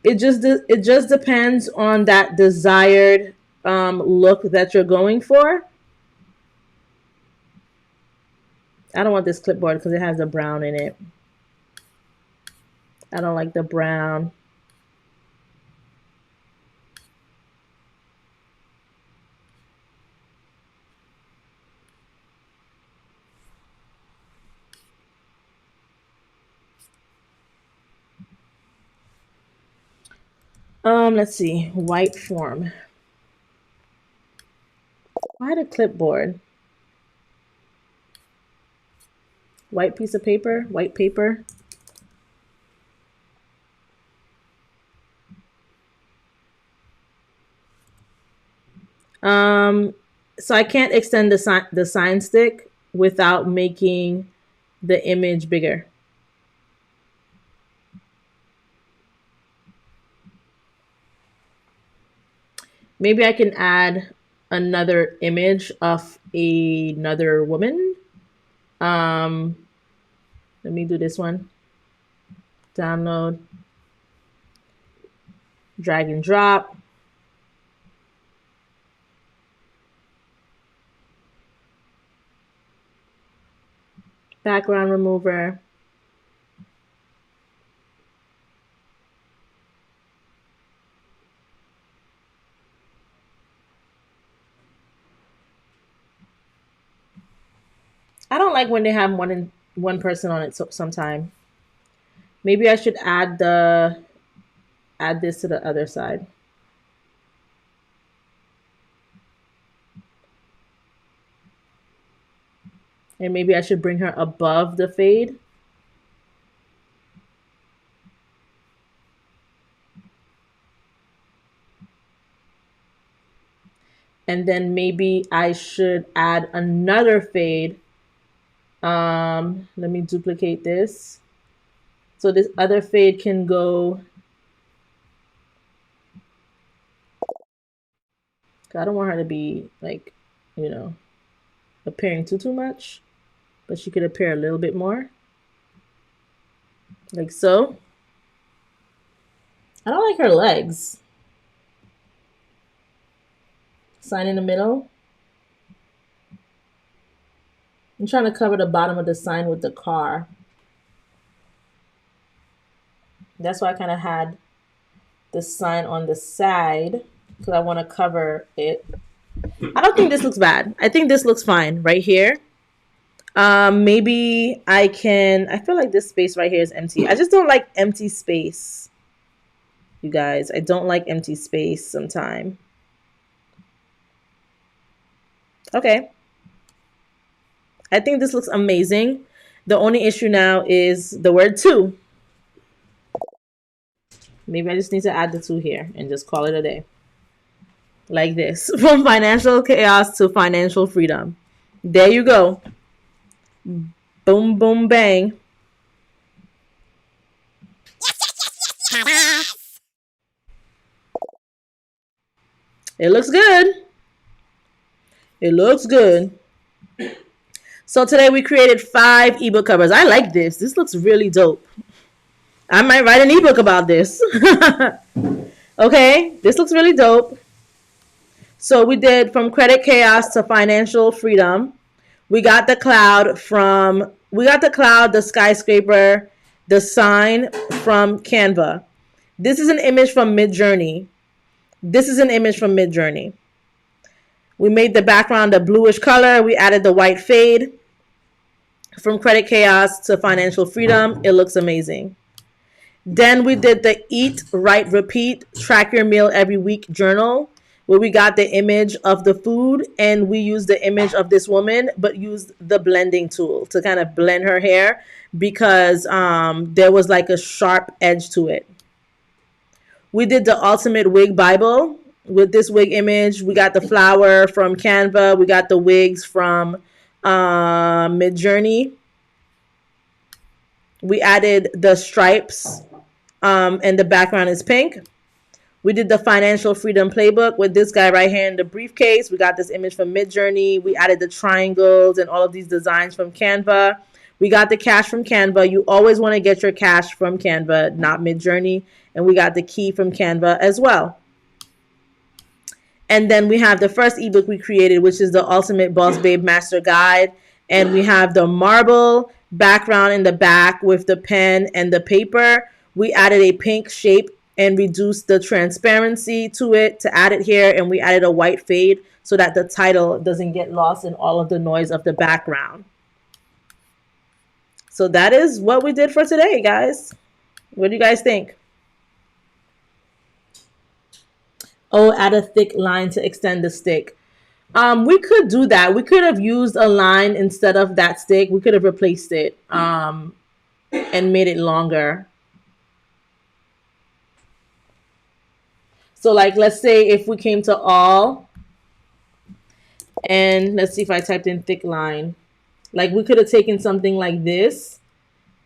It just depends on that desired look that you're going for. I don't want this clipboard because it has the brown in it. I don't like the brown. Let's see. White form. Why the clipboard? White piece of paper? White paper? So I can't extend the sign stick without making the image bigger. Maybe I can add another image of another woman. Let me do this one. Download, drag and drop. Background remover. I don't like when they have one person on it sometime. Maybe I should add this to the other side. And maybe I should bring her above the fade. And then maybe I should add another fade. Let me duplicate this. So this other fade can go. I don't want her to be like, appearing too much, but she could appear a little bit more. Like so. I don't like her legs. Sign in the middle. I'm trying to cover the bottom of the sign with the car. That's why I kind of had the sign on the side, because I want to cover it. I don't think this looks bad. I think this looks fine right here. Maybe I feel like this space right here is empty. I just don't like empty space, you guys. I don't like empty space sometimes. Okay. I think this looks amazing. The only issue now is the word to. Maybe I just need to add the to here and just call it a day. Like this. From financial chaos to financial freedom. There you go. Boom, boom, bang. It looks good. It looks good. So today we created 5 ebook covers. I like this. This looks really dope. I might write an ebook about this. Okay, this looks really dope. So we did from credit chaos to financial freedom. We got the cloud, the skyscraper, the sign from Canva. This is an image from MidJourney. We made the background a bluish color. We added the white fade. From credit chaos to financial freedom. It looks amazing. Then we did the eat, write, repeat, track your meal every week journal, where we got the image of the food and we used the image of this woman, but used the blending tool to kind of blend her hair because there was like a sharp edge to it. We did the ultimate wig Bible with this wig image. We got the flower from Canva. We got the wigs from MidJourney. We added the stripes and the background is pink. We did the financial freedom playbook with this guy right here in the briefcase. We got this image from MidJourney. We added the triangles and all of these designs from Canva. We got the cash from Canva. You always want to get your cash from Canva, not MidJourney. And we got the key from Canva as well. And then we have the first ebook we created, which is the Ultimate Boss Babe Master Guide. And we have the marble background in the back with the pen and the paper. We added a pink shape and reduced the transparency to it to add it here. And we added a white fade so that the title doesn't get lost in all of the noise of the background. So that is what we did for today, guys. What do you guys think? Oh, add a thick line to extend the stick. We could do that. We could have used a line instead of that stick. We could have replaced it and made it longer. So like, let's say if we came to all, and let's see if I typed in thick line. Like we could have taken something like this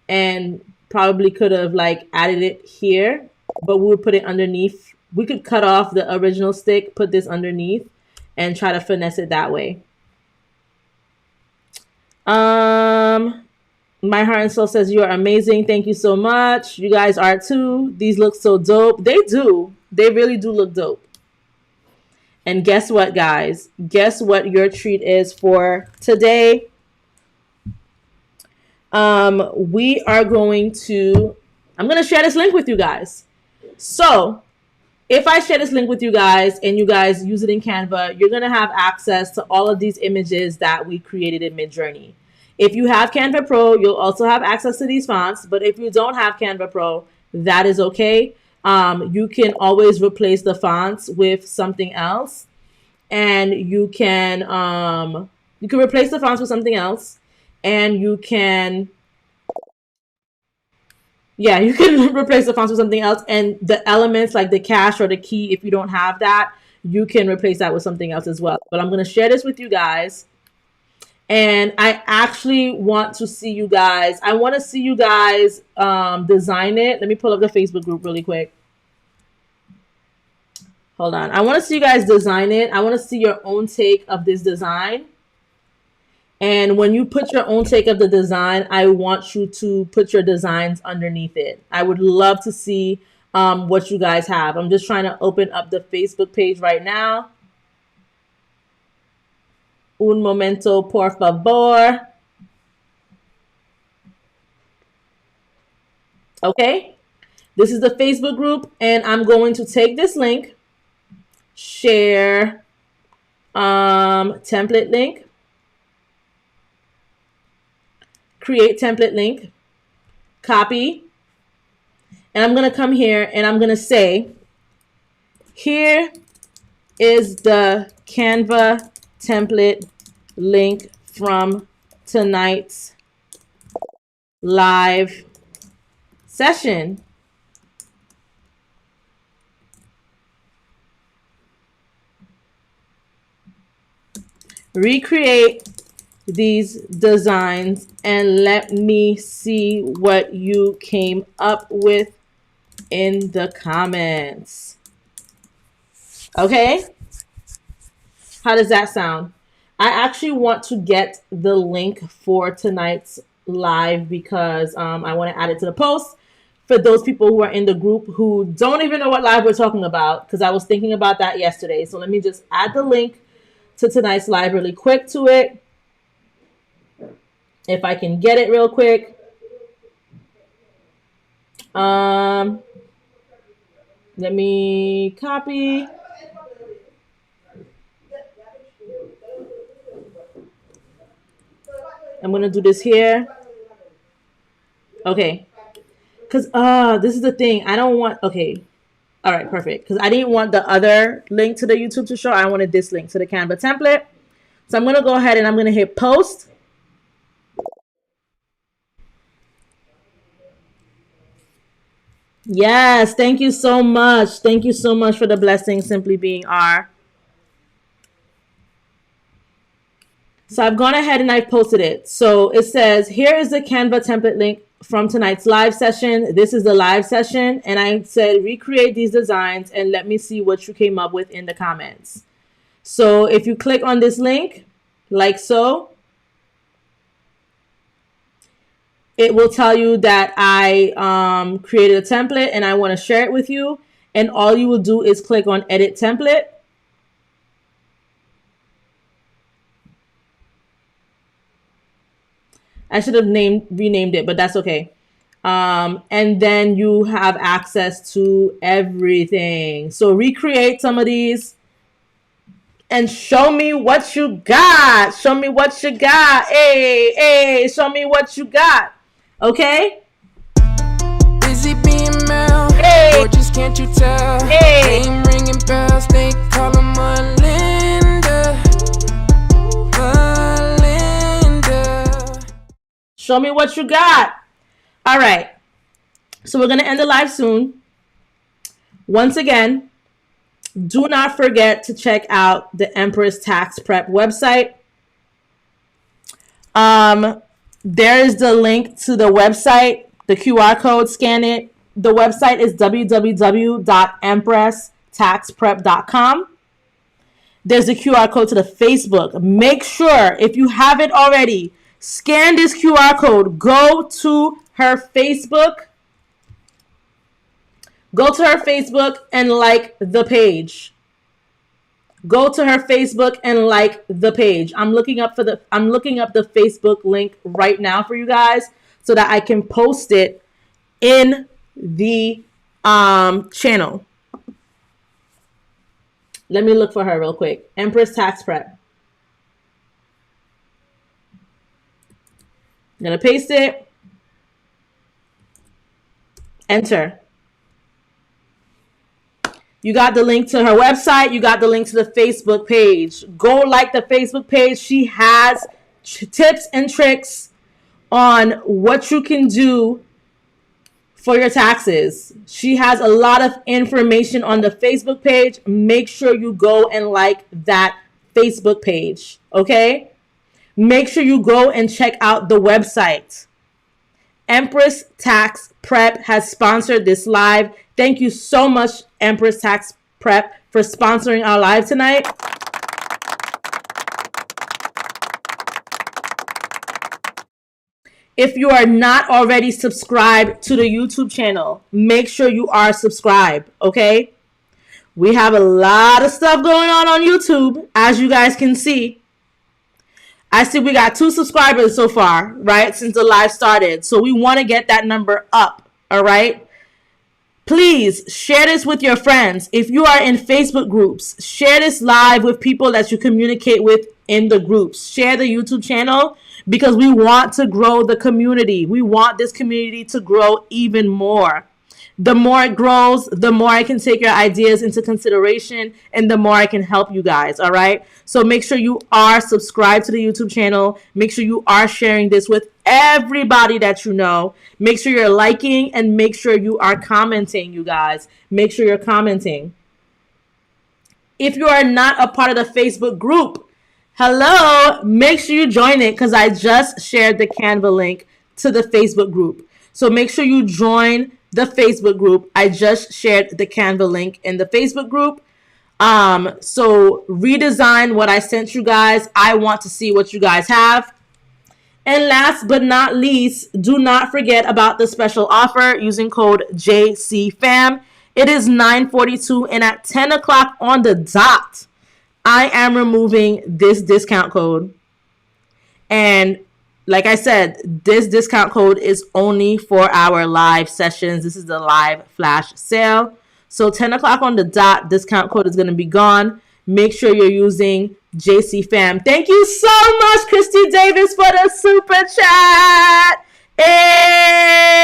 and probably could have like added it here, but we would put it underneath. We could cut off the original stick, put this underneath, and try to finesse it that way. My heart and soul says you are amazing. Thank you so much. You guys are too. These look so dope. They do. They really do look dope. And guess what, guys? Guess what your treat is for today? We are going to, I'm going to share this link with you guys. So if I share this link with you guys and you guys use it in Canva, you're going to have access to all of these images that we created in MidJourney. If you have Canva Pro, you'll also have access to these fonts. But if you don't have Canva Pro, that is okay. You can always replace the fonts with something else. And you can replace the fonts with something else. and you can, yeah, you can replace the fonts with something else. And the elements like the cash or the key, if you don't have that, you can replace that with something else as well. But I'm going to share this with you guys. And I actually want to see you guys. I want to see you guys design it. Let me pull up the Facebook group really quick. Hold on. I want to see you guys design it. I want to see your own take of this design. And when you put your own take of the design, I want you to put your designs underneath it. I would love to see what you guys have. I'm just trying to open up the Facebook page right now. Un momento, por favor. Okay. This is the Facebook group, and I'm going to take this link, share template link, create template link, copy, and I'm going to come here and I'm going to say, here is the Canva template link from tonight's live session. Recreate these designs and let me see what you came up with in the comments. Okay? How does that sound? I actually want to get the link for tonight's live because I want to add it to the post for those people who are in the group who don't even know what live we're talking about, because I was thinking about that yesterday. So let me just add the link to tonight's live really quick to it. If I can get it real quick. Let me copy. I'm going to do this here. Okay. Because this is the thing. I don't want... Okay. All right, perfect. Because I didn't want the other link to the YouTube to show. I wanted this link to the Canva template. So I'm going to go ahead and I'm going to hit post. Yes, thank you so much. Thank you so much for the blessing, Simply Being R. So I've gone ahead and I've posted it. So it says, here is the Canva template link from tonight's live session. This is the live session. And I said, recreate these designs and let me see what you came up with in the comments. So if you click on this link, like so, it will tell you that I created a template and I want to share it with you. And all you will do is click on edit template. I should have renamed it, but that's okay. And then you have access to everything. So recreate some of these and show me what you got. Show me what you got. Hey, show me what you got. Okay? Busy being Mel. Hey. Gorgeous, can't you tell? Hey. Name ringing bells, they call her Melinda. Melinda. Show me what you got. All right. So we're going to end the live soon. Once again, do not forget to check out the Empress Tax Prep website. There is the link to the website, the QR code, scan it. The website is www.empresstaxprep.com. There's a QR code to the Facebook. Make sure, if you have it already, scan this QR code. Go to her Facebook. Go to her Facebook and like the page. Go to her Facebook and like the page. I'm looking up the Facebook link right now for you guys so that I can post it in the channel. Let me look for her real quick. Empress Tax Prep. I'm gonna paste it. Enter. You got the link to her website. You got the link to the Facebook page. Go like the Facebook page. She has tips and tricks on what you can do for your taxes. She has a lot of information on the Facebook page. Make sure you go and like that Facebook page, okay? Make sure you go and check out the website. Empress Tax Prep has sponsored this live. Thank you so much, Empress Tax Prep, for sponsoring our live tonight. If you are not already subscribed to the YouTube channel, make sure you are subscribed, okay? We have a lot of stuff going on YouTube, as you guys can see. I see we got 2 subscribers so far, right, since the live started. So we want to get that number up, all right? Please share this with your friends. If you are in Facebook groups, share this live with people that you communicate with in the groups. Share the YouTube channel because we want to grow the community. We want this community to grow even more. The more it grows, the more I can take your ideas into consideration and the more I can help you guys, all right? So make sure you are subscribed to the YouTube channel. Make sure you are sharing this with everybody that you know. Make sure you're liking and make sure you are commenting, you guys. Make sure you're commenting. If you are not a part of the Facebook group, hello, make sure you join it because I just shared the Canva link to the Facebook group. So make sure you join the Facebook group. I just shared the Canva link in the Facebook group. So redesign what I sent you guys. I want to see what you guys have. And last but not least, do not forget about the special offer using code JCFAM. It is 9:42 and at 10 o'clock on the dot, I am removing this discount code. And like I said, this discount code is only for our live sessions. This is the live flash sale. So 10 o'clock on the dot, discount code is going to be gone. Make sure you're using JCFAM. Thank you so much, Christy Davis, for the super chat. Hey!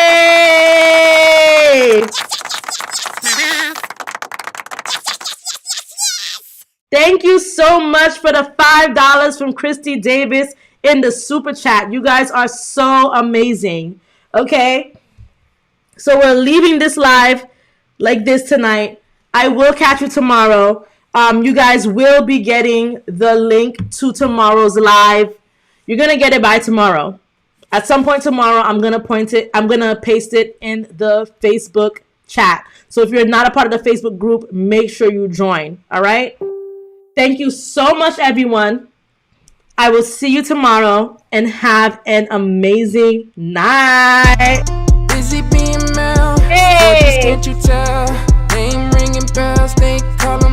Thank you so much for the $5 from Christy Davis in the super chat. You guys are so amazing. Okay, so we're leaving this live like this tonight. I will catch you tomorrow. You guys will be getting the link to tomorrow's live. You're gonna get it by tomorrow. At some point tomorrow, I'm gonna paste it in the Facebook chat. So if you're not a part of the Facebook group, make sure you join. All right. Thank you so much, everyone. I will see you tomorrow and have an amazing night. Busy being Mel. Hey. Can't you tell? Name ringing bells, they call